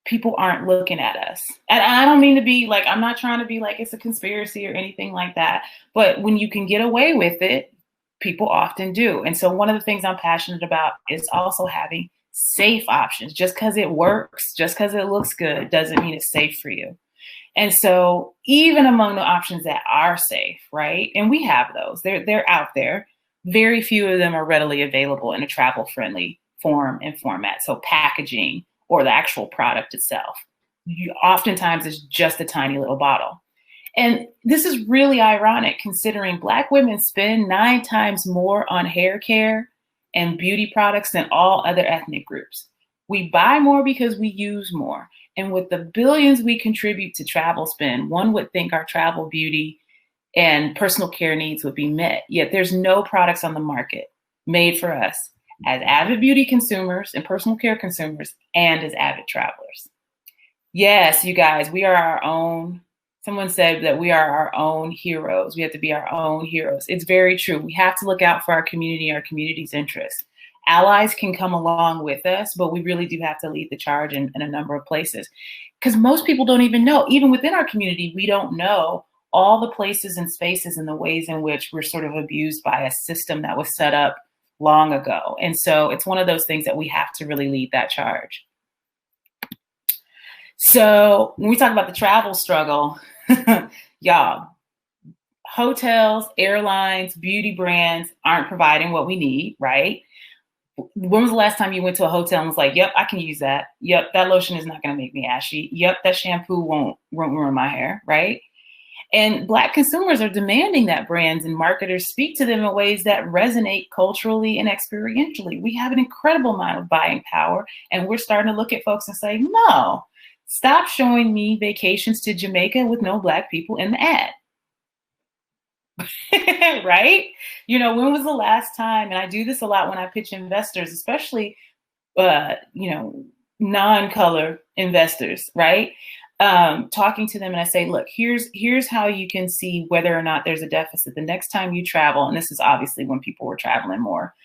people aren't looking at us. And I don't mean to be like, I'm not trying to be like it's a conspiracy or anything like that. But when you can get away with it, people often do. And so one of the things I'm passionate about is also having safe options. Just because it works, just because it looks good, doesn't mean it's safe for you. And so even among the options that are safe, right? And we have those, they're out there. Very few of them are readily available in a travel-friendly form and format. So packaging or the actual product itself, oftentimes it's just a tiny little bottle. And this is really ironic considering Black women spend 9 times more on hair care and beauty products than all other ethnic groups. We buy more because we use more. And with the billions we contribute to travel spend, one would think our travel, beauty, and personal care needs would be met. Yet there's no products on the market made for us as avid beauty consumers and personal care consumers and as avid travelers. Yes, you guys, we are our own. Someone said that we are our own heroes. We have to be our own heroes. It's very true. We have to look out for our community's interests. Allies can come along with us, but we really do have to lead the charge in a number of places. Because most people don't even know, even within our community, we don't know all the places and spaces and the ways in which we're sort of abused by a system that was set up long ago. And so it's one of those things that we have to really lead that charge. So when we talk about the travel struggle, y'all, hotels, airlines, beauty brands aren't providing what we need, right? When was the last time you went to a hotel and was like, yep, I can use that. Yep, that lotion is not going to make me ashy. Yep, that shampoo won't ruin my hair, right? And Black consumers are demanding that brands and marketers speak to them in ways that resonate culturally and experientially. We have an incredible amount of buying power, and we're starting to look at folks and say, no, stop showing me vacations to Jamaica with no Black people in the ad. Right? When was the last time, and I do this a lot when I pitch investors, especially, non-color investors, right? Talking to them and I say, look, here's how you can see whether or not there's a deficit. The next time you travel, and this is obviously when people were traveling more,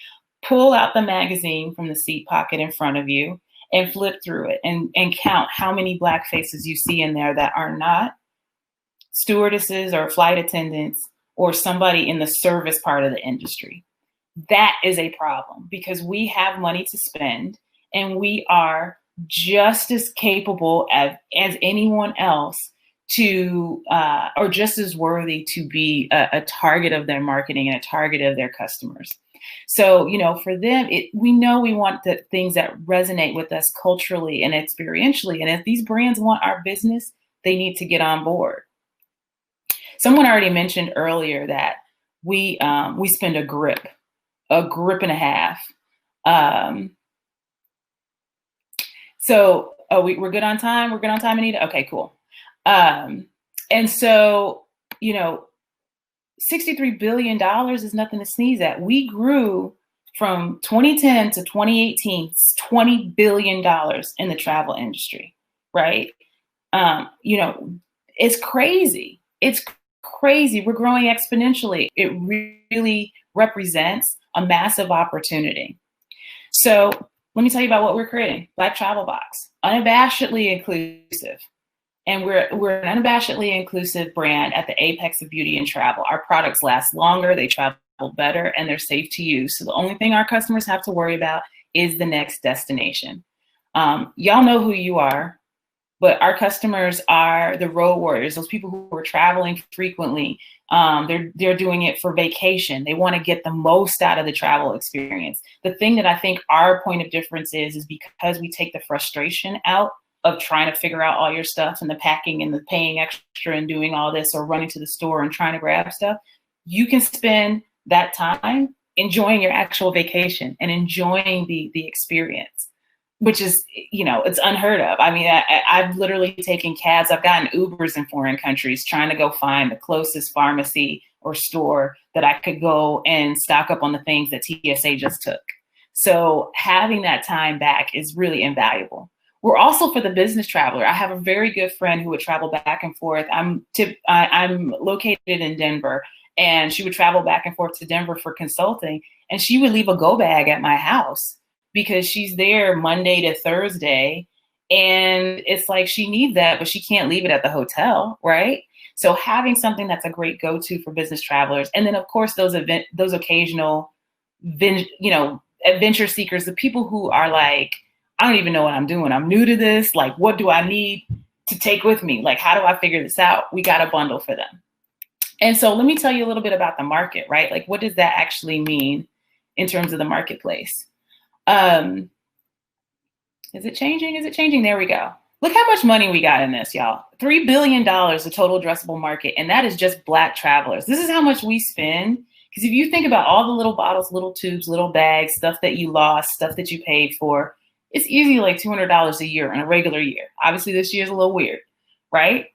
pull out the magazine from the seat pocket in front of you and flip through it and count how many Black faces you see in there that are not stewardesses or flight attendants or somebody in the service part of the industry. That is a problem because we have money to spend and we are just as capable as anyone else to, or just as worthy to be a target of their marketing and a target of their customers. So, for them, we know we want the things that resonate with us culturally and experientially. And if these brands want our business, they need to get on board. Someone already mentioned earlier that we spend a grip and a half. So we're good on time. We're good on time, Anita. Okay, cool. And so, $63 billion is nothing to sneeze at. We grew from 2010 to 2018, $20 billion in the travel industry, right? And It's crazy. It's crazy. We're growing exponentially. It really represents a massive opportunity. So let me tell you about what we're creating. Black Travel Box, unabashedly inclusive. And we're an unabashedly inclusive brand at the apex of beauty and travel. Our products last longer, they travel better, and they're safe to use. So the only thing our customers have to worry about is the next destination. Y'all know who you are, but our customers are the road warriors, those people who are traveling frequently. They're doing it for vacation. They want to get the most out of the travel experience. The thing that I think our point of difference is because we take the frustration out of trying to figure out all your stuff and the packing and the paying extra and doing all this or running to the store and trying to grab stuff, you can spend that time enjoying your actual vacation and enjoying the experience, which is, it's unheard of. I mean, I've literally taken cabs. I've gotten Ubers in foreign countries trying to go find the closest pharmacy or store that I could go and stock up on the things that TSA just took. So having that time back is really invaluable. We're also for the business traveler. I have a very good friend who would travel back and forth. I'm located in Denver, and she would travel back and forth to Denver for consulting, and she would leave a go bag at my house because she's there Monday to Thursday, and it's like she needs that, but she can't leave it at the hotel, right? So having something that's a great go-to for business travelers, and then of course those occasional, adventure seekers, the people who are like, I don't even know what I'm doing. I'm new to this. Like, what do I need to take with me? Like, how do I figure this out? We got a bundle for them. And so let me tell you a little bit about the market, right? Like, what does that actually mean in terms of the marketplace? Is it changing? Is it changing? There we go. Look how much money we got in this, y'all. $3 billion, the total addressable market. And that is just Black travelers. This is how much we spend. Because if you think about all the little bottles, little tubes, little bags, stuff that you lost, stuff that you paid for, it's easily like $200 a year in a regular year. Obviously, this year is a little weird, right?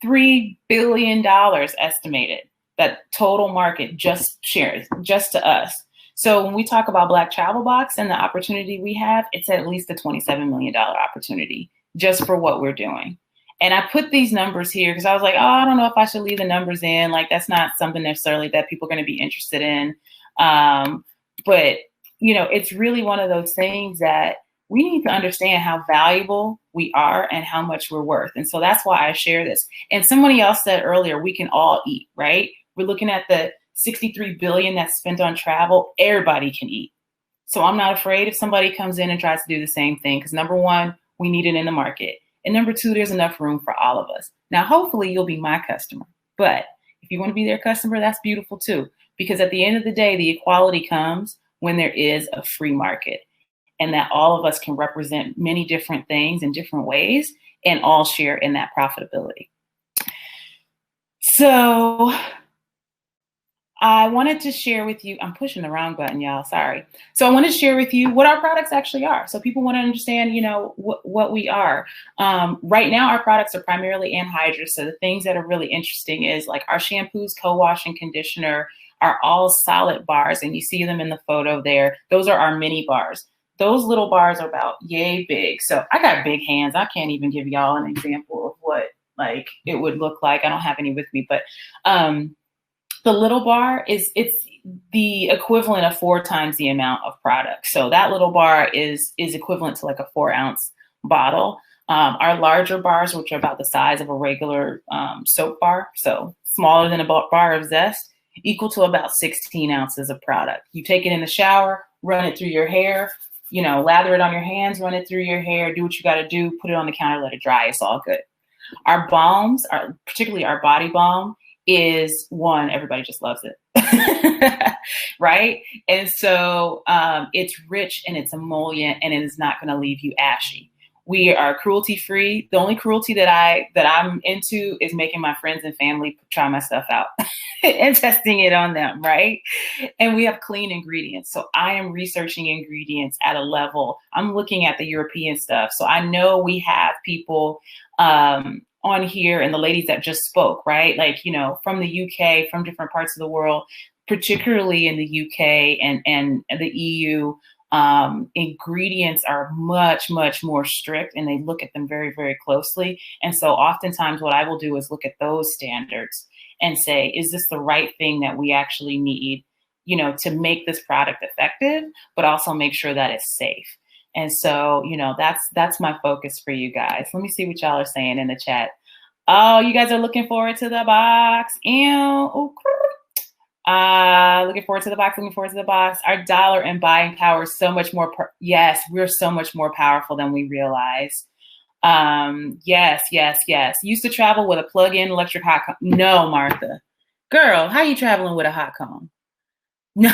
$3 billion estimated, that total market just to us. So when we talk about Black Travel Box and the opportunity we have, it's at least a $27 million opportunity just for what we're doing. And I put these numbers here because I was like, I don't know if I should leave the numbers in. Like, that's not something necessarily that people are going to be interested in. But, it's really one of those things that we need to understand how valuable we are and how much we're worth. And so that's why I share this. And somebody else said earlier, we can all eat, right? We're looking at the $63 billion that's spent on travel. Everybody can eat. So I'm not afraid if somebody comes in and tries to do the same thing, because number one, we need it in the market. And number two, there's enough room for all of us. Now, hopefully you'll be my customer, but if you want to be their customer, that's beautiful too. Because at the end of the day, the equality comes when there is a free market, and that all of us can represent many different things in different ways and all share in that profitability. So I wanted to share with you, I'm pushing the wrong button, y'all, sorry. So I wanted to share with you what our products actually are. So people want to understand, what we are. Right now, our products are primarily anhydrous. So the things that are really interesting is like our shampoos, co-wash, and conditioner are all solid bars. And you see them in the photo there. Those are our mini bars. Those little bars are about yay big. So I got big hands. I can't even give y'all an example of what like it would look like. I don't have any with me, but the little bar it's the equivalent of 4 times the amount of product. So that little bar is equivalent to like a 4-ounce bottle. Our larger bars, which are about the size of a regular soap bar, so smaller than a bar of Zest, equal to about 16 ounces of product. You take it in the shower, run it through your hair, lather it on your hands, run it through your hair, do what you got to do, put it on the counter, let it dry. It's all good. Our balms, particularly our body balm, is one, everybody just loves it, right? And so it's rich and it's emollient and it is not going to leave you ashy. We are cruelty free. The only cruelty that I'm into is making my friends and family try my stuff out and testing it on them, right? And we have clean ingredients. So I am researching ingredients at a level. I'm looking at the European stuff. So I know we have people on here and the ladies that just spoke, right? Like, from the UK, from different parts of the world, particularly in the UK and the EU, ingredients are much, much more strict, and they look at them very, very closely. And so oftentimes what I will do is look at those standards and say, is this the right thing that we actually need, you know, to make this product effective, but also make sure that it's safe. And so, you know, that's my focus for you guys. Let me see what y'all are saying in the chat. Oh, you guys are looking forward to the box. Ew. Looking forward to the box, looking forward to the box. Our dollar and buying power is so much more. Yes, we're so much more powerful than we realize. Yes. Used to travel with a plug-in electric hot comb. No, Martha. Girl, how you traveling with a hot comb? No.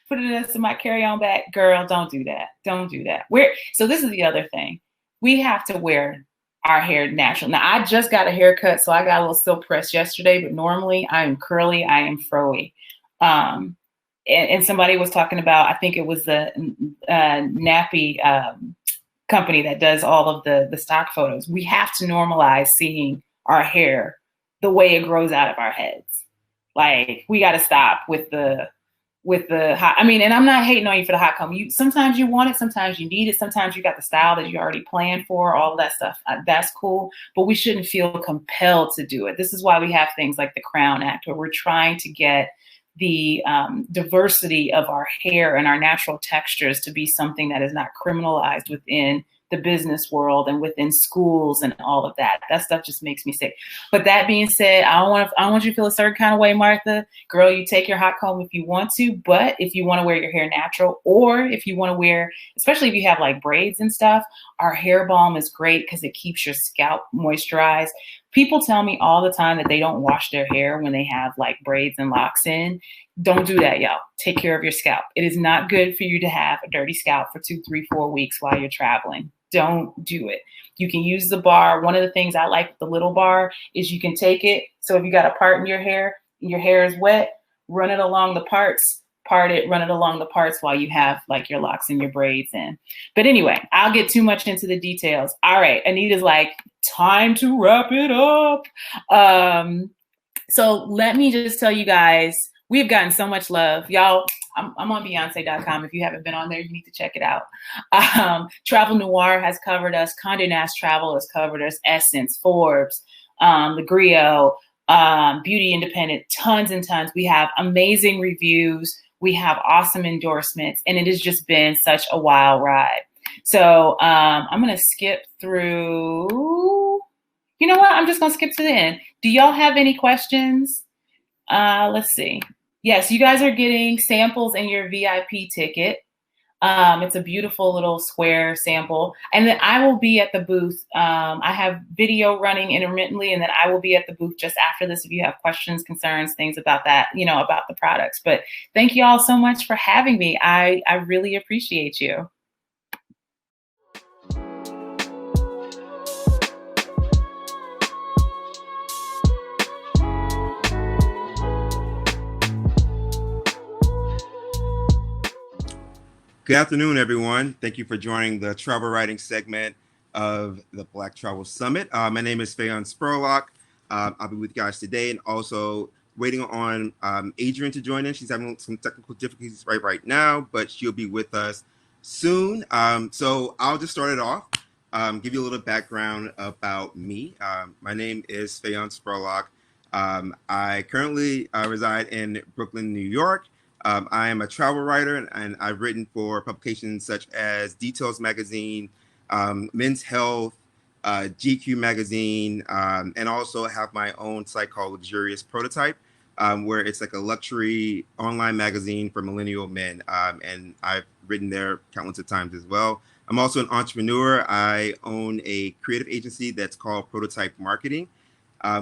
Put it in my carry-on bag. Girl, don't do that. Don't do that. So this is the other thing. We have to wear our hair natural. Now, I just got a haircut, so I got a little silk press yesterday, but normally I am curly, I am froey. And somebody was talking about, I think it was the Nappy company that does all of the stock photos. We have to normalize seeing our hair the way it grows out of our heads. Like, we got to stop with the hot, I mean, and I'm not hating on you for the hot comb. Sometimes you want it, sometimes you need it, sometimes you got the style that you already planned for, all of that stuff. That's cool, but we shouldn't feel compelled to do it. This is why we have things like the Crown Act, where we're trying to get the diversity of our hair and our natural textures to be something that is not criminalized within the business world and within schools and all of that. That stuff just makes me sick. But that being said, I don't want you to feel a certain kind of way, Martha. Girl, you take your hot comb if you want to, but if you want to wear your hair natural, or if you want to wear, especially if you have like braids and stuff, our hair balm is great because it keeps your scalp moisturized. People tell me all the time that they don't wash their hair when they have like braids and locks in. Don't do that, y'all. Take care of your scalp. It is not good for you to have a dirty scalp for 2, 3, 4 weeks while you're traveling. Don't do it. You can use the bar. One of the things I like with the little bar is you can take it. So if you got a part in your hair is wet, run it along the parts, part it, run it along the parts while you have like your locks and your braids in. But anyway, I'll get too much into the details. All right, Anita's like, time to wrap it up. So let me just tell you guys, we've gotten so much love. Y'all, I'm on Beyonce.com. If you haven't been on there, you need to check it out. Travel Noire has covered us. Condé Nast Travel has covered us. Essence, Forbes, The Griot, Beauty Independent, tons and tons. We have amazing reviews. We have awesome endorsements. And it has just been such a wild ride. So I'm going to skip through. You know what? I'm just going to skip to the end. Do y'all have any questions? Let's see. Yes, you guys are getting samples in your VIP ticket. It's a beautiful little square sample. And then I will be at the booth. I have video running intermittently, and then I will be at the booth just after this if you have questions, concerns, things about that, you know, about the products. But thank you all so much for having me. I really appreciate you. Good afternoon, everyone. Thank you for joining the travel writing segment of the Black Travel Summit. My name is Phaon Spurlock. I'll be with you guys today, and also waiting on Adrienne to join in. She's having some technical difficulties right now, but she'll be with us soon. So I'll just start it off, give you a little background about me. My name is Phaon Spurlock. I currently reside in Brooklyn, New York. I am a travel writer, and I've written for publications such as Details Magazine, Men's Health, GQ Magazine, and also have my own site called Luxurious Prototype, where it's like a luxury online magazine for millennial men. And I've written there countless of times as well. I'm also an entrepreneur. I own a creative agency that's called Prototype Marketing.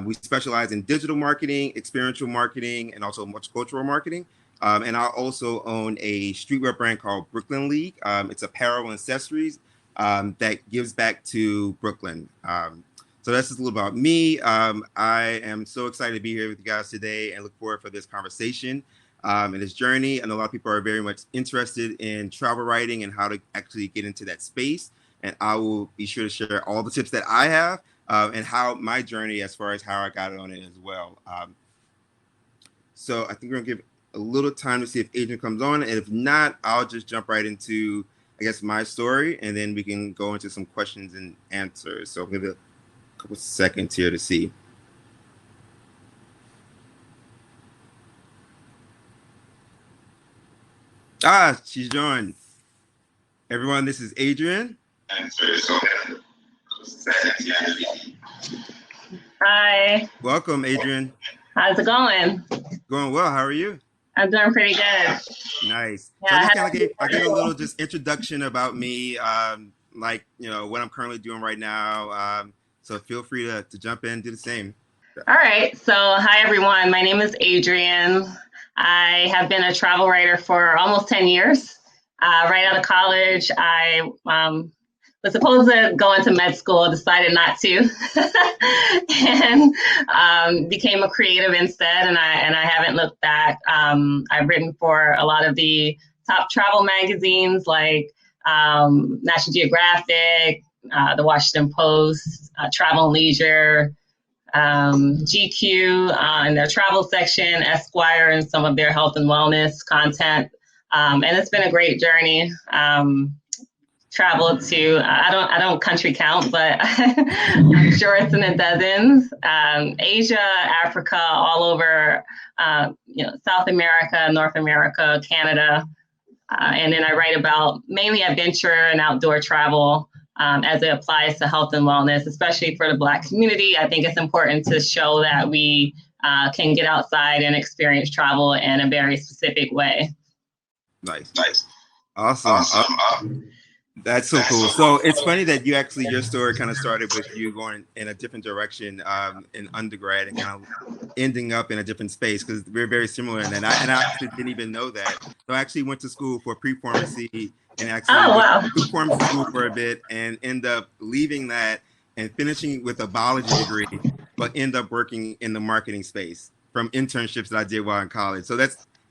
We specialize in digital marketing, experiential marketing, and also multicultural marketing. And I also own a streetwear brand called Brooklyn League. It's apparel and accessories that gives back to Brooklyn. So that's just a little about me. I am so excited to be here with you guys today and look forward for this conversation and this journey. I know a lot of people are very much interested in travel writing and how to actually get into that space. And I will be sure to share all the tips that I have and how my journey as far as how I got on it as well. So I think we're going to give a little time to see if Adrienne comes on. And if not, I'll just jump right into, I guess, my story, and then we can go into some questions and answers. So I'll give it a couple seconds here to see. She's joined. Everyone, this is Adrienne. Hi. Welcome, Adrienne. How's it going? Going well. How are you? I'm doing pretty good. Nice. Yeah, So I gave a little just introduction about me, like, you know, what I'm currently doing right now. So feel free to jump in and do the same. All right. So hi, everyone. My name is Adrienne. I have been a travel writer for almost 10 years. Right out of college, I was supposed to go into med school, decided not to, and became a creative instead. And I haven't looked back. I've written for a lot of the top travel magazines like National Geographic, the Washington Post, Travel and Leisure, GQ in their travel section, Esquire and some of their health and wellness content. And it's been a great journey. Traveled to, I don't country count, but I'm sure it's in the dozens. Asia, Africa, all over, South America, North America, Canada. And then I write about mainly adventure and outdoor travel as it applies to health and wellness, especially for the Black community. I think it's important to show that we can get outside and experience travel in a very specific way. Nice. Awesome. That's so cool. So it's funny that your story kind of started with you going in a different direction in undergrad and kind of ending up in a different space, because we're very similar in that. And I actually didn't even know that. So I actually went to school for pre-pharmacy and actually went to pharmacy school for a bit and end up leaving that and finishing with a biology degree, but end up working in the marketing space from internships that I did while in college. So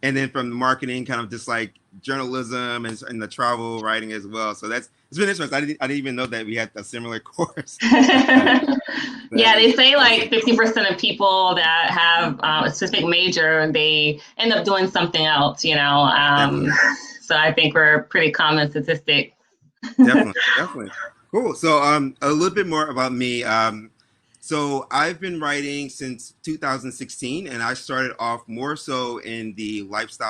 and then from the marketing, kind of just like journalism and the travel writing as well. So it's been interesting. I didn't even know that we had a similar course. Yeah, they say like 50% of people that have a specific major, they end up doing something else, So I think we're a pretty common statistic. Definitely. Cool. So a little bit more about me. So I've been writing since 2016, and I started off more so in the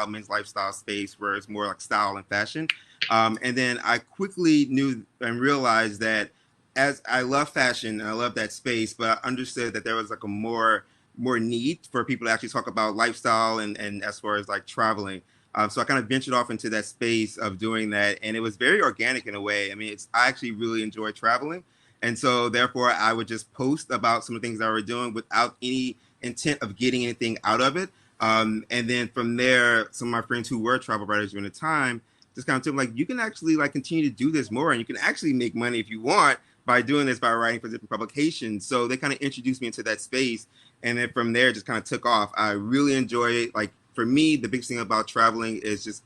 men's lifestyle space, where it's more like style and fashion. And then I quickly knew and realized that as I love fashion and I love that space, but I understood that there was like a more need for people to actually talk about lifestyle and as far as like traveling. So I kind of ventured off into that space of doing that, and it was very organic in a way. I mean, I actually really enjoy traveling. And so therefore I would just post about some of the things that we were doing without any intent of getting anything out of it. And then from there, some of my friends who were travel writers during the time just kind of told me, like, you can actually like continue to do this more, and you can actually make money if you want by doing this, by writing for different publications. So they kind of introduced me into that space. And then from there, just kind of took off. I really enjoy it. Like, for me, the biggest thing about traveling is just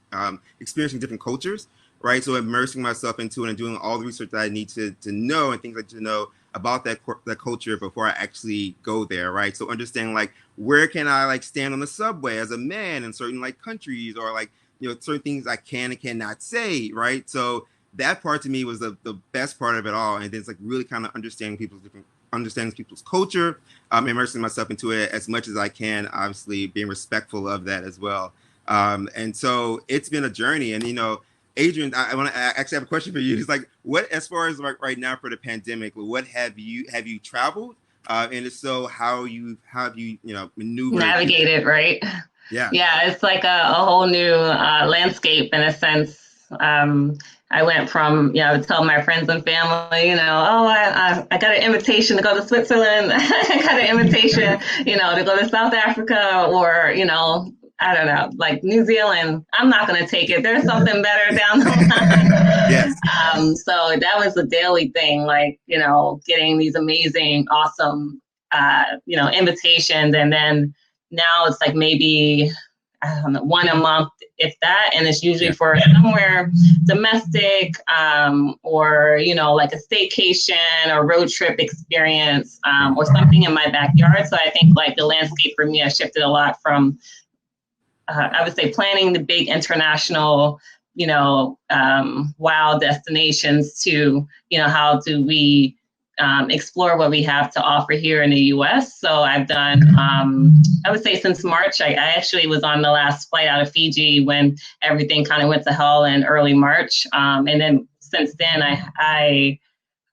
experiencing different cultures. Right. So immersing myself into it and doing all the research that I need to know and things like to know about that culture before I actually go there. Right. So understanding like, where can I like stand on the subway as a man in certain like countries, or like, certain things I can and cannot say. Right. So that part to me was the best part of it all. And then it's like really kind of understanding people's culture, immersing myself into it as much as I can, obviously being respectful of that as well. And so it's been a journey. And, Adrienne, I want to actually have a question for you. It's like, what, as far as like right now for the pandemic, what have you traveled? And if so, how have you maneuvered? Navigated, right? Yeah. Yeah, it's like a whole new landscape in a sense. I went from, tell my friends and family, I got an invitation to go to Switzerland. I got an invitation, to go to South Africa, or, I don't know, like New Zealand. I'm not going to take it. There's something better down the line. Yes. So that was a daily thing, like, getting these amazing, awesome, invitations. And then now it's like maybe, I don't know, one a month, if that. And it's usually for somewhere domestic, or, like a staycation or road trip experience, or something in my backyard. So I think like the landscape for me has shifted a lot from I would say planning the big international, wild destinations to, how do we explore what we have to offer here in the U.S. So I've done, I would say since March, I actually was on the last flight out of Fiji when everything kind of went to hell in early March. And then since then,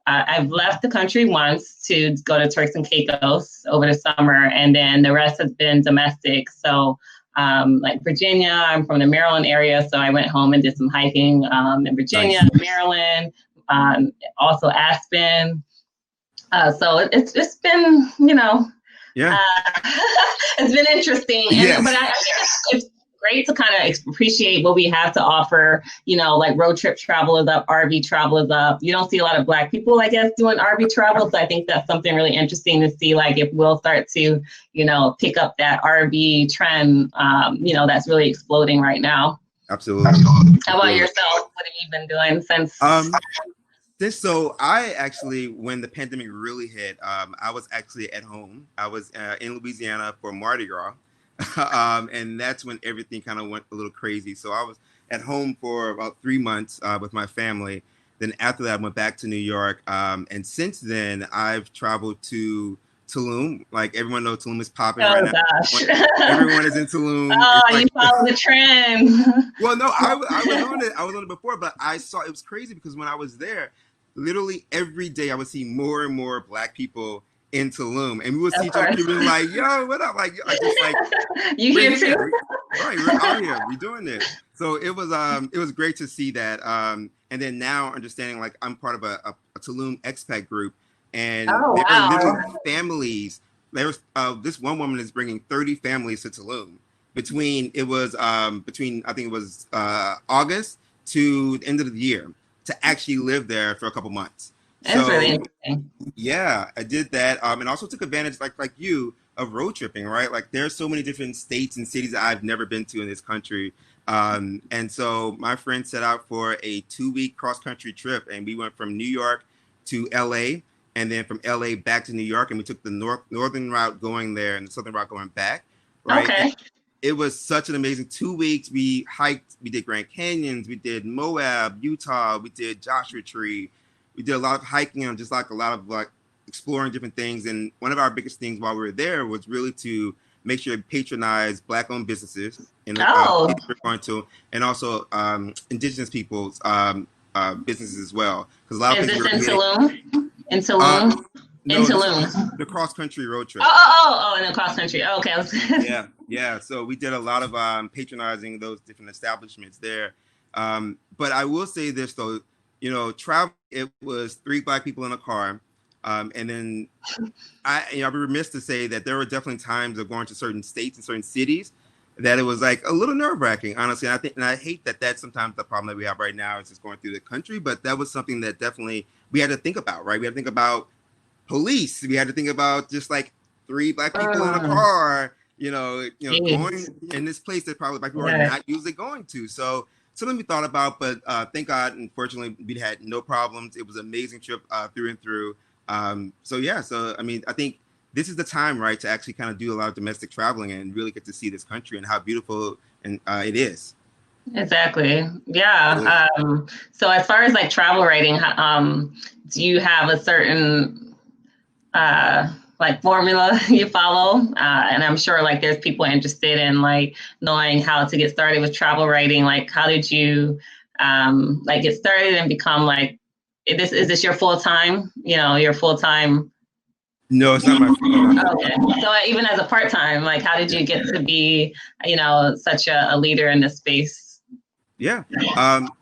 I've left the country once to go to Turks and Caicos over the summer, and then the rest has been domestic. So like Virginia, I'm from the Maryland area, so I went home and did some hiking in Virginia, nice. Maryland, also Aspen. So it's been, yeah, it's been interesting. And, but I think it's great to kind of appreciate what we have to offer. Like road trip travel is up, RV travel is up. You don't see a lot of Black people, I guess, doing RV travel. So I think that's something really interesting to see, like if we'll start to, pick up that RV trend, that's really exploding right now. Absolutely. How about yourself? What have you been doing since? So I actually, when the pandemic really hit, I was actually at home. I was in Louisiana for Mardi Gras. And that's when everything kind of went a little crazy. So I was at home for about 3 months with my family. Then after that, I went back to New York. And since then, I've traveled to Tulum. Like everyone knows, Tulum is popping right now. Gosh. Everyone is in Tulum. Oh, like, you follow the trend. Well, no, I was on it. I was on it before, but I saw it was crazy because when I was there, literally every day I would see more and more Black people in Tulum, and we would see each other people like, "Yo, what up?" Like just like you here too, right? We're out here, we're doing this. So it was great to see that. And then now understanding, like I'm part of a Tulum expat group, and there are literally families. There was this one woman is bringing 30 families to Tulum between I think it was August to the end of the year to actually live there for a couple months. That's really interesting. Yeah, I did that, and also took advantage, like you, of road tripping. Right, like there's so many different states and cities that I've never been to in this country, and so my friend set out for a 2-week cross country trip, and we went from New York to LA, and then from LA back to New York, and we took the northern route going there and the southern route going back. Right. Okay. And it was such an amazing 2 weeks. We hiked, we did Grand Canyons, we did Moab, Utah, we did Joshua Tree. We did a lot of hiking and just like a lot of like exploring different things. And one of our biggest things while we were there was really to make sure to patronize Black-owned businesses in the we're going to, and also indigenous people's businesses as well. Because a lot of things in Tulum? In Tulum? No, in Tulum. The cross-country road trip. In the cross-country. Oh, okay. Yeah. So we did a lot of patronizing those different establishments there. But I will say this, though, travel, it was 3 Black people in a car. And then I'd be remiss to say that there were definitely times of going to certain states and certain cities that it was like a little nerve-wracking, honestly. And I hate that that's sometimes the problem that we have right now is just going through the country. But that was something that definitely we had to think about, right? We had to think about police. We had to think about just like 3 Black people in a car, going in this place that probably Black people are not usually going to. So something we thought about, but thank God, unfortunately, we had no problems. It was an amazing trip through and through. So I mean, I think this is the time, right, to actually kind of do a lot of domestic traveling and really get to see this country and how beautiful and it is. Exactly. Yeah. So as far as like travel writing, do you have a certain like formula you follow? And I'm sure like there's people interested in like knowing how to get started with travel writing. Like how did you like get started and become like, is this your full-time, your full-time? No, it's not my full-time. Okay. So even as a part-time, like how did you get to be, such a leader in this space? Yeah.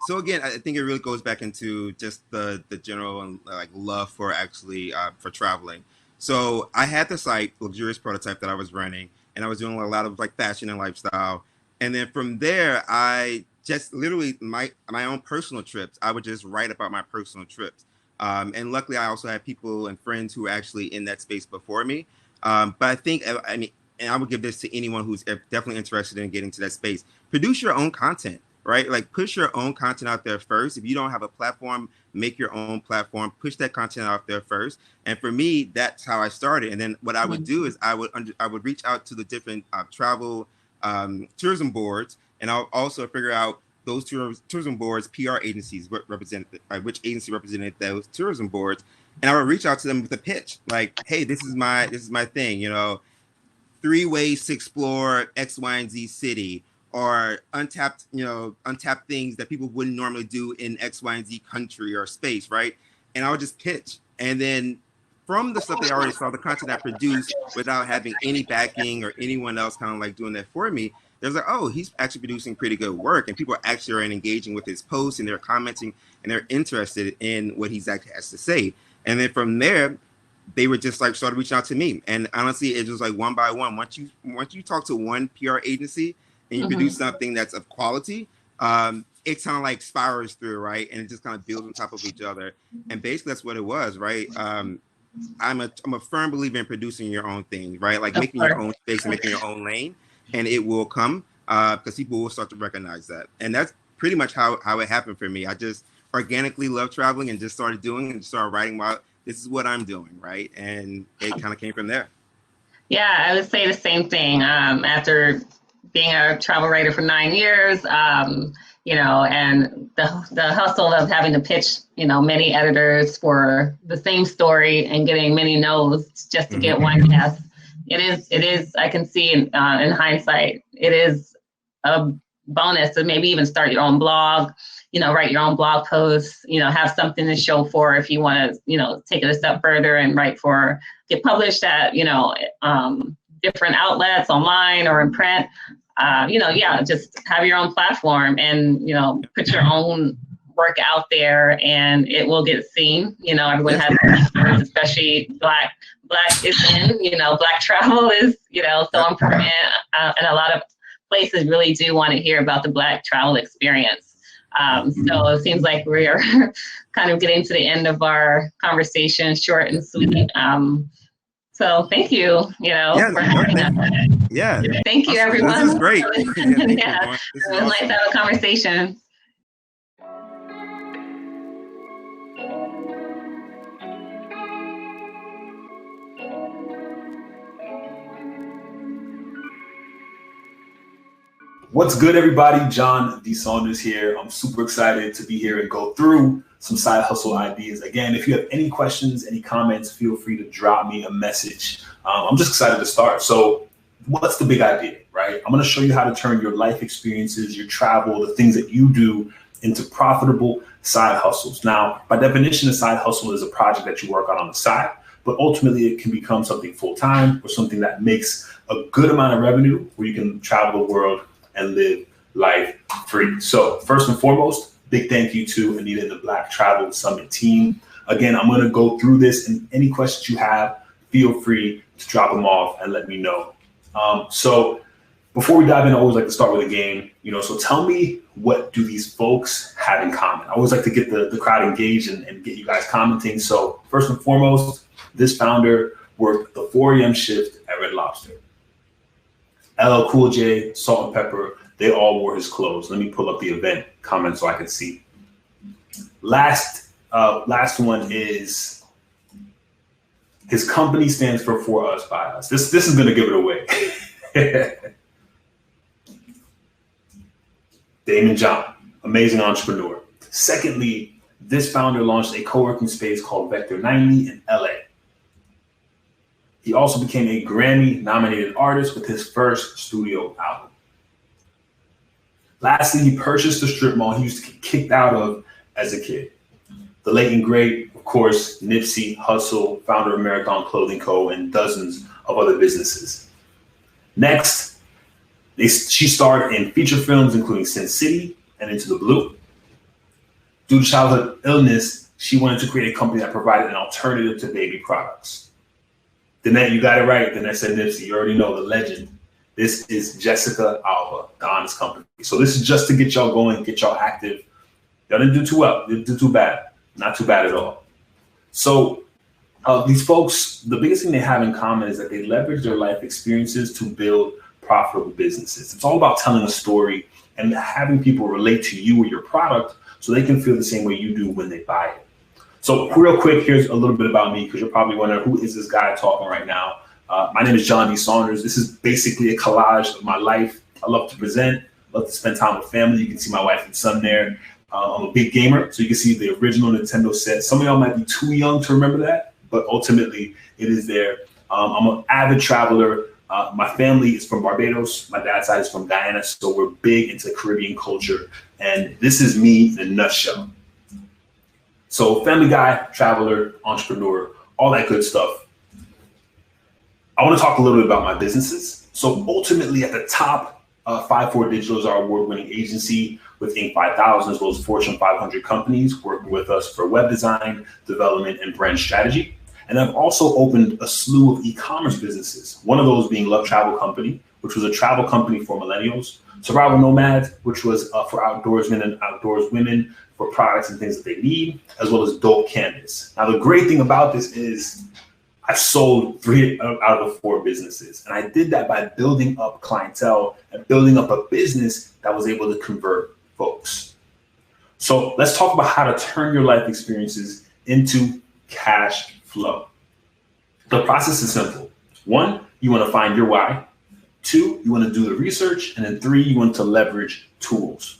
So again, I think it really goes back into just the general like love for actually for traveling. So I had the site Luxurious Prototype that I was running, and I was doing a lot of like fashion and lifestyle. And then from there, I just literally my own personal trips. I would just write about my personal trips. And luckily, I also had people and friends who were actually in that space before me. But I think, and I would give this to anyone who's definitely interested in getting to that space. Produce your own content, right? Like push your own content out there first. If you don't have a platform, make your own platform, push that content out there first. And for me, that's how I started. And then what I would do is I would reach out to the different travel tourism boards, and I'll also figure out those tourism boards, PR agencies, which agency represented those tourism boards, and I would reach out to them with a pitch, like, hey, this is my thing, 3 ways to explore X, Y, and Z city, or untapped things that people wouldn't normally do in X, Y, and Z country or space, right? And I would just pitch. And then from the stuff they already saw, the content I produced without having any backing or anyone else kind of like doing that for me, there's like, oh, he's actually producing pretty good work. And people actually are engaging with his posts, and they're commenting, and they're interested in what he's actually has to say. And then from there, they would just like start reaching out to me. And honestly, it was like one by one. Once you talk to one PR agency and you produce something that's of quality, it kind of like spirals through, right? And it just kind of builds on top of each other. And basically that's what it was, right? I'm a firm believer in producing your own thing, right? Like making your own space and making your own lane, and it will come because people will start to recognize that. And that's pretty much how it happened for me. I just organically loved traveling and just started doing it and started writing about this is what I'm doing, right? And it kind of came from there. Yeah, I would say the same thing. After being a travel writer for 9 years, and the hustle of having to pitch, many editors for the same story and getting many no's just to get one yes. It is, I can see in hindsight, it is a bonus to maybe even start your own blog, write your own blog posts, have something to show for if you want to, take it a step further and get published at, different outlets online or in print. Just have your own platform and, put your own work out there and it will get seen. Everyone has, especially Black is in, Black travel is, so important. And a lot of places really do want to hear about the Black travel experience. So it seems like we are kind of getting to the end of our conversation, short and sweet. So thank you, for having us. Yeah. Thank you, everyone. This is great. Yeah, it was nice to have a conversation. What's good, everybody? John D. Saunders here. I'm super excited to be here and go through some side hustle ideas. Again, if you have any questions, any comments, feel free to drop me a message. I'm just excited to start. So what's the big idea, right? I'm going to show you how to turn your life experiences, your travel, the things that you do into profitable side hustles. Now, by definition, a side hustle is a project that you work on the side, but ultimately it can become something full-time or something that makes a good amount of revenue where you can travel the world and live life free. So first and foremost, big thank you to Anita and the Black Travel Summit team. Again, I'm going to go through this, and any questions you have, feel free to drop them off and let me know. So before we dive in, I always like to start with a game, so tell me, what do these folks have in common? I always like to get the crowd engaged and get you guys commenting. So first and foremost, this founder worked the 4 a.m. shift at Red Lobster. LL Cool J, Salt and Pepper, they all wore his clothes. Let me pull up the event comment so I can see. Last one is his company stands for us, by us. This is going to give it away. Damon John, amazing entrepreneur. Secondly, this founder launched a co-working space called Vector 90 in LA. He also became a Grammy-nominated artist with his first studio album. Lastly, he purchased the strip mall he used to get kicked out of as a kid. The late and great, of course, Nipsey Hussle, founder of Marathon Clothing Co. and dozens of other businesses. Next, she starred in feature films including Sin City and Into the Blue. Due to childhood illness, she wanted to create a company that provided an alternative to baby products. Danette, you got it right. Danette said Nipsey. You already know the legend. This is Jessica Alba, the Honest Company. So this is just to get y'all going, get y'all active. Y'all didn't do too well. Didn't do too bad. Not too bad at all. So these folks, the biggest thing they have in common is that they leverage their life experiences to build profitable businesses. It's all about telling a story and having people relate to you or your product so they can feel the same way you do when they buy it. So real quick, here's a little bit about me, because you're probably wondering, who is this guy talking right now? My name is John D. Saunders. This is basically a collage of my life I love to present, love to spend time with family. You can see my wife and son there. I'm a big gamer, so you can see the original Nintendo set. Some of y'all might be too young to remember that, but ultimately it is there. I'm an avid traveler. My family is from Barbados. My dad's side is from Guyana, so we're big into Caribbean culture. And this is me in a nutshell. So family guy, traveler, entrepreneur, all that good stuff. I want to talk a little bit about my businesses. So ultimately at the top, 54 Digital is our award-winning agency with Inc. 5000 as well as Fortune 500 companies working with us for web design, development, and brand strategy. And I've also opened a slew of e-commerce businesses. One of those being Love Travel Company, which was a travel company for millennials. Survival Nomads, which was for outdoorsmen and outdoors women for products and things that they need, as well as Dope Canvas. Now, the great thing about this is I sold 3 out of the 4 businesses. And I did that by building up clientele and building up a business that was able to convert folks. So let's talk about how to turn your life experiences into cash flow. The process is simple. 1, you want to find your why. 2, you want to do the research. And then 3, you want to leverage tools.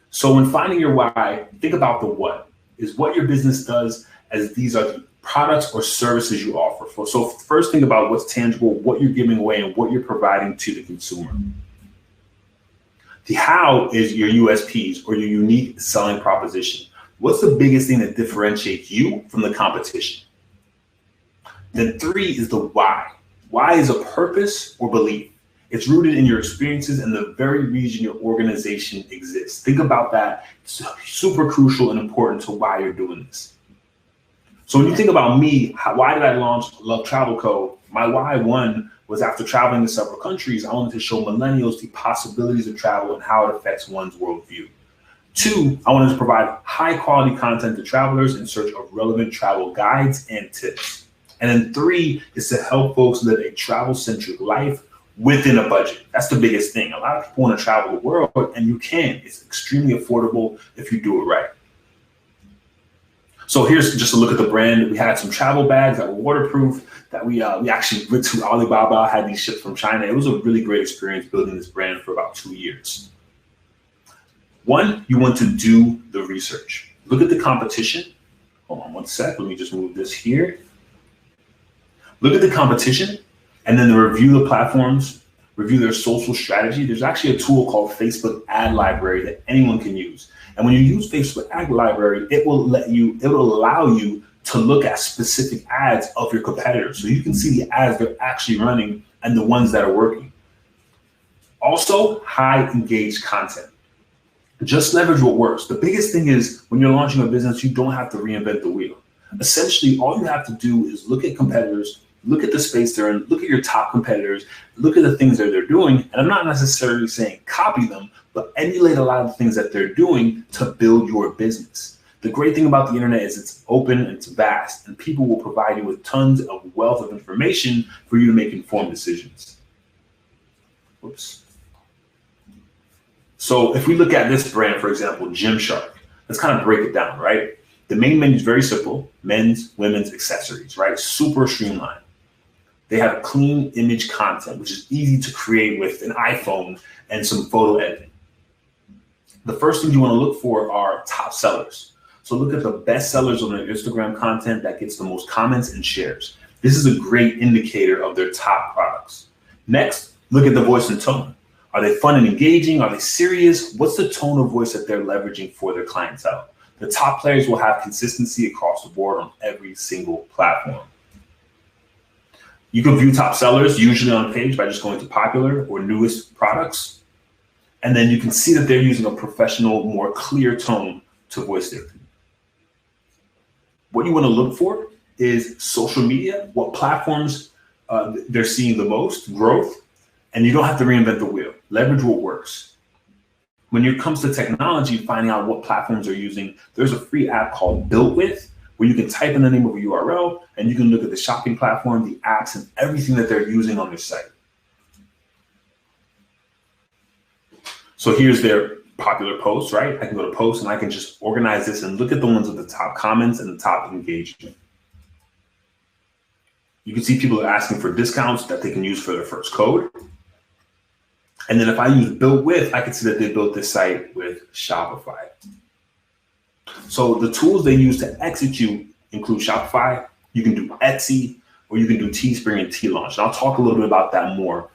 So when finding your why, think about the what. Is what your business does, as these are the products or services you offer. So first think about what's tangible, what you're giving away, and what you're providing to the consumer. The how is your USPs or your unique selling proposition. What's the biggest thing that differentiates you from the competition? Then 3 is the why. Why is a purpose or belief. It's rooted in your experiences and the very reason your organization exists. Think about that. It's super crucial and important to why you're doing this. So when you think about me, why did I launch Love Travel Co? My why, 1, was after traveling to several countries, I wanted to show millennials the possibilities of travel and how it affects one's worldview. 2, I wanted to provide high quality content to travelers in search of relevant travel guides and tips. And then 3 is to help folks live a travel-centric life within a budget. That's the biggest thing. A lot of people want to travel the world, and you can. It's extremely affordable if you do it right. So here's just a look at the brand. We had some travel bags that were waterproof that we actually went to Alibaba, had these shipped from China. It was a really great experience building this brand for about 2 years. 1, you want to do the research. Look at the competition. Hold on 1 sec. Let me just move this here. Look at the competition and then review the platforms, review their social strategy. There's actually a tool called Facebook Ad Library that anyone can use. And when you use Facebook Ad Library, it will allow you to look at specific ads of your competitors. So you can see the ads they're actually running and the ones that are working. Also, high engaged content. Just leverage what works. The biggest thing is when you're launching a business, you don't have to reinvent the wheel. Essentially, all you have to do is look at competitors, look at the space they're in, look at your top competitors, look at the things that they're doing. And I'm not necessarily saying copy them, but emulate a lot of the things that they're doing to build your business. The great thing about the internet is it's open and it's vast, and people will provide you with tons of wealth of information for you to make informed decisions. Whoops. So if we look at this brand, for example, Gymshark, let's kind of break it down, right? The main menu is very simple: men's, women's, accessories, right? Super streamlined. They have clean image content, which is easy to create with an iPhone and some photo editing. The first thing you want to look for are top sellers. So look at the best sellers on their Instagram content that gets the most comments and shares. This is a great indicator of their top products. Next, look at the voice and tone. Are they fun and engaging? Are they serious? What's the tone of voice that they're leveraging for their clientele? The top players will have consistency across the board on every single platform. You can view top sellers usually on a page by just going to popular or newest products. And then you can see that they're using a professional, more clear tone to voice their opinion. What you want to look for is social media, what platforms they're seeing the most growth, and you don't have to reinvent the wheel. Leverage what works. When it comes to technology, finding out what platforms they're using, there's a free app called Built With, where you can type in the name of a URL and you can look at the shopping platform, the apps, and everything that they're using on their site. So here's their popular posts, right? I can go to posts and I can just organize this and look at the ones with the top comments and the top engagement. You can see people are asking for discounts that they can use for their first code. And then if I use built with, I can see that they built this site with Shopify. So the tools they use to execute include Shopify. You can do Etsy, or you can do Teespring and T-Launch. And I'll talk a little bit about that more.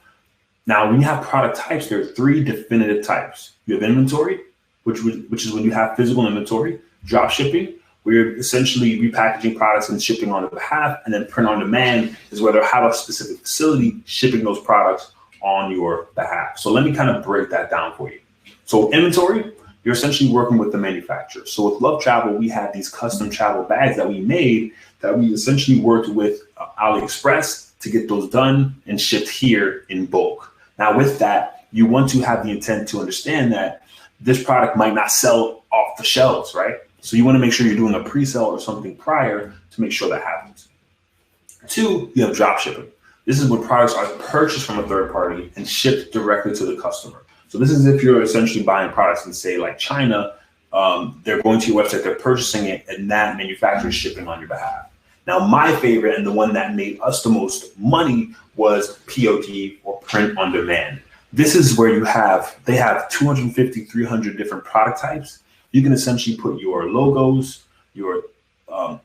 Now, when you have product types, there are 3 definitive types. You have inventory, which is when you have physical inventory, drop shipping, where you're essentially repackaging products and shipping on their behalf, and then print on demand is where they'll have a specific facility shipping those products on your behalf. So let me kind of break that down for you. So inventory, you're essentially working with the manufacturer. So with Love Travel, we had these custom travel bags that we made that we essentially worked with AliExpress to get those done and shipped here in bulk. Now with that, you want to have the intent to understand that this product might not sell off the shelves, right? So you want to make sure you're doing a pre-sale or something prior to make sure that happens. 2, you have drop shipping. This is when products are purchased from a third party and shipped directly to the customer. So this is if you're essentially buying products in, say, like China, they're going to your website, they're purchasing it, and that manufacturer is shipping on your behalf. Now, my favorite and the one that made us the most money was POD, or print on demand. This is where they have 250, 300 different product types. You can essentially put your logos, your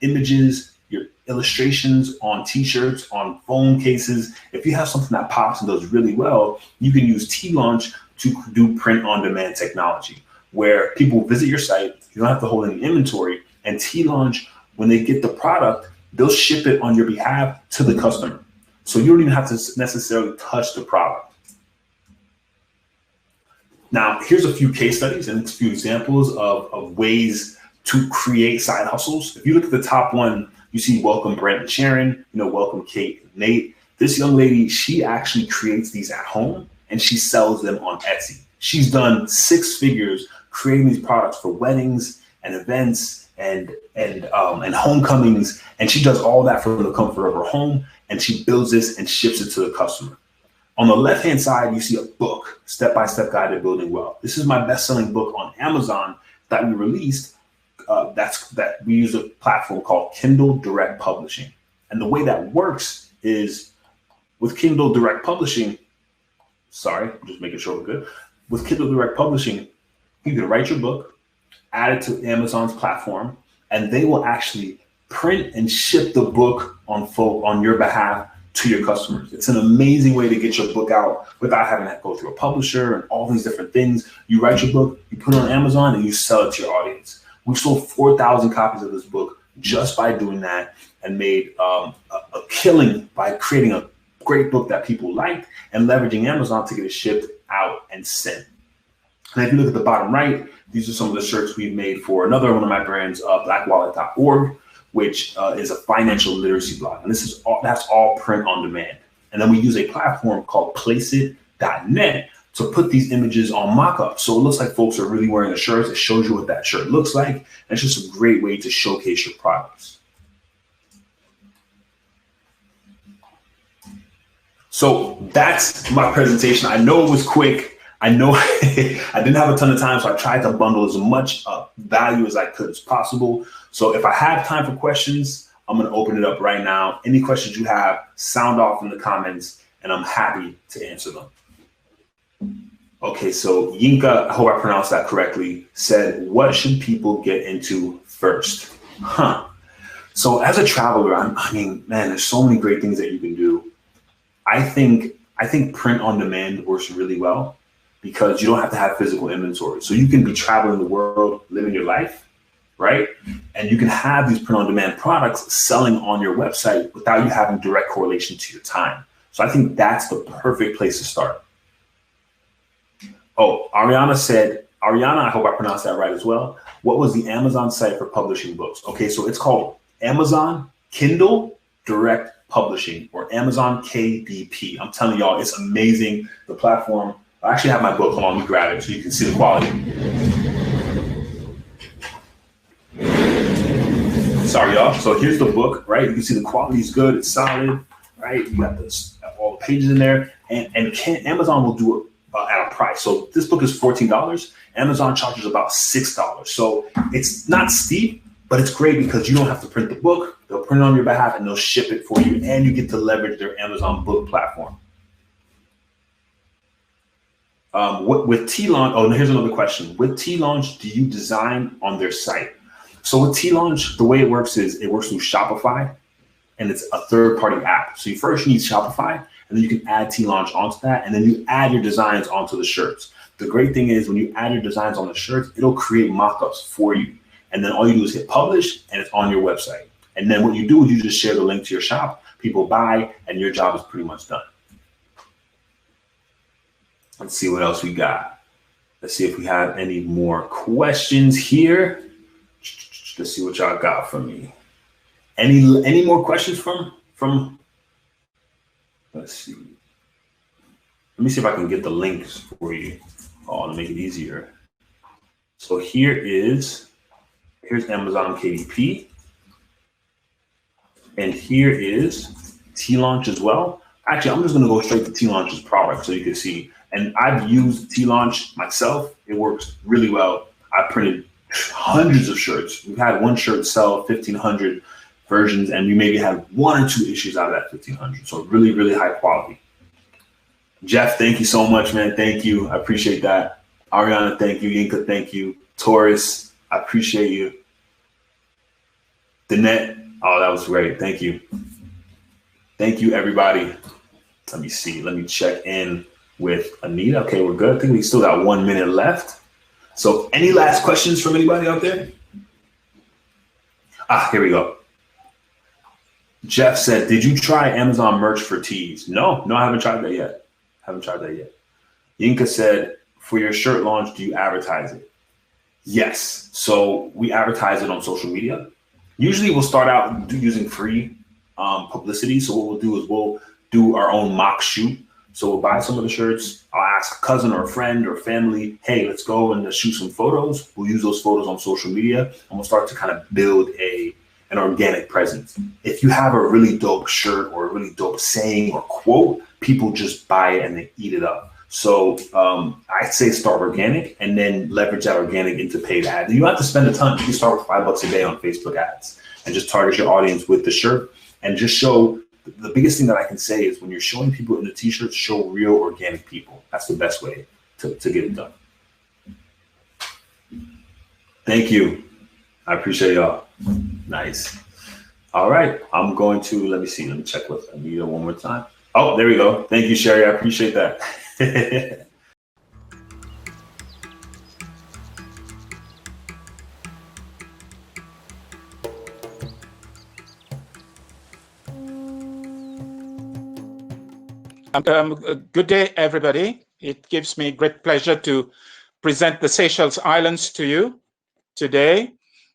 images, your illustrations on t-shirts, on phone cases. If you have something that pops and does really well, you can use T-Launch to do print on demand technology, where people visit your site, you don't have to hold any inventory, and T-Launch, when they get the product, they'll ship it on your behalf to the customer. So you don't even have to necessarily touch the product. Now, here's a few case studies and a few examples of ways to create side hustles. If you look at the top one, you see welcome Brent and Sharon, welcome Kate and Nate. This young lady, she actually creates these at home and she sells them on Etsy. She's done 6 figures creating these products for weddings and events and homecomings, and she does all that from the comfort of her home, and she builds this and ships it to the customer. On the left-hand side, you see a book, Step-by-Step Guide to Building Wealth. This is my best-selling book on Amazon that we released. That we use a platform called Kindle Direct Publishing. And the way that works is with Kindle Direct Publishing, I'm just making sure we're good. With Kindle Direct Publishing, you can write your book, add it to Amazon's platform, and they will actually print and ship the book on your behalf to your customers. It's an amazing way to get your book out without having to go through a publisher and all these different things. You write your book, you put it on Amazon, and you sell it to your audience. We've sold 4,000 copies of this book just by doing that, and made a killing by creating a great book that people liked and leveraging Amazon to get it shipped out and sent. And if you look at the bottom right, these are some of the shirts we've made for another one of my brands, blackwallet.org, which is a financial literacy blog. And that's all print on demand. And then we use a platform called placeit.net to put these images on mock-up. So it looks like folks are really wearing the shirts. It shows you what that shirt looks like. And it's just a great way to showcase your products. So that's my presentation. I know it was quick. I know I didn't have a ton of time, so I tried to bundle as much value as I could as possible. So if I have time for questions, I'm going to open it up right now. Any questions you have, sound off in the comments, and I'm happy to answer them. Okay, so Yinka, I hope I pronounced that correctly, said, what should people get into first? So as a traveler, I mean, man, there's so many great things that you can do. I think print on demand works really well because you don't have to have physical inventory. So you can be traveling the world, living your life, right? And you can have these print on demand products selling on your website without you having direct correlation to your time. So I think that's the perfect place to start. Oh, Ariana said, I hope I pronounced that right as well. What was the Amazon site for publishing books? Okay, so it's called Amazon Kindle Direct Publishing, or Amazon KDP. I'm telling y'all, it's amazing. The platform. I actually have my book. Hold on, let me grab it so you can see the quality. Sorry, y'all. So here's the book, right? You can see the quality is good. It's solid, right? You got all the pages in there, and Amazon will do it at a price. So this book is $14. Amazon charges about $6. So it's not steep, but it's great because you don't have to print the book. They'll print it on your behalf and they'll ship it for you, and you get to leverage their Amazon book platform. With T-Launch, oh, here's another question. With T-Launch, do you design on their site? So with T-Launch, the way it works is it works through Shopify, and it's a third-party app. So you first need Shopify, and then you can add T-Launch onto that, and then you add your designs onto the shirts. The great thing is when you add your designs on the shirts, it'll create mock-ups for you. And then all you do is hit publish, and it's on your website. And then what you do is you just share the link to your shop, people buy, and your job is pretty much done. Let's see what else we got. Let's see if we have any more questions here. Let's see what y'all got for me. Any more questions from? Let's see. Let me see if I can get the links for you. Oh, to make it easier. So here's Amazon KDP. And here is T-Launch as well. Actually, I'm just gonna go straight to T-Launch's product so you can see. And I've used T-Launch myself. It works really well. I printed hundreds of shirts. We've had one shirt sell 1,500 versions, and we maybe had 1 or 2 issues out of that 1,500. So really, really high quality. Jeff, thank you so much, man. Thank you. I appreciate that. Ariana, thank you. Yinka, thank you. Taurus, I appreciate you. Danette, oh, that was great. Thank you. Thank you, everybody. Let me see. Let me check in with Anita. Okay, we're good. I think we still got 1 minute left. So any last questions from anybody out there? Here we go. Jeff said, did you try Amazon merch for tees? No, I haven't tried that yet. Yinka said, for your shirt launch, do you advertise it? Yes. So we advertise it on social media. Usually we'll start out using free publicity. So what we'll do is we'll do our own mock shoot. So we'll buy some of the shirts. I'll ask a cousin or a friend or family, hey, let's go and shoot some photos. We'll use those photos on social media, and we'll start to kind of build an organic presence. If you have a really dope shirt or a really dope saying or quote, people just buy it and they eat it up. So I'd say start organic and then leverage that organic into paid ads. You don't have to spend a ton. You can start with $5 a day on Facebook ads and just target your audience with the shirt and just show. The biggest thing that I can say is when you're showing people in the t-shirts, show real organic people. That's the best way to get it done. Thank you. I appreciate y'all. Nice. All right. I'm going to, let me check with Anita one more time. Oh, there we go. Thank you, Sherry. I appreciate that. Good day, everybody. It gives me great pleasure to present the Seychelles Islands to you today.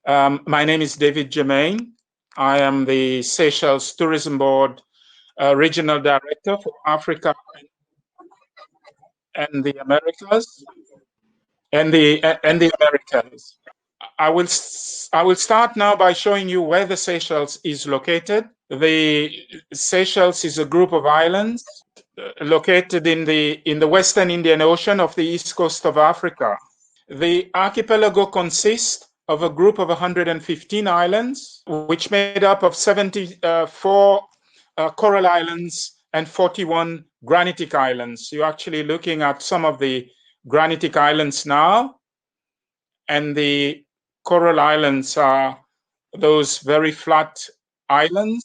My name is David Germain. I am the Seychelles Tourism Board Regional Director for Africa and the Americas. I will start now by showing you where the Seychelles is located. The Seychelles is a group of islands located in the Western Indian Ocean off the east coast of Africa. The archipelago consists of a group of 115 islands, which made up of 74 coral islands and 41 granitic islands. You're actually looking at some of the granitic islands now, and the coral islands are those very flat islands.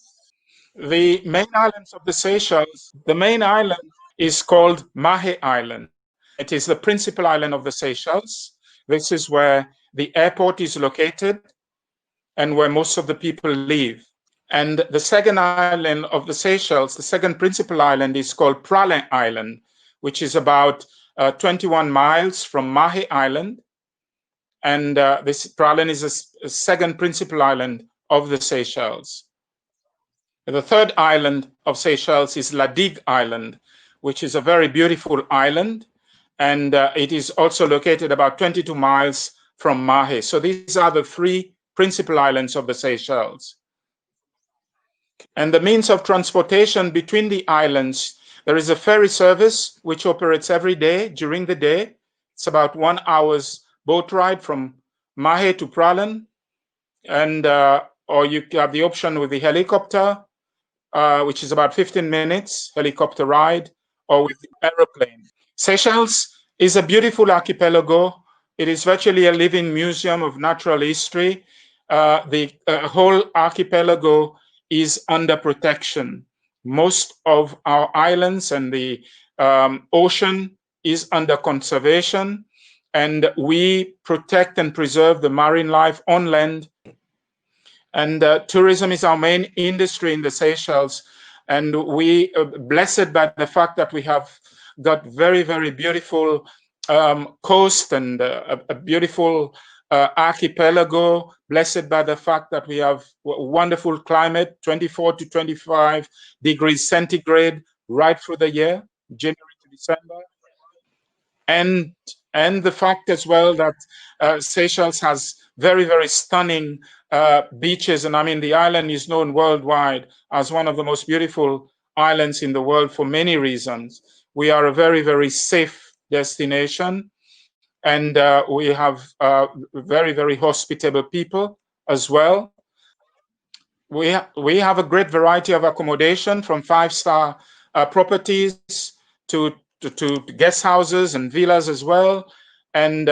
The main islands of the Seychelles, the main island is called Mahé Island. It is the principal island of the Seychelles. This is where the airport is located and where most of the people live. And the second island of the Seychelles, the second principal island, is called Praslin Island, which is about 21 miles from Mahé Island. And this Praslin is a second principal island of the Seychelles. The third island of Seychelles is La Digue Island, which is a very beautiful island. And it is also located about 22 miles from Mahé. So these are the three principal islands of the Seychelles. And the means of transportation between the islands, there is a ferry service which operates every day during the day. It's about 1 hour's boat ride from Mahé to Praslin. And or you have the option with the helicopter, which is about 15 minutes helicopter ride, or with the aeroplane. Seychelles is a beautiful archipelago. It is virtually a living museum of natural history. The whole archipelago is under protection. Most of our islands and the ocean is under conservation, and we protect and preserve the marine life on land. And tourism is our main industry in the Seychelles, and we are blessed by the fact that we have got very, very beautiful coast and a beautiful archipelago, blessed by the fact that we have wonderful climate, 24 to 25 degrees centigrade right through the year, January to December. And the fact as well that Seychelles has very, very stunning beaches. And I mean, the island is known worldwide as one of the most beautiful islands in the world for many reasons. We are a very, very safe destination. And we have very, very hospitable people as well. We have a great variety of accommodation, from 5-star properties to guest houses and villas as well. And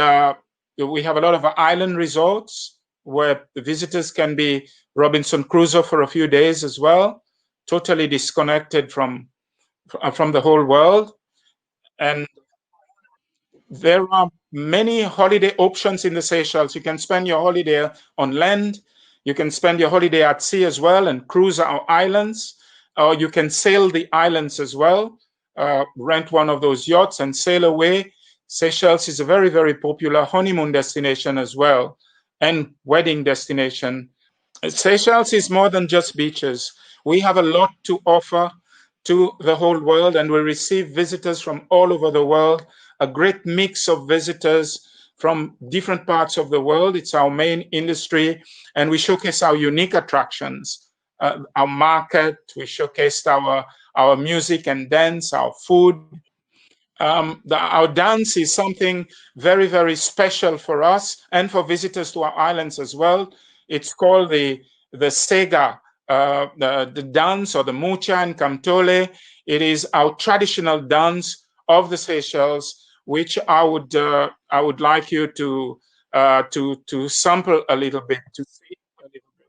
we have a lot of island resorts where the visitors can be Robinson Crusoe for a few days as well, totally disconnected from the whole world. And there are many holiday options in the Seychelles. You can spend your holiday on land. You can spend your holiday at sea as well and cruise our islands. Or you can sail the islands as well, rent one of those yachts and sail away. Seychelles is a very, very popular honeymoon destination as well, and wedding destination. Seychelles is more than just beaches. We have a lot to offer to the whole world, and we receive visitors from all over the world, a great mix of visitors from different parts of the world. It's our main industry, and we showcase our unique attractions, our market. We showcased our music and dance, our food. Our dance is something very, very special for us and for visitors to our islands as well. It's called the Sega, the dance, or the Mucha and Kamtole. It is our traditional dance of the Seychelles, which I would like you to sample a little bit, to see a little bit.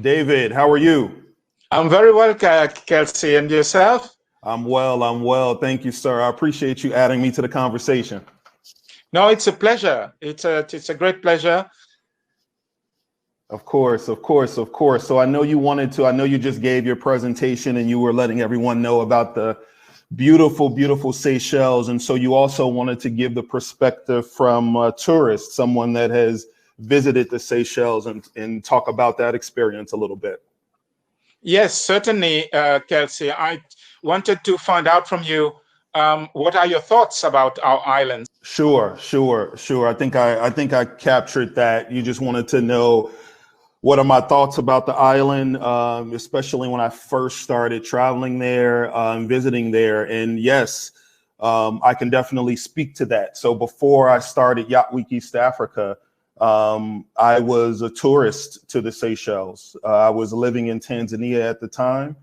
David, how are you? I'm very well, Kelsey, and yourself? I'm well. Thank you, sir. I appreciate you adding me to the conversation. No, it's a pleasure. It's a great pleasure. Of course. So I know you just gave your presentation and you were letting everyone know about the beautiful, beautiful Seychelles. And so you also wanted to give the perspective from a tourist, someone that has visited the Seychelles, and talk about that experience a little bit. Yes, certainly, Kelsey. I wanted to find out from you, what are your thoughts about our islands? Sure. I think I captured that. You just wanted to know what are my thoughts about the island, especially when I first started traveling there, visiting there. And yes, I can definitely speak to that. So before I started Yacht Week East Africa, I was a tourist to the Seychelles. I was living in Tanzania at the time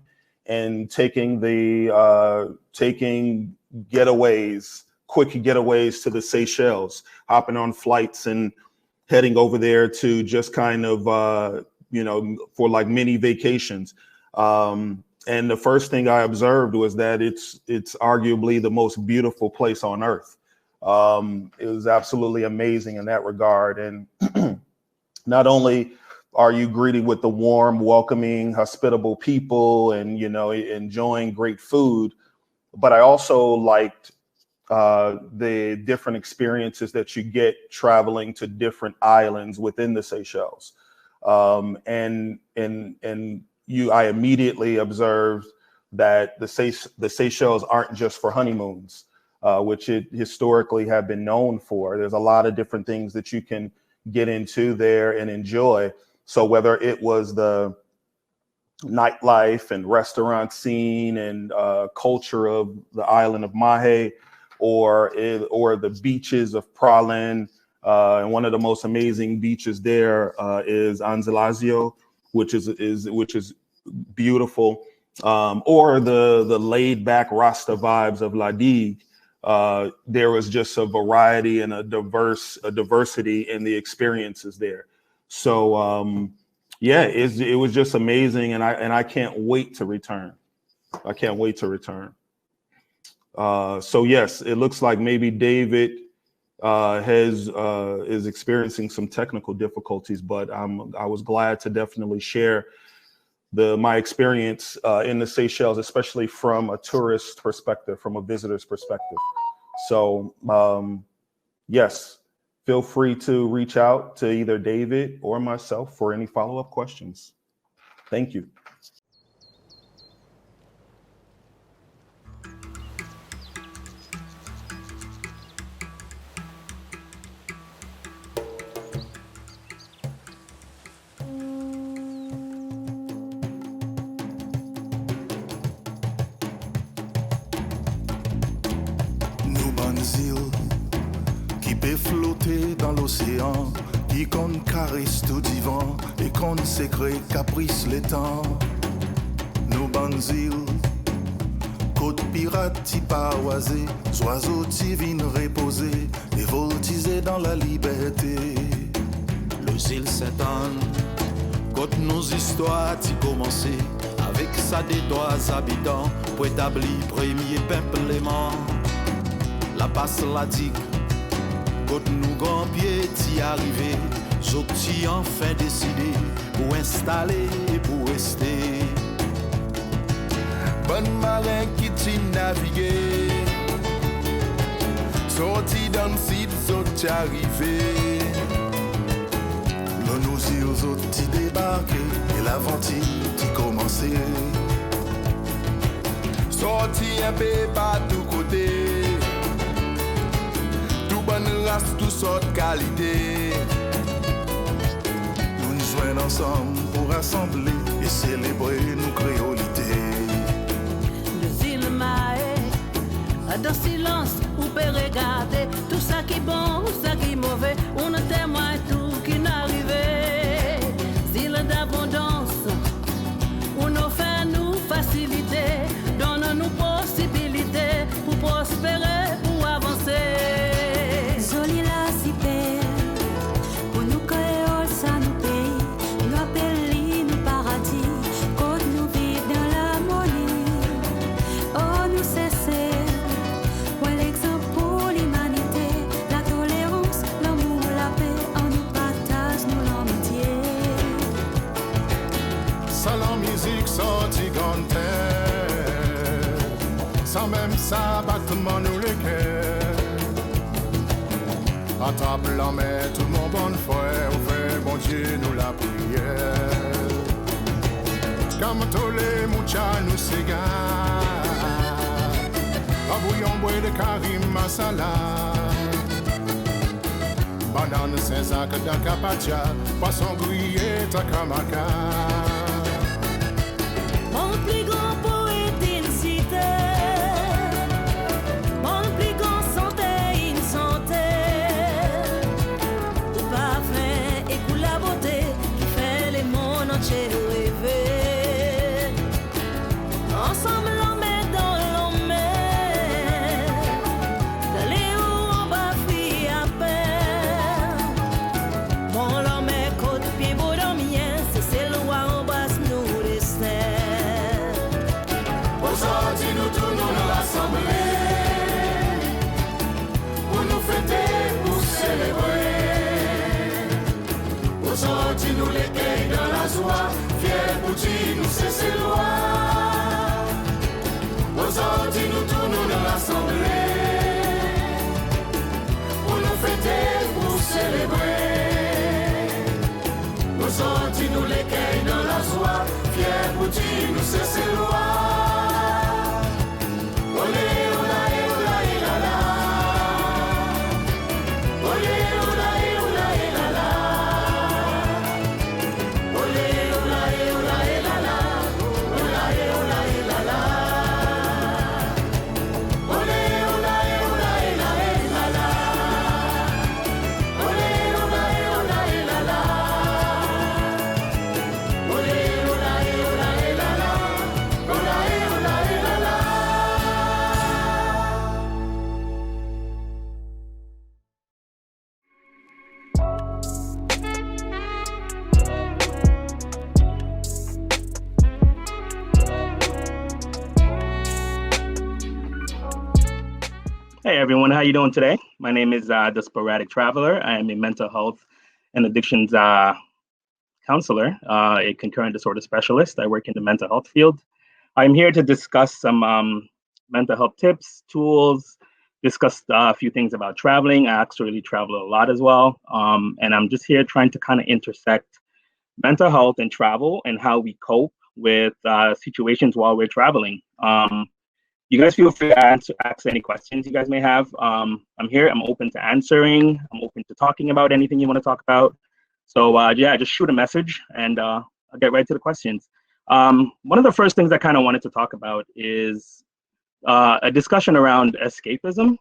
and taking quick getaways to the Seychelles, hopping on flights and heading over there to just kind of, for like mini vacations. And the first thing I observed was that it's arguably the most beautiful place on earth. It was absolutely amazing in that regard. And not only are you greeted with the warm, welcoming, hospitable people and, enjoying great food, but I also liked the different experiences that you get traveling to different islands within the Seychelles. I immediately observed that the Seychelles aren't just for honeymoons, which it historically have been known for. There's a lot of different things that you can get into there and enjoy. So whether it was the nightlife and restaurant scene and culture of the island of Mahe, or the beaches of Praslin, and one of the most amazing beaches there is Anzalazio, which is beautiful, or the laid back Rasta vibes of La Digue. There was just a variety and a diversity in the experiences there. So it was just amazing, and I can't wait to return. So yes, it looks like maybe David is experiencing some technical difficulties, but I was glad to definitely share my experience in the Seychelles, especially from a tourist perspective, from a visitor's perspective. So yes, feel free to reach out to either David or myself for any follow-up questions. Thank you. Dans l'océan, qui qu'on caresse tout divan et qu'on sécrète caprice les temps. Nos bandes îles, côte pirate t'y paroisée, oiseaux t'y viennent reposer et voltiser dans la liberté. Les îles s'étendent, côte nos histoires t'y commencé, avec sa des doigts habitants pour établir premier peuplement. La passe la digue. Côte nous grand pied t'y arrivé, j'ok t'y enfin décidé pour installer et pour rester. Bonne marin qui t'y navigué, sorti dans le site, t'y arrivé. L'on nous y aux autres t'y débarqué et l'aventure t'y commencé. Sorti un peu par tous côtés. Bonne race, toutes sortes de qualités. Nous nous joignons ensemble pour rassembler et célébrer nos créolités. Les îles Mahé, dans silence, on peut regarder tout ça qui est bon, tout ça qui est mauvais. On témoigne tout qui n'arrive. Îles d'abondance, on offre nous facilité, donne nous possibilités pour prospérer, pour avancer. L'exemple pour l'humanité, la tolérance, l'amour, la paix en nous. ça la musique sorti gante. Sans même ça, battement nous les cœurs. À table la main, tout le monde bon frère, ou fait bon Dieu nous la prière. Comme tous les mouchas nous s'égarent. A bouillon bois de Karim Masala. Banane Saint-Sac d'Acapatia, poisson grillé Takamaka. Mon plus grand poète une cité, mon plus grand santé une santé. Le parfum et pour la beauté qui fait les mondes entiers rêver. Ensemble l'homme est dans l'homme, d'aller où on va fuir à peine. Mon l'homme est côte pied beau dans mien, c'est le roi embrasse nous destin. Aujourd'hui nous tournons dans l'assemblée pour nous fêter, pour célébrer. Aujourd'hui nous les cueillons dans la joie, fiers pour dire nous c'est loi. Aujourd'hui nous tournons dans l'assemblée pour nous fêter, pour célébrer. Aujourd'hui nous les cueillons dans la joie, fiers pour dire nous c'est loi. Olé, olé, olé, la la. Olé, olé, olé, la la. Olé, olé, olé, la la. Olé, olé, la la. Olé, olé, olé, la la. Olé, olé, olé, la la. Olé, olé, olé, la la. Olé, olé, la la. Hey everyone, how you doing today? My name is the Sporadic Traveler. I am a mental health and addictions counselor, a concurrent disorder specialist. I work in the mental health field. I'm here to discuss some mental health tips, tools, discuss a few things about traveling. I actually travel a lot as well. And I'm just here trying to kind of intersect mental health and travel and how we cope with situations while we're traveling. You guys feel free to ask any questions you guys may have. I'm here, I'm open to answering. I'm open to talking about anything you want to talk about. So yeah, just shoot a message and I'll get right to the questions. One of the first things I kind of wanted to talk about is a discussion around escapism.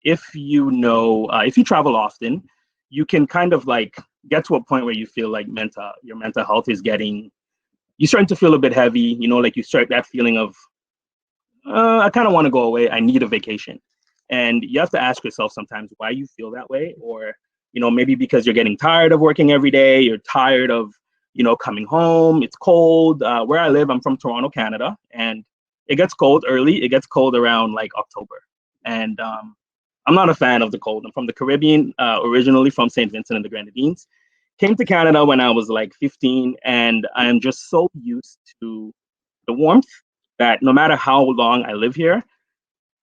If you travel often, you can kind of like get to a point where you feel like your mental health is you're starting to feel a bit heavy, like you start that feeling of, I kind of want to go away. I need a vacation. And you have to ask yourself sometimes why you feel that way, or, maybe because you're getting tired of working every day. You're tired of, coming home. It's cold. Where I live, I'm from Toronto, Canada, and it gets cold early. It gets cold around like October. And I'm not a fan of the cold. I'm from the Caribbean, originally from St. Vincent and the Grenadines. Came to Canada when I was like 15, and I am just so used to the warmth that no matter how long I live here,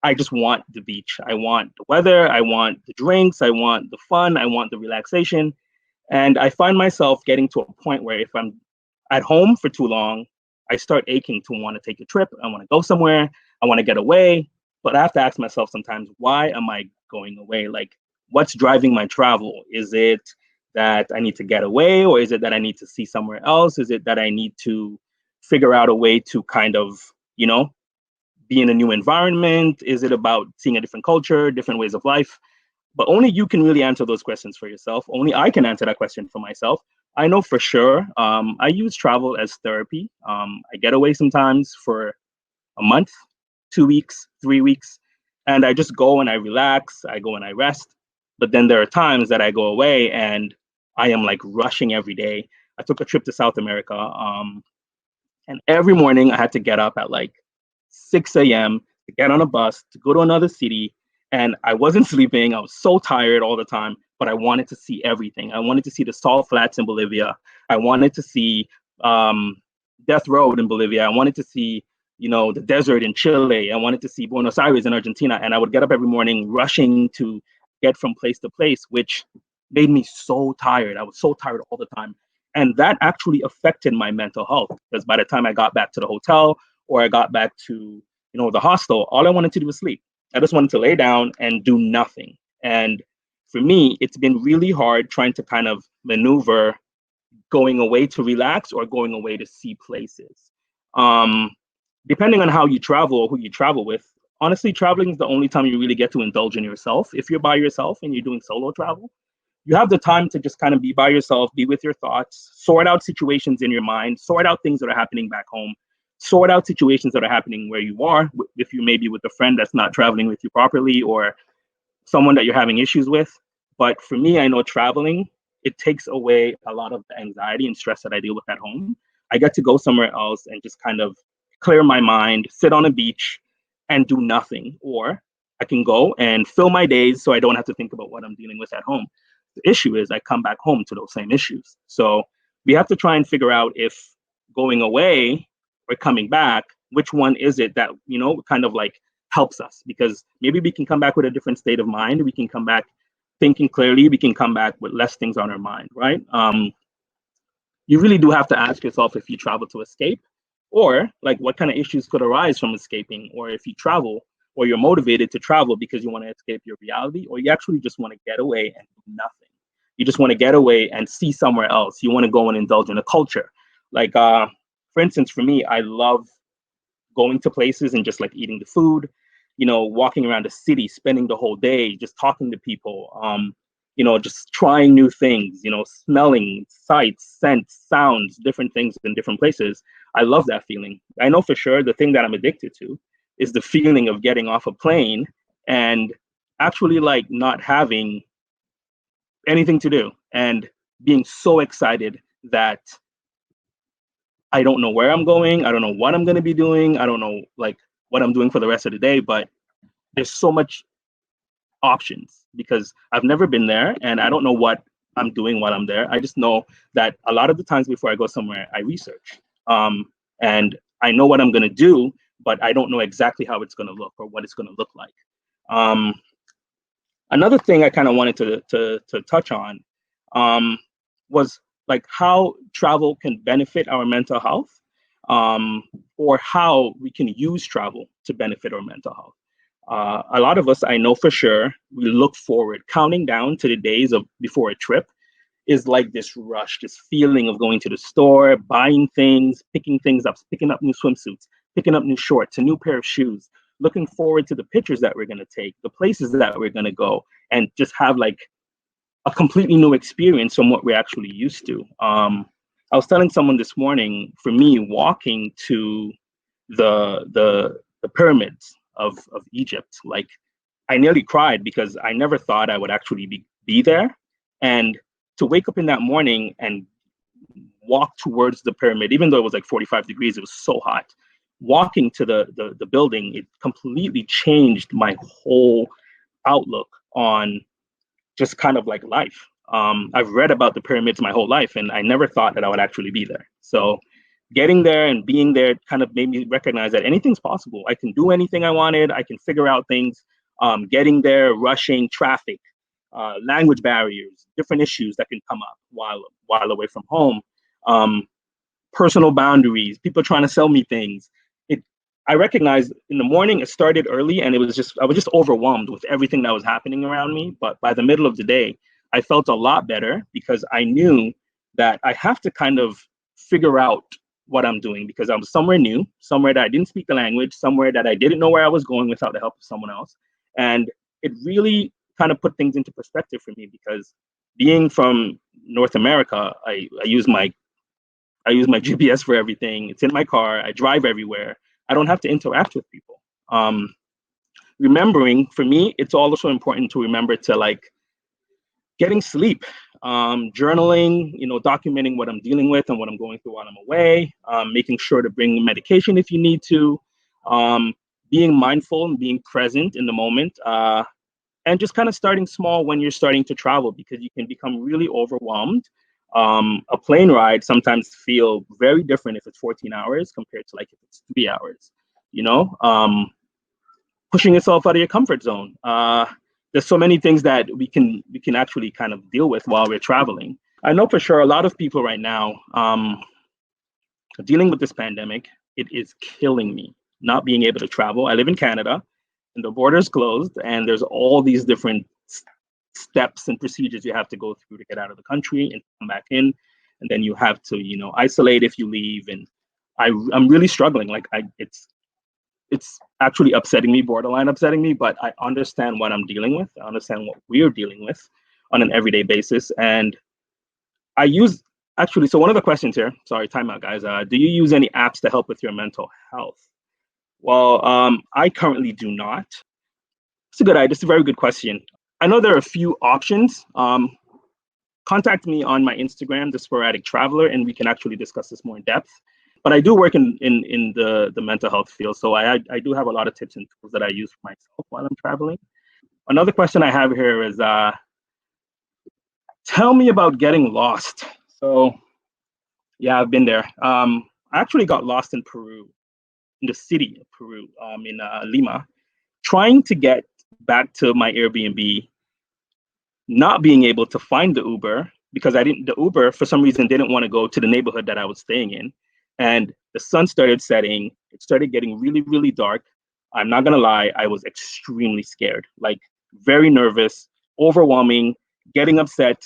I just want the beach. I want the weather. I want the drinks. I want the fun. I want the relaxation. And I find myself getting to a point where if I'm at home for too long, I start aching to want to take a trip. I want to go somewhere. I want to get away. But I have to ask myself sometimes, why am I going away? Like, what's driving my travel? Is it that I need to get away, or is it that I need to see somewhere else? Is it that I need to figure out a way to kind of, be in a new environment? Is it about seeing a different culture, different ways of life? But only you can really answer those questions for yourself. Only I can answer that question for myself. I know for sure. I use travel as therapy. I get away sometimes for a month, 2 weeks, 3 weeks, and I just go and I relax. I go and I rest. But then there are times that I go away and I am like rushing every day. I took a trip to South America, and every morning I had to get up at like 6 a.m. to get on a bus to go to another city. And I wasn't sleeping. I was so tired all the time, but I wanted to see everything. I wanted to see the salt flats in Bolivia. I wanted to see Death Road in Bolivia. I wanted to see, the desert in Chile. I wanted to see Buenos Aires in Argentina. And I would get up every morning rushing to get from place to place, which made me so tired. I was so tired all the time. And that actually affected my mental health, because by the time I got back to the hotel or I got back to, the hostel, all I wanted to do was sleep. I just wanted to lay down and do nothing. And for me, it's been really hard trying to kind of maneuver going away to relax or going away to see places. Depending on how you travel or who you travel with, honestly, traveling is the only time you really get to indulge in yourself. If you're by yourself and you're doing solo travel, you have the time to just kind of be by yourself, be with your thoughts, sort out situations in your mind, sort out things that are happening back home, sort out situations that are happening where you are, if you may be with a friend that's not traveling with you properly or someone that you're having issues with. But for me, I know traveling, it takes away a lot of the anxiety and stress that I deal with at home. I get to go somewhere else and just kind of clear my mind, sit on a beach and do nothing. Or I can go and fill my days so I don't have to think about what I'm dealing with at home. The issue is I come back home to those same issues. So we have to try and figure out if going away or coming back, which one is it that, kind of like helps us, because maybe we can come back with a different state of mind. We can come back thinking clearly. We can come back with less things on our mind, right? You really do have to ask yourself if you travel to escape, or like what kind of issues could arise from escaping, or if you travel or you're motivated to travel because you want to escape your reality, or you actually just want to get away and do nothing. You just want to get away and see somewhere else. You want to go and indulge in a culture. Like, for instance, for me, I love going to places and just like eating the food, walking around the city, spending the whole day, just talking to people, just trying new things, smelling, sights, scents, sounds, different things in different places. I love that feeling. I know for sure the thing that I'm addicted to is the feeling of getting off a plane and actually like not having anything to do and being so excited that I don't know where I'm going. I don't know what I'm going to be doing. I don't know like what I'm doing for the rest of the day, but there's so much options because I've never been there and I don't know what I'm doing while I'm there. I just know that a lot of the times before I go somewhere, I research and I know what I'm going to do, but I don't know exactly how it's going to look or what it's going to look like. Another thing I kind of wanted to touch on was like how travel can benefit our mental health, or how we can use travel to benefit our mental health. A lot of us, I know for sure, we look forward, counting down to the days of before a trip is like this rush, this feeling of going to the store, buying things, picking things up, picking up new swimsuits, picking up new shorts, a new pair of shoes, looking forward to the pictures that we're going to take, the places that we're going to go, and just have like a completely new experience from what we're actually used to. I was telling someone this morning, for me, walking to the pyramids of Egypt, like I nearly cried because I never thought I would actually be there. And to wake up in that morning and walk towards the pyramid, even though it was like 45 degrees, it was so hot. Walking to the building, it completely changed my whole outlook on just kind of like life. I've read about the pyramids my whole life, and I never thought that I would actually be there. So getting there and being there kind of made me recognize that anything's possible. I can do anything I wanted. I can figure out things. Getting there, rushing, traffic, language barriers, different issues that can come up while away from home, personal boundaries, people trying to sell me things. I recognized in the morning it started early, and I was just overwhelmed with everything that was happening around me. But by the middle of the day, I felt a lot better because I knew that I have to kind of figure out what I'm doing because I was somewhere new, somewhere that I didn't speak the language, somewhere that I didn't know where I was going without the help of someone else. And it really kind of put things into perspective for me because being from North America, I use my GPS for everything. It's in my car. I drive everywhere. I don't have to interact with people. Remembering, for me, it's also important to remember to like getting sleep, journaling, documenting what I'm dealing with and what I'm going through while I'm away, making sure to bring medication if you need to, being mindful and being present in the moment, and just kind of starting small when you're starting to travel because you can become really overwhelmed A plane ride sometimes feel very different if it's 14 hours compared to like if it's 3 hours, you know, pushing yourself out of your comfort zone. There's so many things that we can actually kind of deal with while we're traveling. I know for sure a lot of people right now dealing with this pandemic. It is killing me not being able to travel. I live in Canada and the border's closed and there's all these different steps and procedures you have to go through to get out of the country and come back in. And then you have to, you know, isolate if you leave. And I'm really struggling. Like it's actually upsetting me, borderline upsetting me, but I understand what I'm dealing with. I understand what we're dealing with on an everyday basis. And I use, actually, so one of the questions here, sorry, time out guys. Do you use any apps to help with your mental health? Well, I currently do not. It's a very good question. I know there are a few options. Contact me on my Instagram, The Sporadic Traveler, and we can actually discuss this more in depth. But I do work in the mental health field, so I do have a lot of tips and tools that I use for myself while I'm traveling. Another question I have here is, tell me about getting lost. So, yeah, I've been there. I actually got lost in Peru, in the city of Peru, in Lima, trying to get back to my Airbnb, not being able to find the Uber because the Uber for some reason didn't want to go to the neighborhood that I was staying in. And the sun started setting, it started getting really, really dark. I'm not gonna lie, I was extremely scared, like very nervous, overwhelming, getting upset.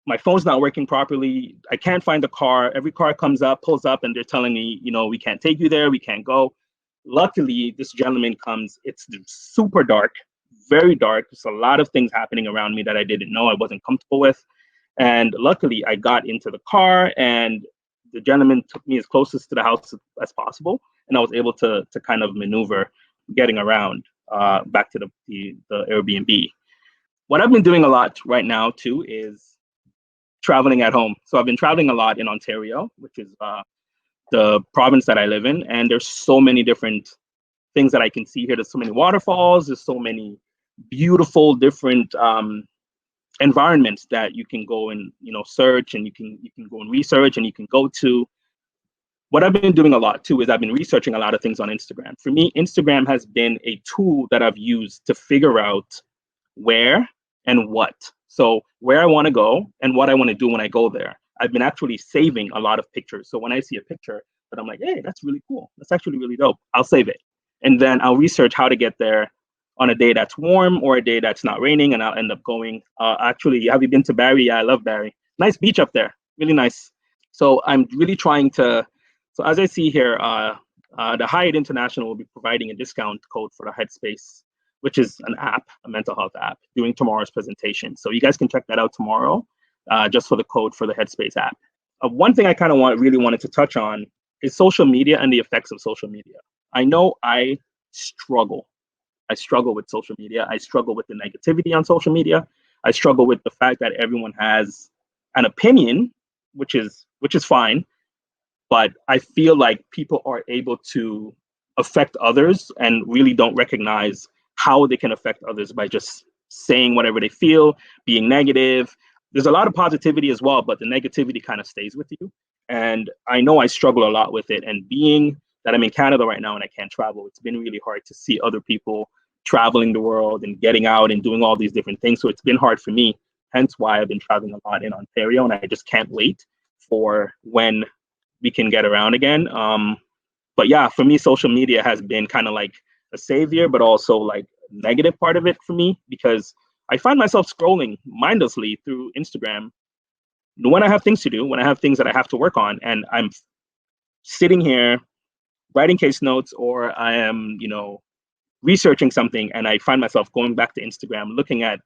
My phone's not working properly. I can't find the car. Every car comes up, pulls up, and they're telling me, you know, we can't take you there, we can't go. Luckily, this gentleman comes, it's super dark, very dark. There's a lot of things happening around me that I didn't know, I wasn't comfortable with. And luckily, I got into the car and the gentleman took me as closest to the house as possible. And I was able to kind of maneuver getting around back to the Airbnb. What I've been doing a lot right now too is traveling at home. So I've been traveling a lot in Ontario, which is the province that I live in. And there's so many different things that I can see here. There's so many waterfalls. There's so many beautiful different environments that you can go and, you know, search, and you can go and research, and you can go to. What I've been doing a lot too is I've been researching a lot of things on Instagram. For me, Instagram has been a tool that I've used to figure out where and what. So where I want to go and what I want to do when I go there. I've been actually saving a lot of pictures. So when I see a picture that I'm like, hey, that's really cool, that's actually really dope, I'll save it. And then I'll research how to get there on a day that's warm or a day that's not raining, and I'll end up going. Actually, have you been to Barrie? Yeah, I love Barrie. Nice beach up there, really nice. So I'm really trying to, so as I see here, the Hyatt International will be providing a discount code for the Headspace, which is an app, a mental health app, during tomorrow's presentation. So you guys can check that out tomorrow, just for the code for the Headspace app. One thing I kind of really wanted to touch on is social media and the effects of social media. I know I struggle with social media. I struggle with the negativity on social media. I struggle with the fact that everyone has an opinion, which is fine, but I feel like people are able to affect others and really don't recognize how they can affect others by just saying whatever they feel, being negative. There's a lot of positivity as well, but the negativity kind of stays with you. And I know I struggle a lot with it. And being that I'm in Canada right now and I can't travel, it's been really hard to see other people traveling the world and getting out and doing all these different things. So it's been hard for me, hence why I've been traveling a lot in Ontario, and I just can't wait for when we can get around again. But yeah, for me, social media has been kind of like a savior, but also like negative part of it for me, because I find myself scrolling mindlessly through Instagram when I have things to do, when I have things that I have to work on, and I'm sitting here writing case notes, or I am, you know, researching something, and I find myself going back to Instagram, looking at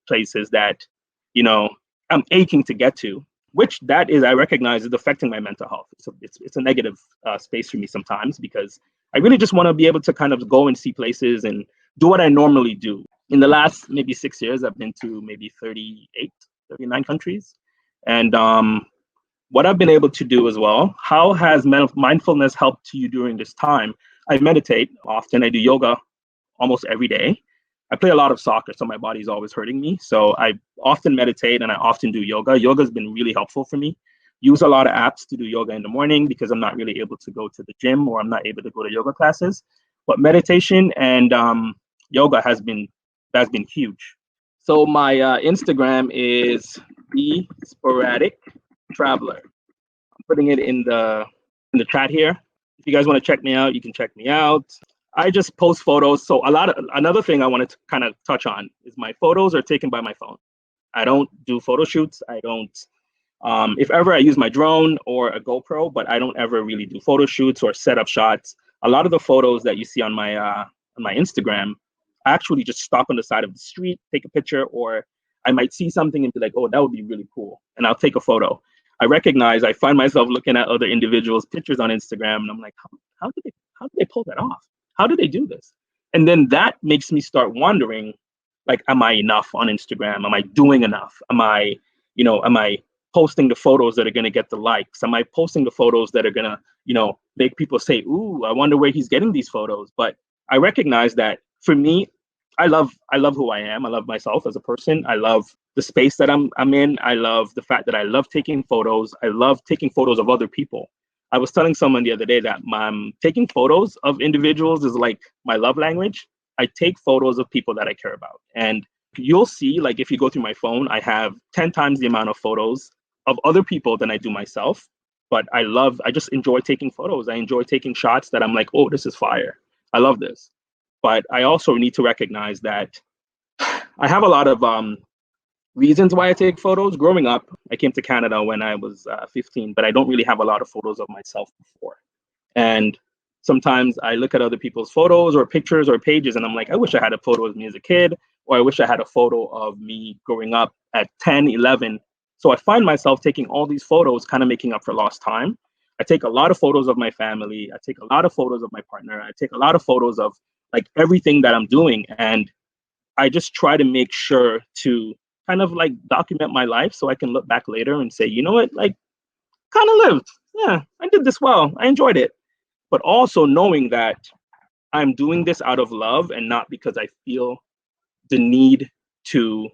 places that, you know, I'm aching to get to, which that is, I recognize, is affecting my mental health. So it's a negative space for me sometimes, because I really just want to be able to kind of go and see places and do what I normally do. In the last maybe 6 years, I've been to maybe 39 countries. And what I've been able to do as well, how has mindfulness helped you during this time? I meditate often. I do yoga almost every day. I play a lot of soccer, so my body's always hurting me. So I often meditate and I often do yoga. Yoga's been really helpful for me. Use a lot of apps to do yoga in the morning because I'm not really able to go to the gym or I'm not able to go to yoga classes. But meditation and yoga has been huge. So my Instagram is the Sporadic Traveler. I'm putting it in the chat here. If you guys want to check me out, you can check me out. I just post photos. So another thing I wanted to kind of touch on is my photos are taken by my phone. I don't do photo shoots. I don't. If ever I use my drone or a GoPro, but I don't ever really do photo shoots or set up shots. A lot of the photos that you see on my Instagram, I actually just stop on the side of the street, take a picture, or I might see something and be like, oh, that would be really cool. And I'll take a photo. I find myself looking at other individuals' pictures on Instagram and I'm like, how did they pull that off? How do they do this? And then that makes me start wondering, like, am I enough on Instagram? Am I doing enough? Am I posting the photos that are going to get the likes? Am I posting the photos that are going to, make people say, ooh, I wonder where he's getting these photos? But I recognize that for me, I love who I am. I love myself as a person. I love the space that I'm in. I love the fact that I love taking photos. I love taking photos of other people. I was telling someone the other day that taking photos of individuals is like my love language. I take photos of people that I care about. And you'll see, like, if you go through my phone, I have 10 times the amount of photos of other people than I do myself. But I just enjoy taking photos. I enjoy taking shots that I'm like, oh, this is fire. I love this. But I also need to recognize that I have a lot of reasons why I take photos. Growing up, I came to Canada when I was 15, but I don't really have a lot of photos of myself before. And sometimes I look at other people's photos or pictures or pages and I'm like, I wish I had a photo of me as a kid, or I wish I had a photo of me growing up at 10, 11. So I find myself taking all these photos, kind of making up for lost time. I take a lot of photos of my family. I take a lot of photos of my partner. I take a lot of photos of like everything that I'm doing. And I just try to make sure to kind of like document my life so I can look back later and say, you know what, like kind of lived. Yeah, I did this well. I enjoyed it. But also knowing that I'm doing this out of love and not because I feel the need to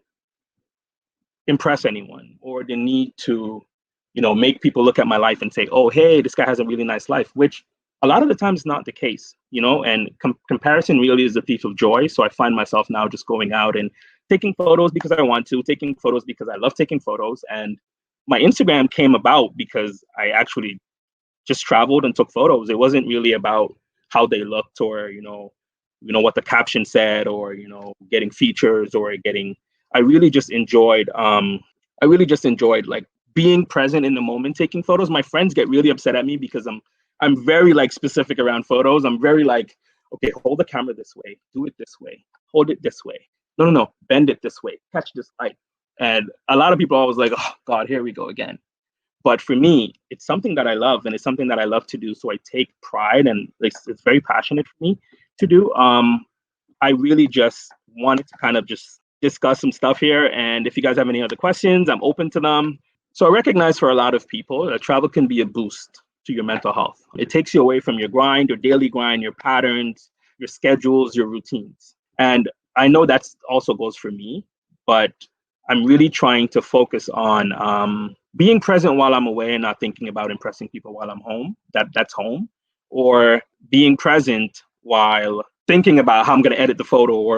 impress anyone or the need to, make people look at my life and say, oh, hey, this guy has a really nice life, which a lot of the time is not the case, and comparison really is the thief of joy. So I find myself now just going out and taking photos because I want to, taking photos because I love taking photos. And my Instagram came about because I actually just traveled and took photos. It wasn't really about how they looked or, what the caption said or, getting features or I really just enjoyed like being present in the moment, taking photos. My friends get really upset at me because I'm very like specific around photos. I'm very like, okay, hold the camera this way, do it this way, hold it this way. No, bend it this way, catch this light. And a lot of people are always like, oh God, here we go again. But for me, it's something that I love and it's something that I love to do. So I take pride and it's very passionate for me to do. I really just wanted to kind of just discuss some stuff here. And if you guys have any other questions, I'm open to them. So I recognize for a lot of people that travel can be a boost to your mental health. It takes you away from your grind, your daily grind, your patterns, your schedules, your routines. And I know that also goes for me, but I'm really trying to focus on being present while I'm away and not thinking about impressing people while I'm home. That's home. Or being present while thinking about how I'm going to edit the photo or,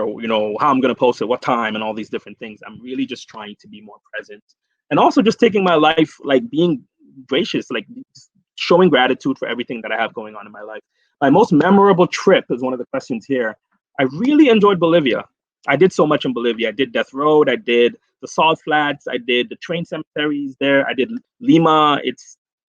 how I'm going to post it, what time and all these different things. I'm really just trying to be more present. And also just taking my life, like being gracious, like showing gratitude for everything that I have going on in my life. My most memorable trip is one of the questions here. I really enjoyed Bolivia. I did so much in Bolivia. I did Death Road. I did the Salt Flats. I did the train cemeteries there. I did Lima. I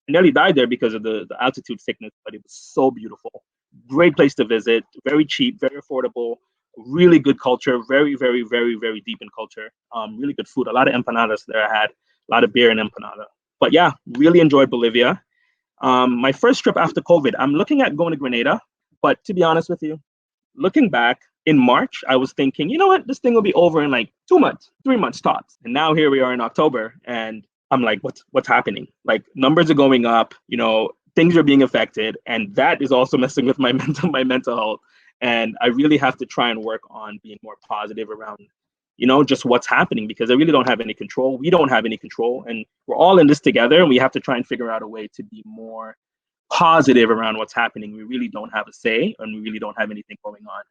nearly died there because of the altitude sickness, but it was so beautiful. Great place to visit. Very cheap, very affordable, really good culture. Very, very, very, very deep in culture. Really good food. A lot of empanadas there I had. A lot of beer and empanada. But yeah, really enjoyed Bolivia. My first trip after COVID, I'm looking at going to Grenada. But to be honest with you, looking back, in March, I was thinking, you know what, this thing will be over in like 2 months, 3 months tops. And now here we are in October and I'm like, what's happening? Like numbers are going up, things are being affected. And that is also messing with my mental health. And I really have to try and work on being more positive around, just what's happening, because I really don't have any control. We don't have any control, and we're all in this together, and we have to try and figure out a way to be more positive around what's happening. We really don't have a say, and we really don't have anything going on.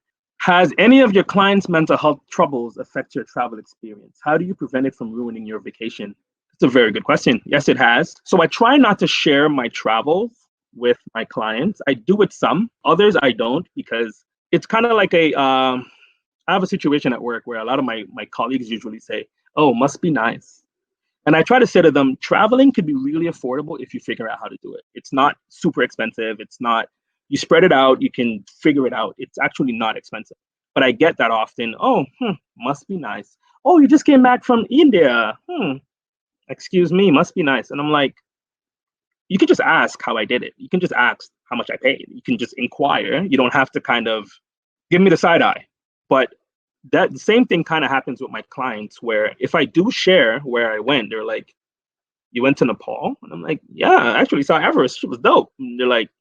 Has any of your clients' mental health troubles affect your travel experience? How do you prevent it from ruining your vacation? It's a very good question. Yes, it has. So I try not to share my travels with my clients. I do with some, others I don't, because it's kind of like I have a situation at work where a lot of my colleagues usually say, oh, must be nice. And I try to say to them, traveling could be really affordable if you figure out how to do it. It's not super expensive. It's not, you spread it out, you can figure it out. It's actually not expensive. But I get that often. Oh, must be nice. Oh, you just came back from India. Excuse me, must be nice. And I'm like, you can just ask how I did it. You can just ask how much I paid. You can just inquire. You don't have to kind of give me the side eye. But the same thing kind of happens with my clients, where if I do share where I went, they're like, you went to Nepal? And I'm like, yeah, I actually saw Everest. It was dope. And they're like,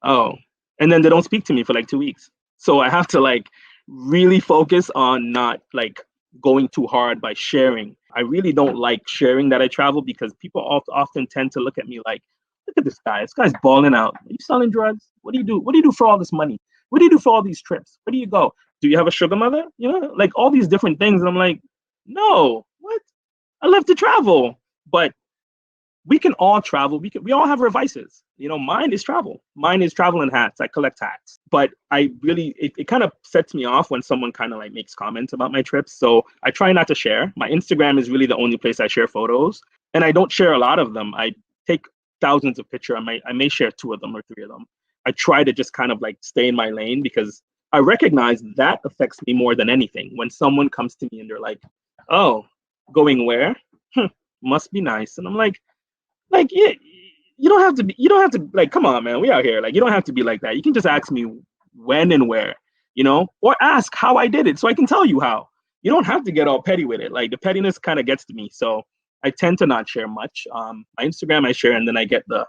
oh. And then they don't speak to me for like 2 weeks. So I have to like really focus on not like going too hard by sharing. I really don't like sharing that I travel, because people often tend to look at me like, look at this guy. This guy's balling out. Are you selling drugs? What do you do? What do you do for all this money? What do you do for all these trips? Where do you go? Do you have a sugar mother? Like all these different things. And I'm like, no, what? I love to travel. But we can all travel. We all have our vices. Mine is travel. Mine is traveling hats. I collect hats. But I really, it kind of sets me off when someone kind of like makes comments about my trips. So I try not to share. My Instagram is really the only place I share photos. And I don't share a lot of them. I take thousands of pictures. I may share 2 of them or 3 of them. I try to just kind of like stay in my lane, because I recognize that affects me more than anything. When someone comes to me and they're like, oh, going where? Must be nice. And I'm like, yeah, you don't have to like, come on, man, we out here. Like, you don't have to be like that. You can just ask me when and where, or ask how I did it so I can tell you how. You don't have to get all petty with it. Like, the pettiness kind of gets to me. So I tend to not share much. My Instagram I share, and then I get the,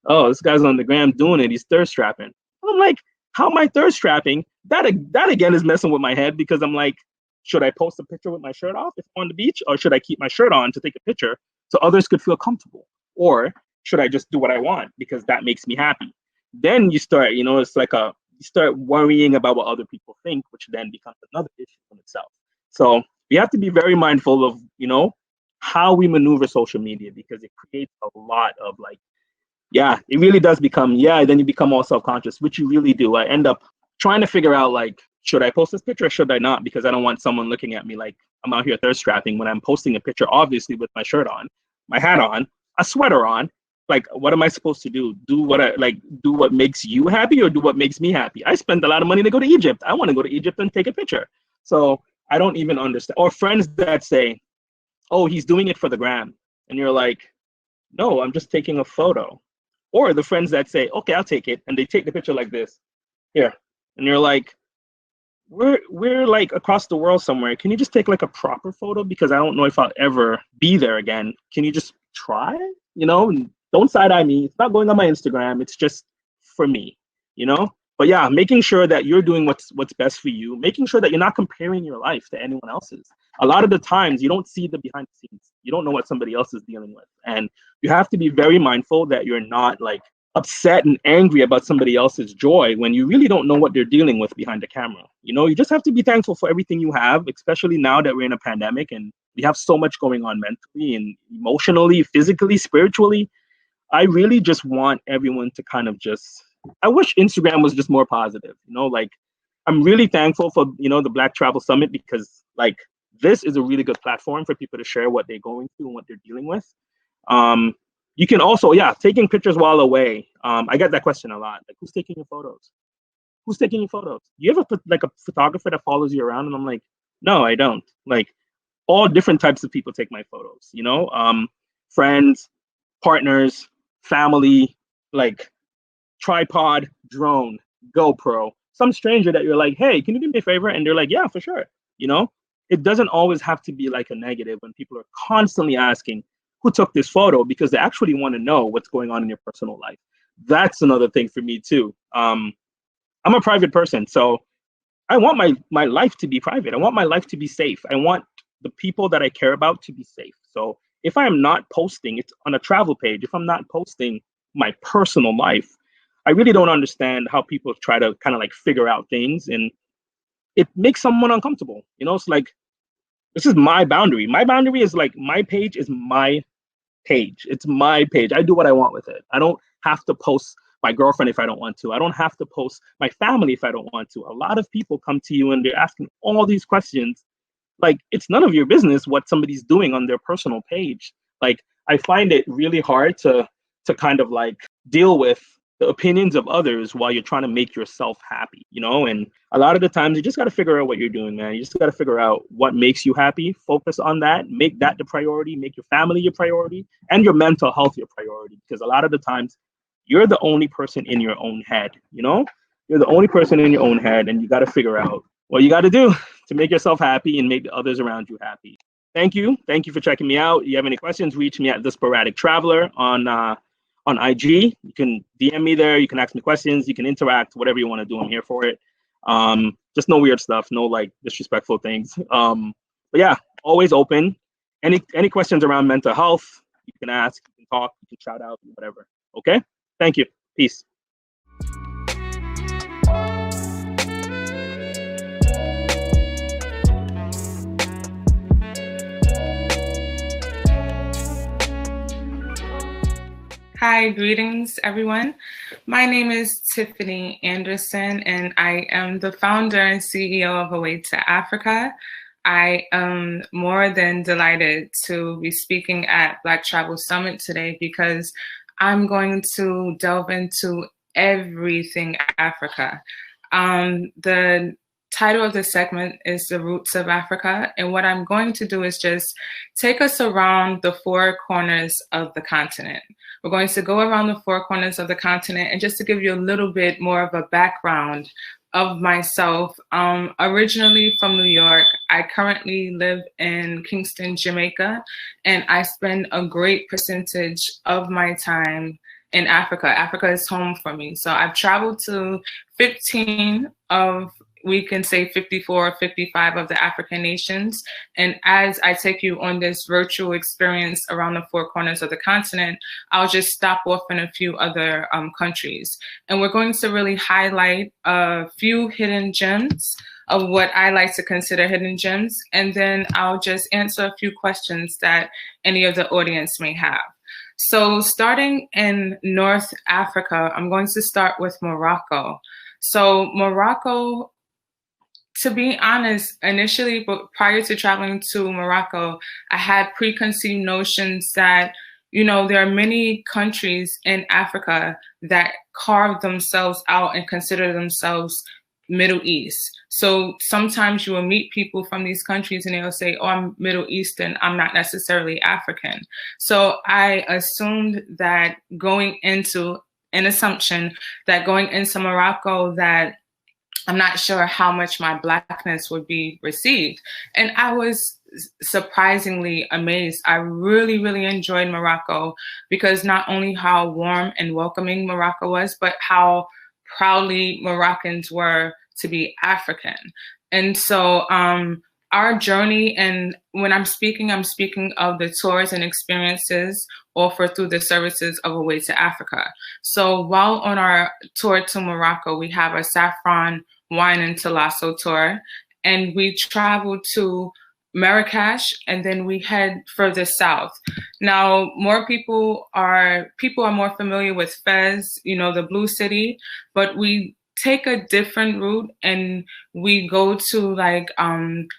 oh, this guy's on the gram doing it. He's thirst trapping. I'm like, how am I thirst trapping? That again is messing with my head, because I'm like, should I post a picture with my shirt off if I'm on the beach, or should I keep my shirt on to take a picture so others could feel comfortable? Or should I just do what I want because that makes me happy? Then you start, it's like you start worrying about what other people think, which then becomes another issue in itself. So we have to be very mindful of, how we maneuver social media, because it creates a lot of like, yeah, it really does become, then you become all self-conscious, which you really do. I end up trying to figure out like, should I post this picture or should I not? Because I don't want someone looking at me like I'm out here thirst trapping when I'm posting a picture, obviously with my shirt on, my hat on, a sweater on. Like, what am I supposed to do? Do what makes you happy or do what makes me happy? I spent a lot of money to go to Egypt. I want to go to Egypt and take a picture. So I don't even understand. Or friends that say, oh, he's doing it for the gram. And you're like, no, I'm just taking a photo. Or the friends that say, okay, I'll take it. And they take the picture like this. Here. And you're like, we're like across the world somewhere. Can you just take like a proper photo? Because I don't know if I'll ever be there again. Can you just try? Don't side eye me. It's not going on my Instagram. It's just for me, But yeah, making sure that you're doing what's best for you, making sure that you're not comparing your life to anyone else's. A lot of the times you don't see the behind the scenes. You don't know what somebody else is dealing with. And you have to be very mindful that you're not like upset and angry about somebody else's joy when you really don't know what they're dealing with behind the camera. You just have to be thankful for everything you have, especially now that we're in a pandemic and we have so much going on mentally and emotionally, physically, spiritually. I really just want everyone to kind of I wish Instagram was just more positive, like I'm really thankful for, the Black Travel Summit, because like this is a really good platform for people to share what they're going through and what they're dealing with. You can also, taking pictures while away. I get that question a lot. Like, who's taking your photos? Who's taking your photos? Do you ever put like a photographer that follows you around? And I'm like, no, I don't. Like, all different types of people take my photos, friends, partners, family, like tripod, drone, GoPro, some stranger that you're like, hey, can you do me a favor? And they're like, yeah, for sure. It doesn't always have to be like a negative when people are constantly asking who took this photo, because they actually want to know what's going on in your personal life. That's another thing for me too. I'm a private person, so I want my life to be private. I want my life to be safe. I want the people that I care about to be safe. So if I am not posting, it's on a travel page, if I'm not posting my personal life, I really don't understand how people try to kind of like figure out things, and it makes someone uncomfortable. You know, it's like, this is my boundary. My boundary is like, my page is my page. It's my page. I do what I want with it. I don't have to post my girlfriend if I don't want to. I don't have to post my family if I don't want to. A lot of people come to you and they're asking all these questions. Like, it's none of your business what somebody's doing on their personal page. Like, I find it really hard to kind of like deal with the opinions of others while you're trying to make yourself happy, you know? And a lot of the times you just got to figure out what you're doing, man. You just got to figure out what makes you happy, focus on that, make that the priority, make your family your priority, and your mental health your priority. Because a lot of the times you're the only person in your own head, you know? You're the only person in your own head, and you got to figure out what you got to do to make yourself happy and make the others around you happy. Thank you. Thank you for checking me out. If you have any questions, reach me at The Sporadic Traveler on IG. You can DM me there. You can ask me questions. You can interact, whatever you want to do. I'm here for it. Just no weird stuff, no like disrespectful things. But yeah, always open. Any questions around mental health, you can ask, you can talk, you can shout out, whatever. Okay? Thank you. Peace. Hi, greetings, everyone. My name is Tiffany Anderson, and I am the founder and CEO of A Way to Africa. I am more than delighted to be speaking at Black Travel Summit today because I'm going to delve into everything Africa. The title of the segment is The Roots of Africa, and what I'm going to do is just take us around the four corners of the continent. We're going to go around the four corners of the continent, and just to give you a little bit more of a background of myself, originally from New York, I currently live in Kingston, Jamaica, and I spend a great percentage of my time in Africa. Africa is home for me. So I've traveled to 15 of, we can say 54 or 55 of the African nations. And as I take you on this virtual experience around the four corners of the continent, I'll just stop off in a few other countries. And we're going to really highlight a few hidden gems of what I like to consider hidden gems. And then I'll just answer a few questions that any of the audience may have. So starting in North Africa, I'm going to start with Morocco. So Morocco, to be honest, initially, but prior to traveling to Morocco, I had preconceived notions that, you know, there are many countries in Africa that carve themselves out and consider themselves Middle East. So sometimes you will meet people from these countries and they'll say, oh, I'm Middle Eastern, I'm not necessarily African. So I assumed that going into Morocco that I'm not sure how much my Blackness would be received. And I was surprisingly amazed. I really, really enjoyed Morocco because not only how warm and welcoming Morocco was, but how proudly Moroccans were to be African. And so our journey, and when I'm speaking of the tours and experiences offered through the services of A Way to Africa. So while on our tour to Morocco, we have a saffron wine and Talasso tour, and we travel to Marrakesh, and then we head further south. Now, people are more familiar with Fez, you know, the Blue City, but we take a different route and we go to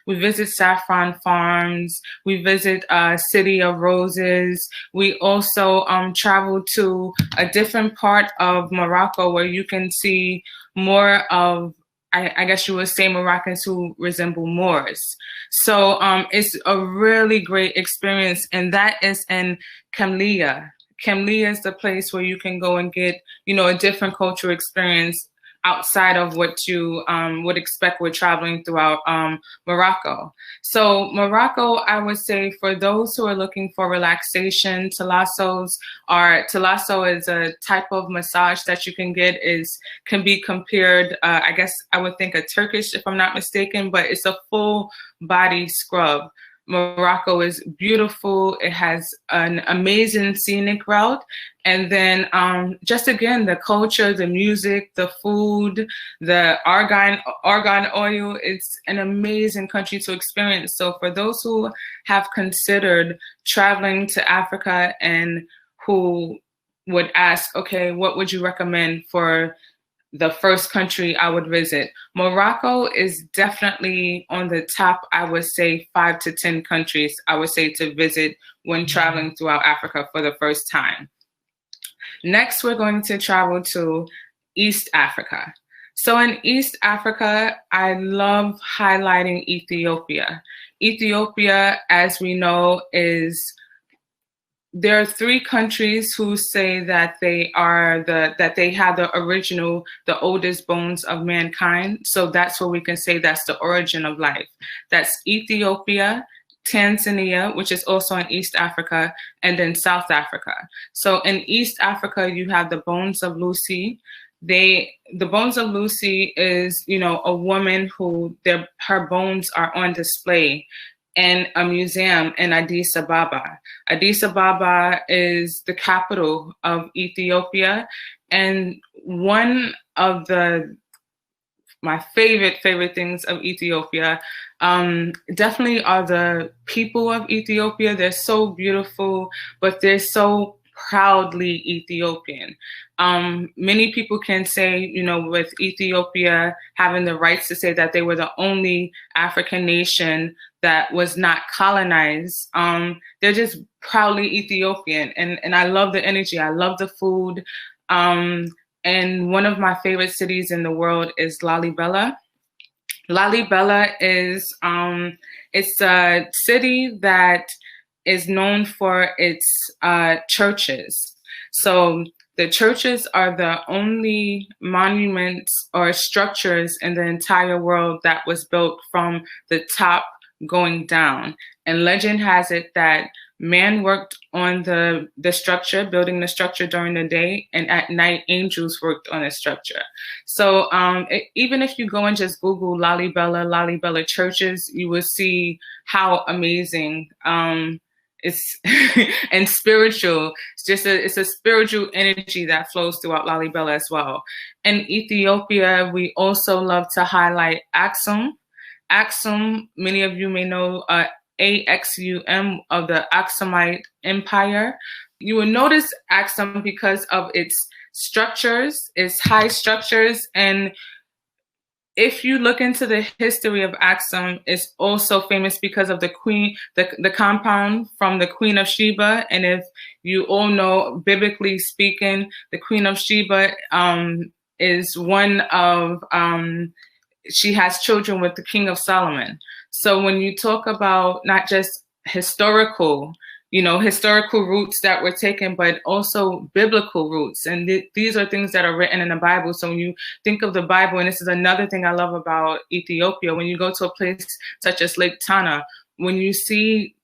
we visit saffron farms, we visit City of Roses. We also travel to a different part of Morocco where you can see more of, I guess you would say, Moroccans who resemble Moors. So it's a really great experience, and that is in Kemlia. Kemlia is the place where you can go and get, you know, a different cultural experience outside of what you would expect when traveling throughout Morocco. So Morocco, I would say for those who are looking for relaxation, Thalasso is a type of massage that you can get, can be compared, I guess I would think a Turkish, if I'm not mistaken, but it's a full body scrub. Morocco is beautiful. It has an amazing scenic route. And then just again, the culture, the music, the food, the argan oil, it's an amazing country to experience. So for those who have considered traveling to Africa and who would ask, okay, what would you recommend for the first country I would visit? Morocco is definitely on the top, I would say 5 to 10 countries I would say to visit when traveling throughout Africa for the first time. Next, we're going to travel to East Africa. So in East Africa, I love highlighting Ethiopia. Ethiopia, as we know, there are 3 countries who say that they have the oldest bones of mankind. So that's where we can say that's the origin of life. That's Ethiopia, Tanzania, which is also in East Africa, and then South Africa. So in East Africa, you have the bones of Lucy. The bones of Lucy is, a woman who her bones are on display in a museum in Addis Ababa. Addis Ababa is the capital of Ethiopia, and one of my favorite things of Ethiopia definitely are the people of Ethiopia. They're so beautiful, but they're so proudly Ethiopian. Many people can say, with Ethiopia having the rights to say that they were the only African nation that was not colonized, they're just proudly Ethiopian. And I love the energy. I love the food. And one of my favorite cities in the world is Lalibela. Lalibela is it's a city that is known for its churches. So the churches are the only monuments or structures in the entire world that was built from the top going down. And legend has it that man worked on the structure, building the structure during the day, and at night angels worked on the structure. So even if you go and just Google Lalibela churches, you will see how amazing it's and spiritual. It's a spiritual energy that flows throughout Lalibela as well. In Ethiopia, we also love to highlight Aksum. Aksum, many of you may know AXUM of the Aksumite Empire. You will notice Aksum because of its structures, its high structures, and if you look into the history of Aksum, it's also famous because of the compound from the Queen of Sheba. And if you all know, biblically speaking, the Queen of Sheba is one of, she has children with the King of Solomon. So when you talk about not just historical roots that were taken, but also biblical roots. And these are things that are written in the Bible. So when you think of the Bible, and this is another thing I love about Ethiopia, when you go to a place such as Lake Tana, when you see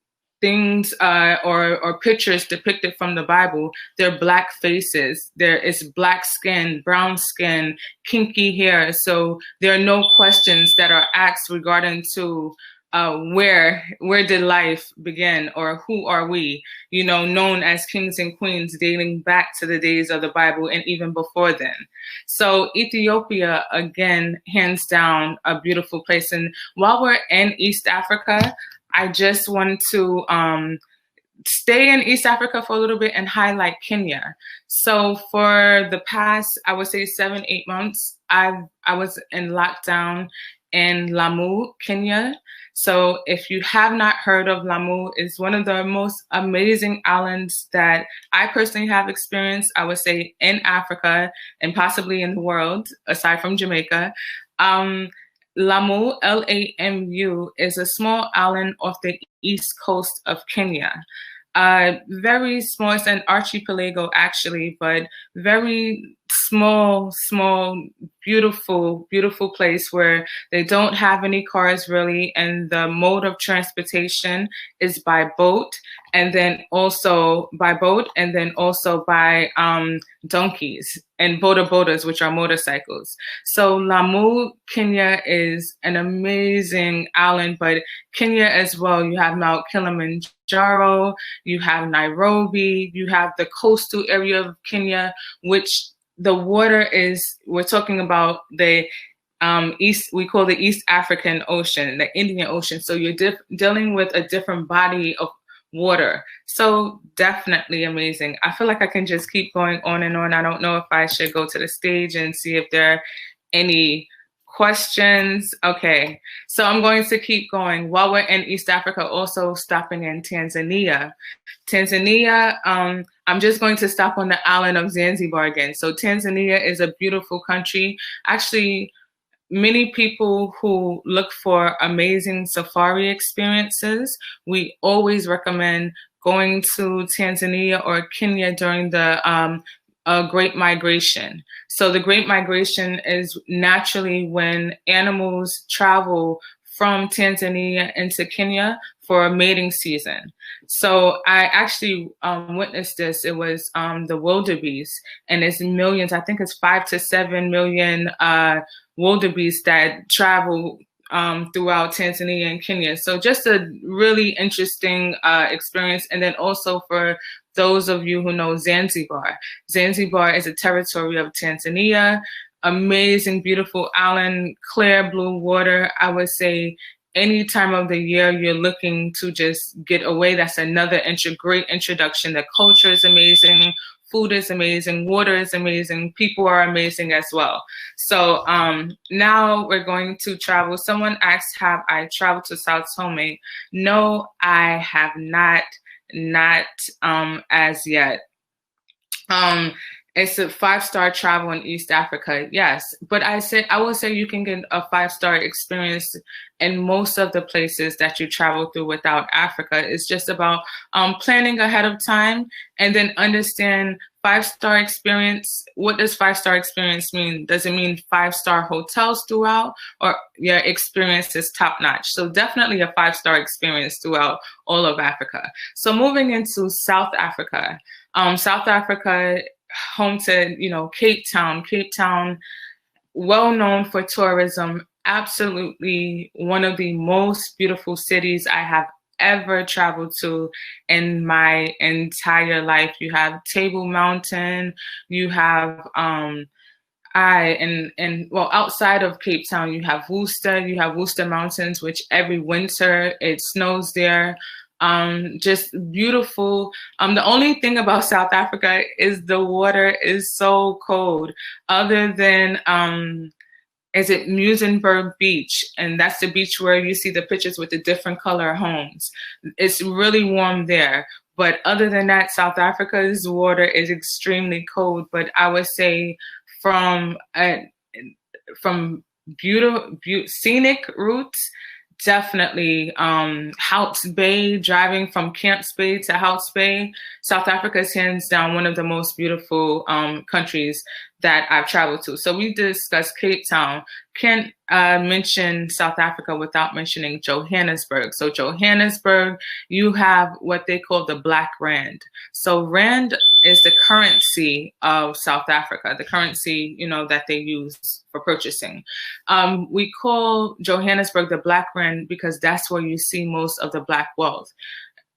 things or pictures depicted from the Bible, they're Black faces. There is black skin, brown skin, kinky hair. So there are no questions that are asked regarding to where did life begin, or who are we, known as kings and queens dating back to the days of the Bible and even before then. So Ethiopia, again, hands down, a beautiful place. And while we're in East Africa, I just want to stay in East Africa for a little bit and highlight Kenya. So for the past, I would say 7-8 months, I was in lockdown in Lamu, Kenya. So if you have not heard of Lamu, it's one of the most amazing islands that I personally have experienced, I would say, in Africa and possibly in the world, aside from Jamaica. Lamu, Lamu, is a small island off the east coast of Kenya. Very small, it's an archipelago actually, but very small, beautiful place where they don't have any cars really, and the mode of transportation is by boat, and then also by donkeys and bodas, which are motorcycles. So Lamu, Kenya is an amazing island, but Kenya as well, you have Mount Kilimanjaro, you have Nairobi, you have the coastal area of Kenya, which the water is, we're talking about the we call the East African Ocean, the Indian Ocean. So you're dealing with a different body of water. So definitely amazing. I feel like I can just keep going on and on. I don't know if I should go to the stage and see if there are any questions. Okay, so I'm going to keep going. While we're in East Africa, also stopping in Tanzania. I'm just going to stop on the island of Zanzibar again. So Tanzania is a beautiful country. Actually, many people who look for amazing safari experiences, we always recommend going to Tanzania or Kenya during the Great Migration. So the Great Migration is naturally when animals travel from Tanzania into Kenya for a mating season. So I actually witnessed this. It was the wildebeest, and it's millions, I think it's 5 to 7 million wildebeest that travel throughout Tanzania and Kenya. So just a really interesting experience. And then also for those of you who know Zanzibar. Zanzibar is a territory of Tanzania, amazing, beautiful island, clear blue water. I would say any time of the year you're looking to just get away, that's another great introduction. The culture is amazing, food is amazing, water is amazing, people are amazing as well. So now we're going to travel. Someone asked, have I traveled to Sao Tome? No, I have not as yet. It's a 5-star travel in East Africa, yes. But I will say you can get a 5-star experience in most of the places that you travel through without Africa. It's just about planning ahead of time and then understand 5-star experience. What does 5-star experience mean? Does it mean 5-star hotels throughout, or your experience is top notch? So definitely a 5-star experience throughout all of Africa. So moving into South Africa. South Africa, home to, Cape Town, well known for tourism, absolutely one of the most beautiful cities I have ever traveled to in my entire life. You have Table Mountain, you have outside of Cape Town, you have Worcester Mountains, which every winter it snows there. Just beautiful. The only thing about South Africa is the water is so cold. Other than is it Muizenberg Beach, and that's the beach where you see the pictures with the different color homes. It's really warm there. But other than that, South Africa's water is extremely cold. But I would say from beautiful scenic routes, definitely Hout's Bay, driving from Camps Bay to Hout's Bay. South Africa is hands down one of the most beautiful countries that I've traveled to. So we discussed Cape Town. Can't mention South Africa without mentioning Johannesburg. So Johannesburg, you have what they call the Black Rand. So Rand is the currency of South Africa, the currency, that they use for purchasing. We call Johannesburg the Black Rand because that's where you see most of the Black wealth.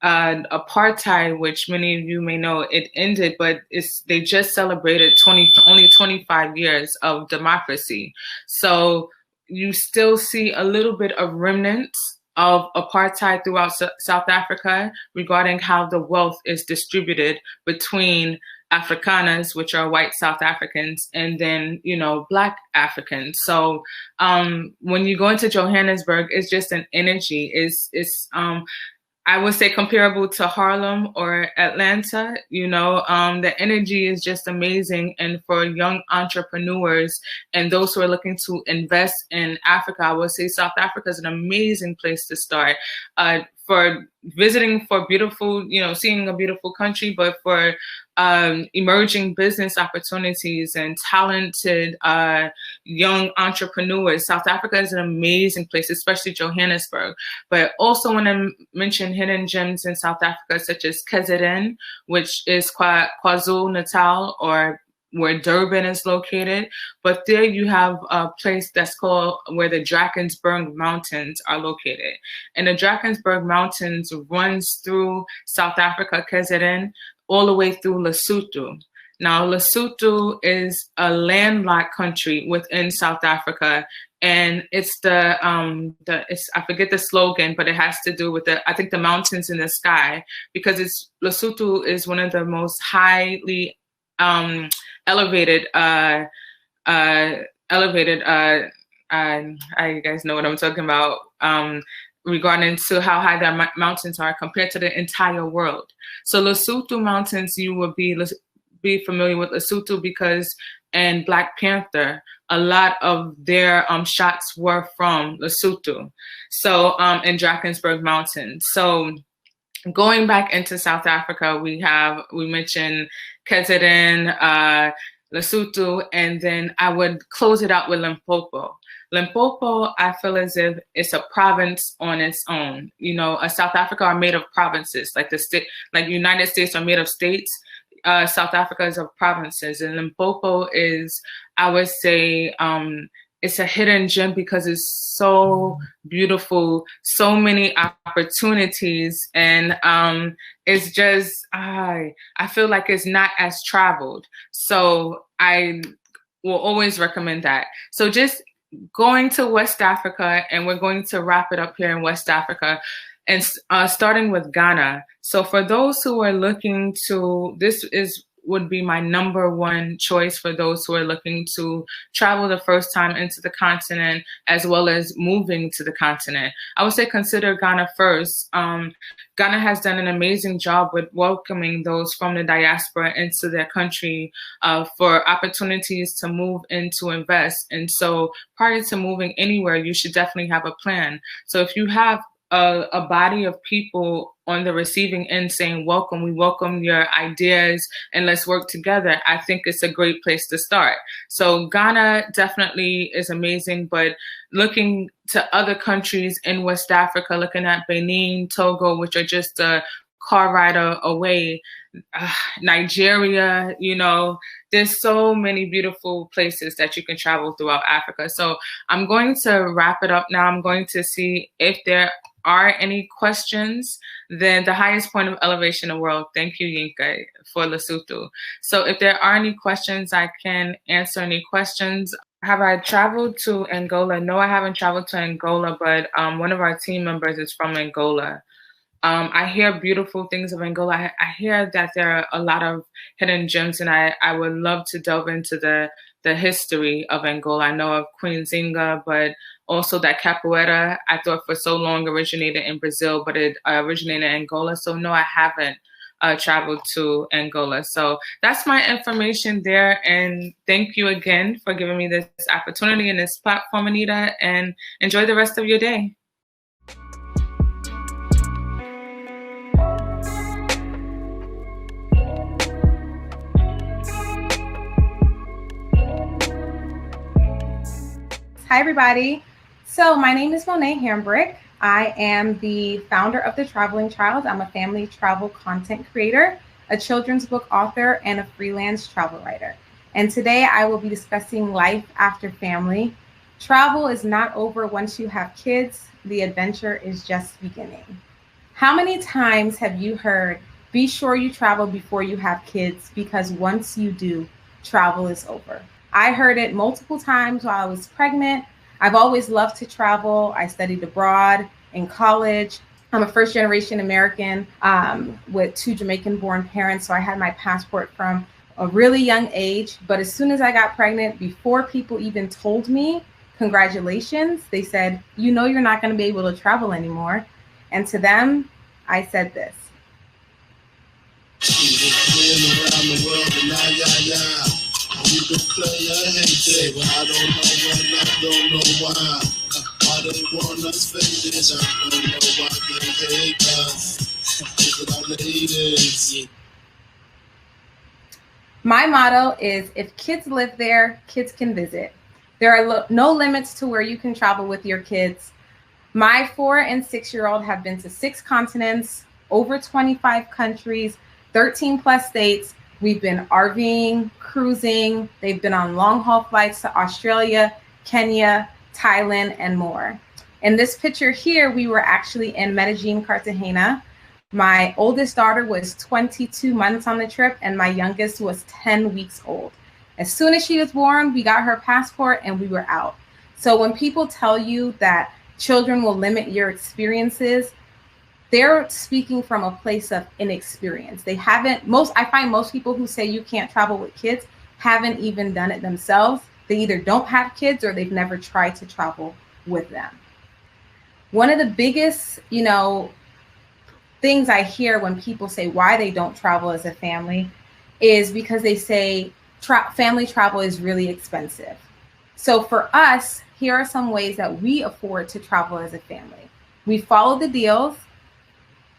Apartheid, which many of you may know, it ended, but they just celebrated only 25 years of democracy. So you still see a little bit of remnants of apartheid throughout South Africa regarding how the wealth is distributed between Afrikaners, which are white South Africans, and then, Black Africans. So when you go into Johannesburg, it's just an energy. It's I would say comparable to Harlem or Atlanta. The energy is just amazing. And for young entrepreneurs and those who are looking to invest in Africa, I would say South Africa is an amazing place to start. for visiting for beautiful, seeing a beautiful country, but for emerging business opportunities and talented young entrepreneurs. South Africa is an amazing place, especially Johannesburg. But also want to mention hidden gems in South Africa, such as KZN, which is KwaZulu-Natal, or where Durban is located. But there you have a place that's called where the Drakensberg Mountains are located. And the Drakensberg Mountains runs through South Africa, KZN, all the way through Lesotho. Now, Lesotho is a landlocked country within South Africa, and it's I forget the slogan, but it has to do with the mountains in the sky, because Lesotho is one of the most highly elevated. You guys know what I'm talking about. Regarding to how high the mountains are compared to the entire world. So Lesotho Mountains, you will be familiar with Lesotho because in Black Panther, a lot of their shots were from Lesotho. So in Drakensberg Mountains. So going back into South Africa, we mentioned KZN, Lesotho, and then I would close it out with Limpopo. Limpopo, I feel as if it's a province on its own. South Africa are made of provinces, like United States are made of states. South Africa is of provinces, and Limpopo is, I would say, it's a hidden gem because it's so beautiful, so many opportunities, and it's just, I feel like it's not as traveled. So I will always recommend that. So just going to West Africa, and we're going to wrap it up here in West Africa, and starting with Ghana. So for those who are looking to, would be my number one choice for those who are looking to travel the first time into the continent, as well as moving to the continent. I would say consider Ghana first. Ghana has done an amazing job with welcoming those from the diaspora into their country for opportunities to move and to invest. And so prior to moving anywhere, you should definitely have a plan. So if you have a body of people on the receiving end saying, welcome, we welcome your ideas and let's work together, I think it's a great place to start. So Ghana definitely is amazing, but looking to other countries in West Africa, looking at Benin, Togo, which are just a car ride away, Nigeria, there's so many beautiful places that you can travel throughout Africa. So I'm going to wrap it up now. I'm going to see if there are any questions. Then the highest point of elevation in the world. Thank you, Yinka, for Lesotho. So if there are any questions, I can answer any questions. Have I traveled to Angola? No, I haven't traveled to Angola, but one of our team members is from Angola. I hear beautiful things of Angola. I hear that there are a lot of hidden gems, and I would love to delve into the history of Angola. I know of Queen Zinga, but also that capoeira, I thought for so long originated in Brazil, but it originated in Angola. So no, I haven't traveled to Angola. So that's my information there. And thank you again for giving me this opportunity and this platform, Anita, and enjoy the rest of your day. Hi, everybody. So my name is Monet Hambrick. I am the founder of The Traveling Child. I'm a family travel content creator, a children's book author, and a freelance travel writer. And today I will be discussing life after family. Travel is not over once you have kids. The adventure is just beginning. How many times have you heard, be sure you travel before you have kids, because once you do, travel is over? I heard it multiple times while I was pregnant. I've always loved to travel. I studied abroad in college. I'm a first-generation American with 2 Jamaican-born parents, so I had my passport from a really young age. But as soon as I got pregnant, before people even told me, congratulations, they said, you're not going to be able to travel anymore. And to them, I said this. You can play a hate, but I don't know when, I don't know why. All they want us faded. I don't know why they hate us. Look at our ladies. My motto is, if kids live there, kids can visit. There are no limits to where you can travel with your kids. My 4 and 6-year-old have been to 6 continents, over 25 countries, 13 plus states. We've been RVing, cruising. They've been on long haul flights to Australia, Kenya, Thailand, and more. In this picture here, we were actually in Medellin, Cartagena. My oldest daughter was 22 months on the trip, and my youngest was 10 weeks old. As soon as she was born, we got her passport and we were out. So when people tell you that children will limit your experiences, they're speaking from a place of inexperience. They haven't, I find most people who say you can't travel with kids haven't even done it themselves. They either don't have kids or they've never tried to travel with them. One of the biggest, things I hear when people say why they don't travel as a family is because they say family travel is really expensive. So for us, here are some ways that we afford to travel as a family. We follow the deals.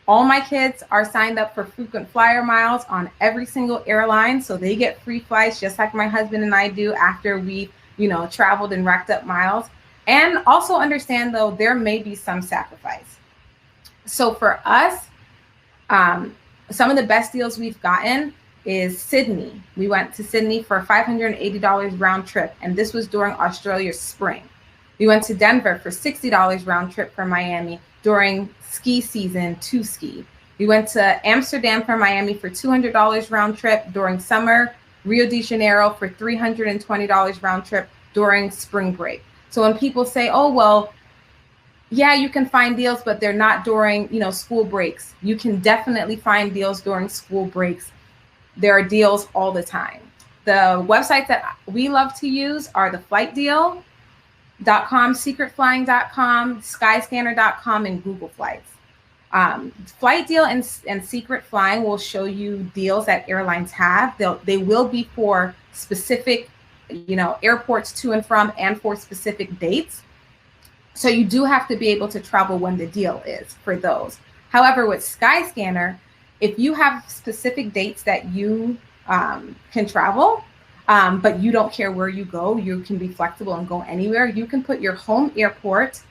All my kids are signed up for frequent flyer miles on every single airline, so they get free flights just like my husband and I do after we, traveled and racked up miles. And also understand, though, there may be some sacrifice. So for us, some of the best deals we've gotten is Sydney. We went to Sydney for $580 round trip, and this was during Australia's spring. We went to Denver for $60 round trip from Miami during ski season to ski. We went to Amsterdam from Miami for $200 round trip during summer, Rio de Janeiro for $320 round trip during spring break. So when people say, oh, well, yeah, you can find deals, but they're not during, school breaks. You can definitely find deals during school breaks. There are deals all the time. The websites that we love to use are the flightdeal.com, secretflying.com, skyscanner.com, and Google Flights. Flight Deal and Secret Flying will show you deals that airlines have. They will be for specific, airports to and from and for specific dates. So you do have to be able to travel when the deal is for those. However, with Skyscanner, if you have specific dates that you can travel, but you don't care where you go, you can be flexible and go anywhere. You can put your home airport,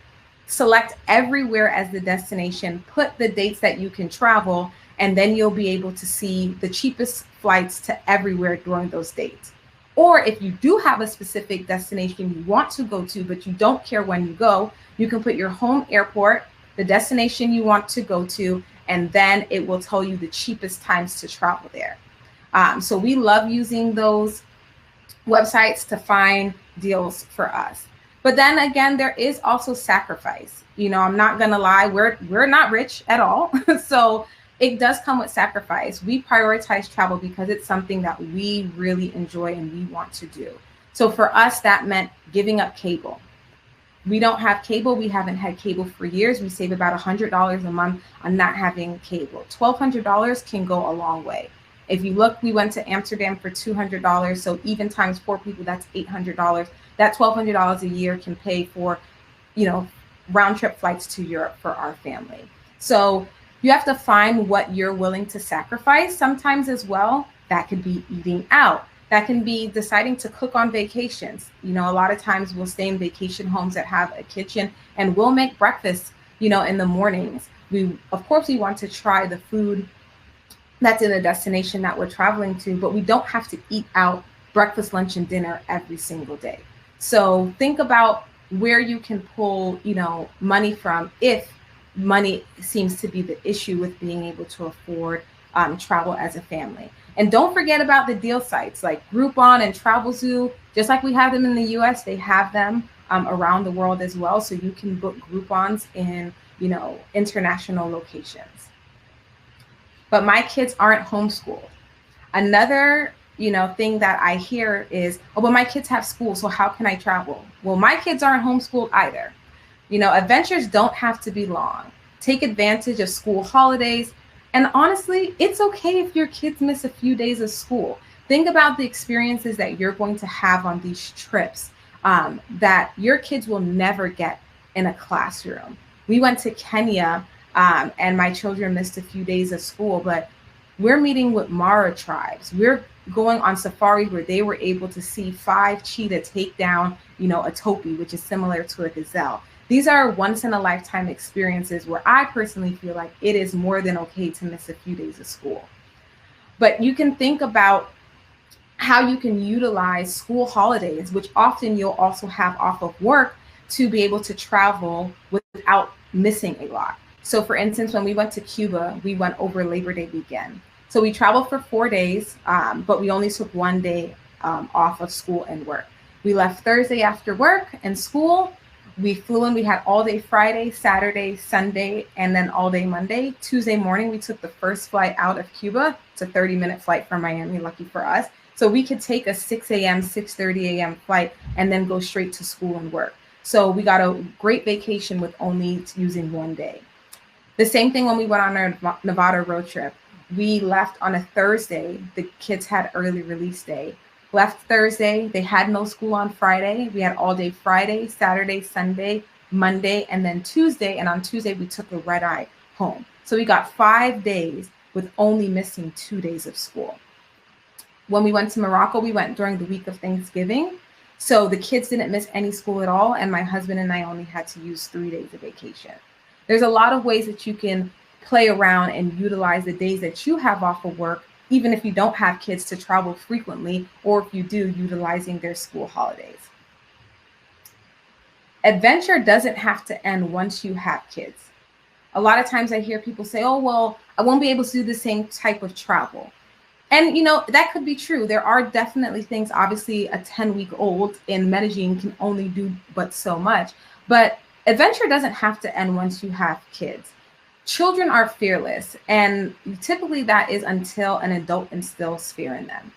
select everywhere as the destination, put the dates that you can travel, and then you'll be able to see the cheapest flights to everywhere during those dates. Or if you do have a specific destination you want to go to, but you don't care when you go, you can put your home airport, the destination you want to go to, and then it will tell you the cheapest times to travel there. So we love using those websites to find deals for us. But then again, there is also sacrifice. I'm not gonna lie, we're not rich at all. So it does come with sacrifice. We prioritize travel because it's something that we really enjoy and we want to do. So for us, that meant giving up cable. We don't have cable. We haven't had cable for years. We save about $100 a month on not having cable. $1,200 can go a long way. If you look, we went to Amsterdam for $200. So even times 4 people, that's $800. That $1,200 a year can pay for, round trip flights to Europe for our family. So you have to find what you're willing to sacrifice sometimes as well. That could be eating out. That can be deciding to cook on vacations. A lot of times we'll stay in vacation homes that have a kitchen and we'll make breakfast, in the mornings. Of course, we want to try the food that's in the destination that we're traveling to, but we don't have to eat out breakfast, lunch, and dinner every single day. So think about where you can pull, money from if money seems to be the issue with being able to afford travel as a family. And don't forget about the deal sites like Groupon and Travelzoo. Just like we have them in the US, they have them around the world as well. So you can book Groupons in, international locations. But my kids aren't homeschooled. Another, thing that I hear is, oh, but my kids have school, so how can I travel? Well, my kids aren't homeschooled either. Adventures don't have to be long. Take advantage of school holidays. And honestly, it's okay if your kids miss a few days of school. Think about the experiences that you're going to have on these trips that your kids will never get in a classroom. We went to Kenya, and my children missed a few days of school, but we're meeting with Mara tribes. We're going on safari where they were able to see 5 cheetah take down, a topi, which is similar to a gazelle. These are once in a lifetime experiences where I personally feel like it is more than okay to miss a few days of school. But you can think about how you can utilize school holidays, which often you'll also have off of work, to be able to travel without missing a lot. So for instance, when we went to Cuba, we went over Labor Day weekend. So we traveled for 4 days, but we only took 1 day off of school and work. We left Thursday after work and school. We flew in, we had all day Friday, Saturday, Sunday, and then all day Monday. Tuesday morning, we took the first flight out of Cuba. It's a 30-minute flight from Miami, lucky for us. So we could take a 6 a.m., 6:30 a.m. flight and then go straight to school and work. So we got a great vacation with only using 1 day. The same thing when we went on our Nevada road trip. We left on a Thursday. The kids had early release day. Left Thursday, they had no school on Friday. We had all day Friday, Saturday, Sunday, Monday, and then Tuesday. And on Tuesday, we took the red eye home. So we got 5 days with only missing 2 days of school. When we went to Morocco, we went during the week of Thanksgiving. So the kids didn't miss any school at all. And my husband and I only had to use 3 days of vacation. There's a lot of ways that you can play around and utilize the days that you have off of work, even if you don't have kids to travel frequently, or if you do, utilizing their school holidays. Adventure doesn't have to end once you have kids. A lot of times I hear people say, oh, well, I won't be able to do the same type of travel. And, that could be true. There are definitely things, obviously a 10-week-old in Medellin can only do but so much. But adventure doesn't have to end once you have kids. Children are fearless, and typically that is until an adult instills fear in them.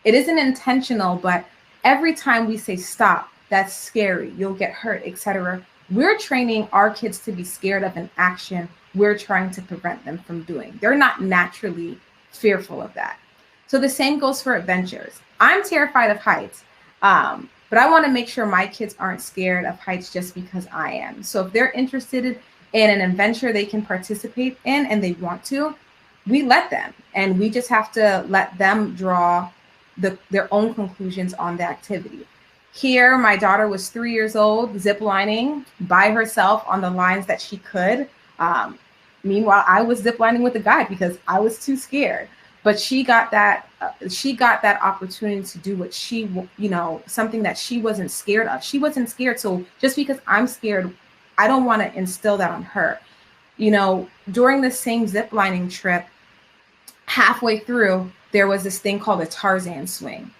It isn't intentional, but every time we say stop, that's scary, you'll get hurt, etc., we're training our kids to be scared of an action we're trying to prevent them from doing. They're not naturally fearful of that. So the same goes for adventures. I'm terrified of heights, but I want to make sure my kids aren't scared of heights just because I am. So if they're interested in an adventure they can participate in and they want to, we let them. And we just have to let them draw their own conclusions on the activity. Here, my daughter was 3 years old, ziplining by herself on the lines that she could. Meanwhile, I was ziplining with a guide because I was too scared. But she got that opportunity to do what she, something that she wasn't scared of. She wasn't scared. So just because I'm scared, I don't want to instill that on her. During the same ziplining trip, halfway through, there was this thing called a Tarzan swing.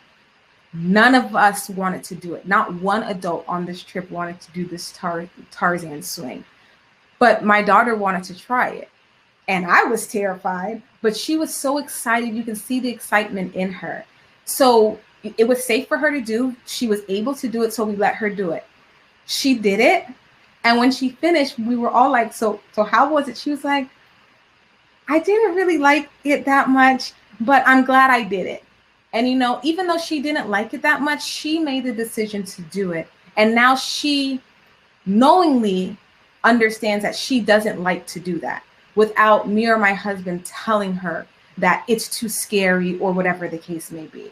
None of us wanted to do it. Not one adult on this trip wanted to do this Tarzan swing. But my daughter wanted to try it. And I was terrified, but she was so excited. You can see the excitement in her. So it was safe for her to do. She was able to do it, so we let her do it. She did it. And when she finished, we were all like, so how was it? She was like, I didn't really like it that much, but I'm glad I did it. And, even though she didn't like it that much, she made the decision to do it. And now she knowingly understands that she doesn't like to do that without me or my husband telling her that it's too scary or whatever the case may be.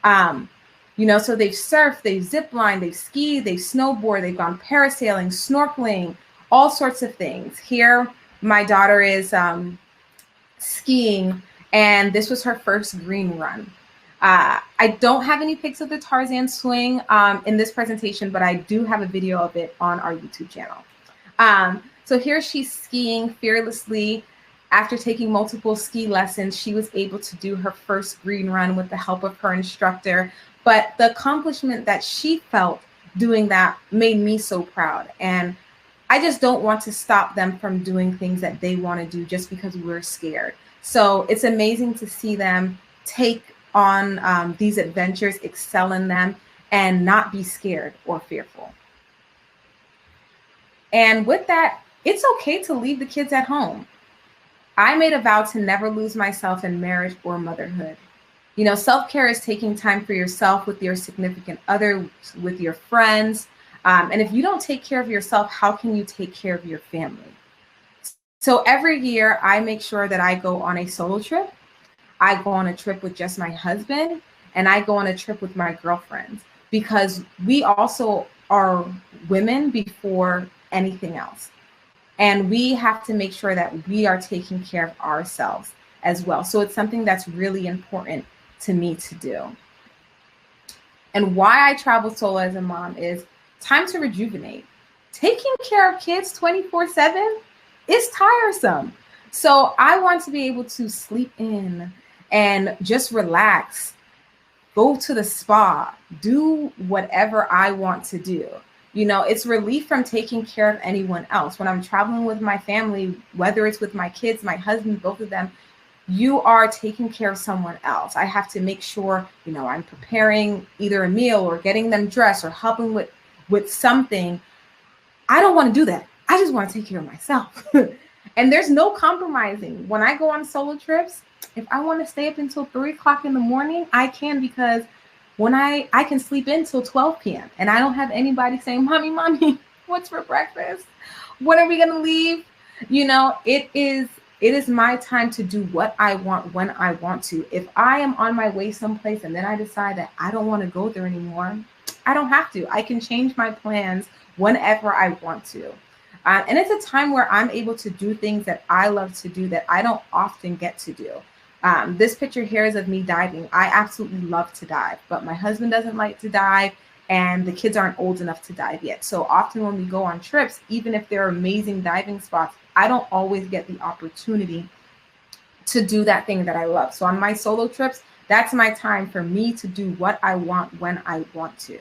So they've surfed, they've ziplined, they've skied, they've snowboarded, they've gone parasailing, snorkeling, all sorts of things. Here, my daughter is skiing, and this was her first green run. I don't have any pics of the Tarzan swing in this presentation, but I do have a video of it on our YouTube channel. So here she's skiing fearlessly. After taking multiple ski lessons, she was able to do her first green run with the help of her instructor. But the accomplishment that she felt doing that made me so proud. And I just don't want to stop them from doing things that they want to do just because we're scared. So it's amazing to see them take on these adventures, excel in them, and not be scared or fearful. And with that, it's okay to leave the kids at home. I made a vow to never lose myself in marriage or motherhood. Self-care is taking time for yourself with your significant other, with your friends, And if you don't take care of yourself, how can you take care of your family? So every year I make sure that I go on a solo trip. I go on a trip with just my husband, and I go on a trip with my girlfriends, because we also are women before anything else. And we have to make sure that we are taking care of ourselves as well. So it's something that's really important to me to do. And why I travel solo as a mom is time to rejuvenate. Taking care of kids 24/7 is tiresome. So I want to be able to sleep in and just relax, go to the spa, do whatever I want to do. You know, it's relief from taking care of anyone else. When I'm traveling with my family, whether it's with my kids, my husband, both of them, you are taking care of someone else. I have to make sure, you know, I'm preparing either a meal or getting them dressed or helping with something. I don't want to do that. I just want to take care of myself. And there's no compromising. When I go on solo trips, if I want to stay up until 3 o'clock in the morning, I can, because when I can sleep in till 12 p.m. and I don't have anybody saying, mommy, what's for breakfast? When are we going to leave? You know, it is my time to do what I want when I want to. If I am on my way someplace and then I decide that I don't want to go there anymore, I don't have to. I can change my plans whenever I want to. And it's a time where I'm able to do things that I love to do that I don't often get to do. This picture here is of me diving. I absolutely love to dive, but my husband doesn't like to dive, and the kids aren't old enough to dive yet. So often when we go on trips, even if they're amazing diving spots, I don't always get the opportunity to do that thing that I love. So on my solo trips, that's my time for me to do what I want when I want to.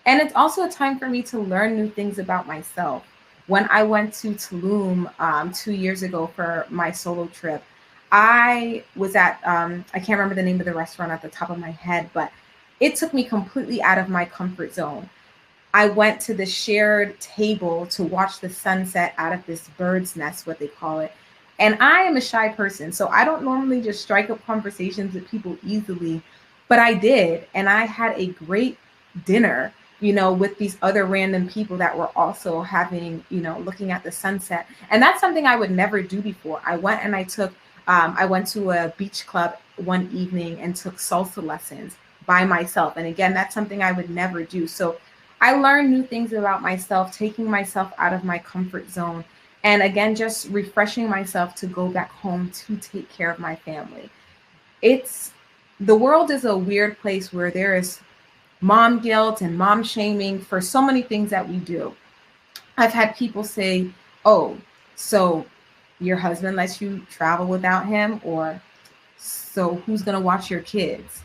And it's also a time for me to learn new things about myself. When I went to Tulum 2 years ago for my solo trip, I was at, I can't remember the name of the restaurant at the top of my head, but it took me completely out of my comfort zone. I went to the shared table to watch the sunset out of this bird's nest, what they call it. And I am a shy person, so I don't normally just strike up conversations with people easily, but I did. And I had a great dinner, you know, with these other random people that were also having, you know, looking at the sunset. And that's something I would never do before. I went and I went to a beach club one evening and took salsa lessons by myself. And again, that's something I would never do. So I learned new things about myself, taking myself out of my comfort zone. And again, just refreshing myself to go back home to take care of my family. The world is a weird place where there is mom guilt and mom shaming for so many things that we do. I've had people say, oh, so your husband lets you travel without him, or so who's going to watch your kids?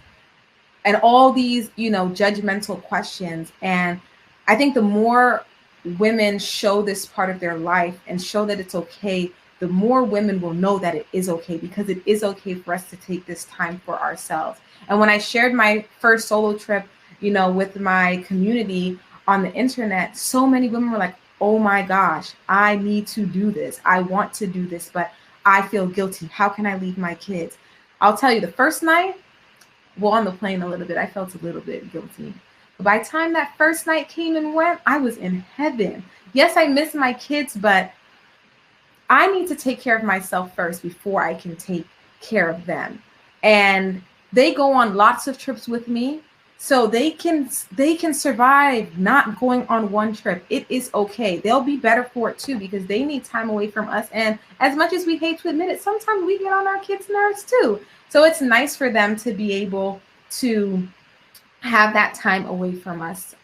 And all these, you know, judgmental questions. And I think the more women show this part of their life and show that it's okay, the more women will know that it is okay, because it is okay for us to take this time for ourselves. And when I shared my first solo trip, you know, with my community on the internet, so many women were like, oh my gosh, I need to do this. I want to do this, but I feel guilty. How can I leave my kids? I'll tell you, the first night, well, on the plane a little bit, I felt a little bit guilty. But by the time that first night came and went, I was in heaven. Yes, I miss my kids, but I need to take care of myself first before I can take care of them. And they go on lots of trips with me, so they can survive not going on one trip. It is okay. They'll be better for it too, because they need time away from us. And as much as we hate to admit it, sometimes we get on our kids' nerves too. So it's nice for them to be able to have that time away from us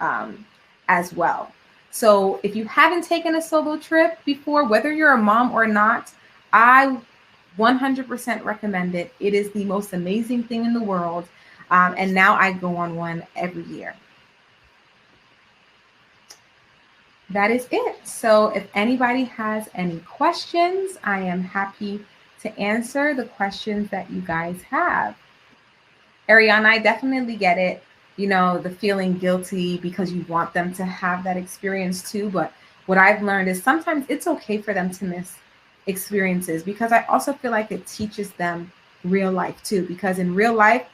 as well. So if you haven't taken a solo trip before, whether you're a mom or not, I 100% recommend it. It is the most amazing thing in the world. And now I go on one every year. That is it. So if anybody has any questions, I am happy to answer the questions that you guys have. Ariana, I definitely get it. You know, the feeling guilty because you want them to have that experience too. But what I've learned is sometimes it's okay for them to miss experiences, because I also feel like it teaches them real life too, because in real life,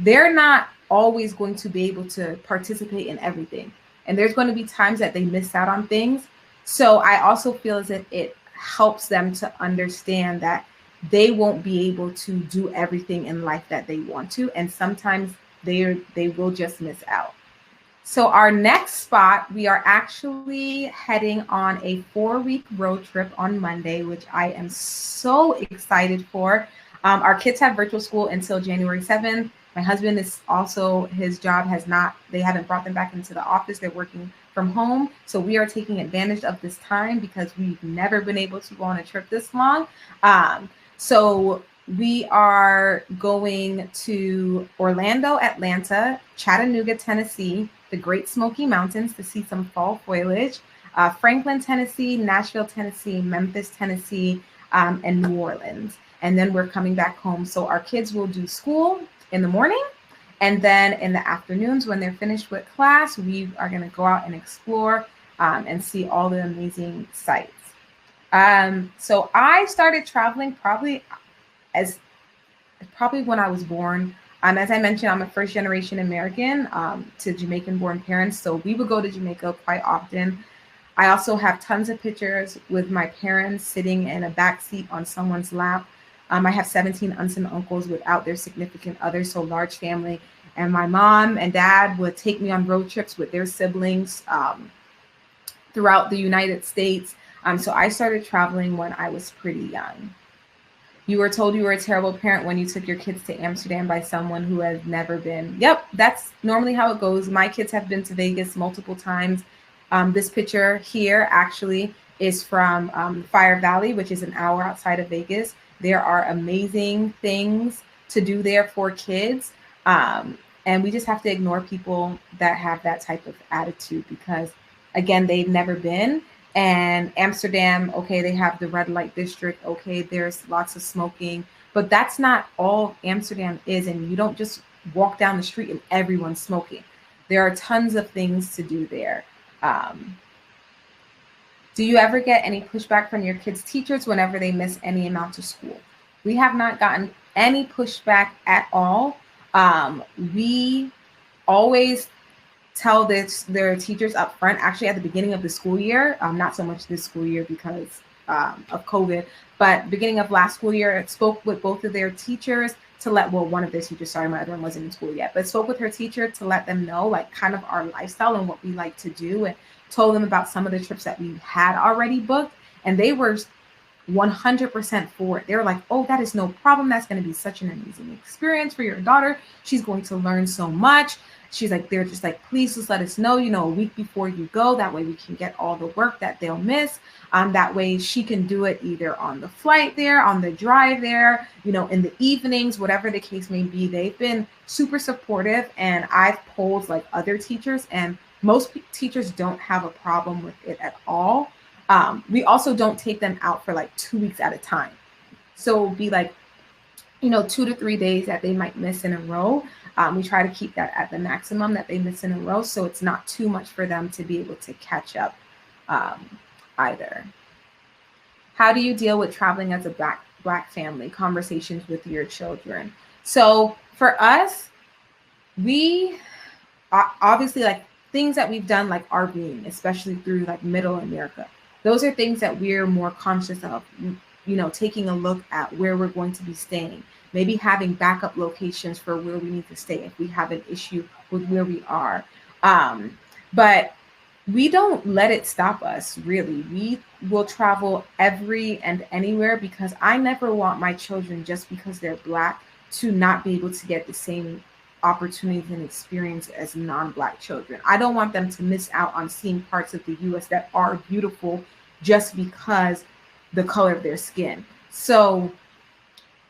they're not always going to be able to participate in everything. and there's going to be times that they miss out on things. So I also feel as if it helps them to understand that they won't be able to do everything in life that they want to, and sometimes they will just miss out. So our next spot, we are actually heading on a 4-week road trip on Monday, which I am so excited for. Our kids have virtual school until January 7th. My husband is also, his job they haven't brought them back into the office. They're working from home. So we are taking advantage of this time because we've never been able to go on a trip this long. So we are going to Orlando, Atlanta, Chattanooga, Tennessee, the Great Smoky Mountains to see some fall foliage, Franklin, Tennessee, Nashville, Tennessee, Memphis, Tennessee, and New Orleans. And then we're coming back home. So our kids will do school in the morning. And then in the afternoons, when they're finished with class, we are going to go out and explore and see all the amazing sights. So I started traveling probably when I was born. As I mentioned, I'm a first-generation American to Jamaican-born parents, so we would go to Jamaica quite often. I also have tons of pictures with my parents sitting in a back seat on someone's lap. I have 17 aunts and uncles without their significant others, so large family. And my mom and dad would take me on road trips with their siblings throughout the United States. So I started traveling when I was pretty young. You were told you were a terrible parent when you took your kids to Amsterdam by someone who has never been. Yep, that's normally how it goes. My kids have been to Vegas multiple times. This picture here actually is from Fire Valley, which is an hour outside of Vegas. There are amazing things to do there for kids. And we just have to ignore people that have that type of attitude because, again, they've never been. And Amsterdam, okay, they have the red light district. Okay, there's lots of smoking, but that's not all Amsterdam is. And you don't just walk down the street and everyone's smoking. There are tons of things to do there. Do you ever get any pushback from your kids' teachers whenever they miss any amount of school? We have not gotten any pushback at all. We always tell their teachers up front, actually at the beginning of the school year, not so much this school year because of COVID, but beginning of last school year, spoke with both of their teachers to one of their teachers, sorry, my other one wasn't in school yet, but spoke with her teacher to let them know like kind of our lifestyle and what we like to do, and told them about some of the trips that we had already booked, and they were 100% for it. They were like, oh, that is no problem. That's going to be such an amazing experience for your daughter. She's going to learn so much. She's like, they're just like, please just let us know, a week before you go. That way we can get all the work that they'll miss. That way she can do it either on the flight there, on the drive there, in the evenings, whatever the case may be. They've been super supportive, and I've polled like other teachers, and most teachers don't have a problem with it at all. We also don't take them out for like 2 weeks at a time. So it'll be like, 2 to 3 days that they might miss in a row. We try to keep that at the maximum that they miss in a row, so it's not too much for them to be able to catch up either. How do you deal with traveling as a Black family? Conversations with your children. So for us, we obviously like things that we've done like RVing, especially through like Middle America. Those are things that we're more conscious of, taking a look at where we're going to be staying, maybe having backup locations for where we need to stay if we have an issue with where we are. But we don't let it stop us, really. We will travel every and anywhere because I never want my children, just because they're Black, to not be able to get the same opportunities and experience as non-Black children. I don't want them to miss out on seeing parts of the U.S. that are beautiful just because the color of their skin. So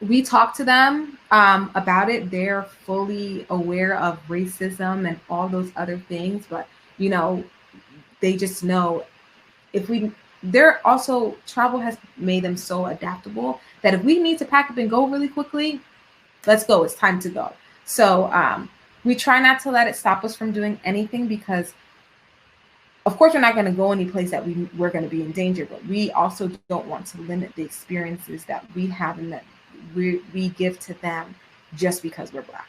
we talk to them about it. They're fully aware of racism and all those other things, but they just know travel has made them so adaptable that if we need to pack up and go really quickly, let's go. It's time to go. So we try not to let it stop us from doing anything because, of course, we're not going to go any place that we're going to be in danger, but we also don't want to limit the experiences that we have and that we give to them just because we're Black.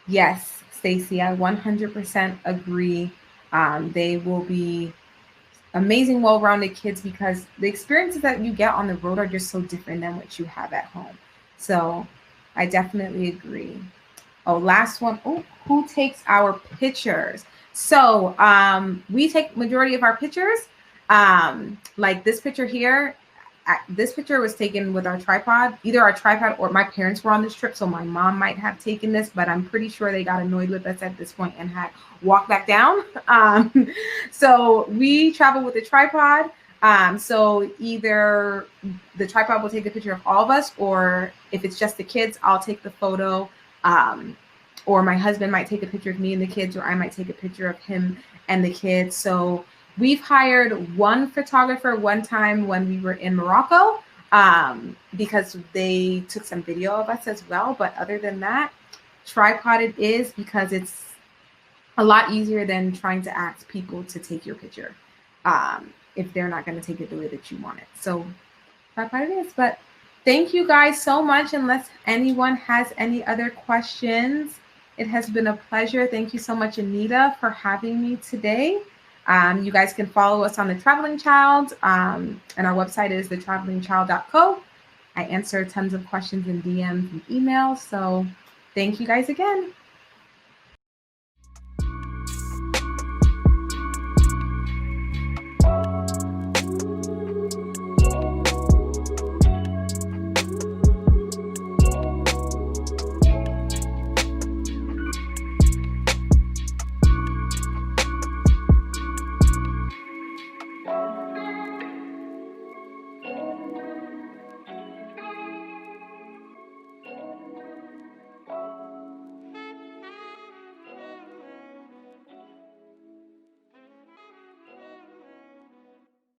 Yes, Stacey, I 100% agree. They will be amazing, well-rounded kids because the experiences that you get on the road are just so different than what you have at home. So I definitely agree. Oh, last one. Oh, who takes our pictures? So we take majority of our pictures. Like this picture here, this picture was taken with our tripod. Either our tripod or my parents were on this trip, so my mom might have taken this, but I'm pretty sure they got annoyed with us at this point and had walked back down. So we travel with a tripod. So either the tripod will take a picture of all of us, or if it's just the kids, I'll take the photo. Or my husband might take a picture of me and the kids, or I might take a picture of him and the kids. So we've hired one photographer one time when we were in Morocco, because they took some video of us as well. But other than that, tripoded is because it's a lot easier than trying to ask people to take your picture if they're not going to take it the way that you want it. So tripoded is. But thank you guys so much. Unless anyone has any other questions, it has been a pleasure. Thank you so much, Anita, for having me today. You guys can follow us on The Traveling Child, and our website is thetravelingchild.co. I answer tons of questions in DMs and emails. So thank you guys again.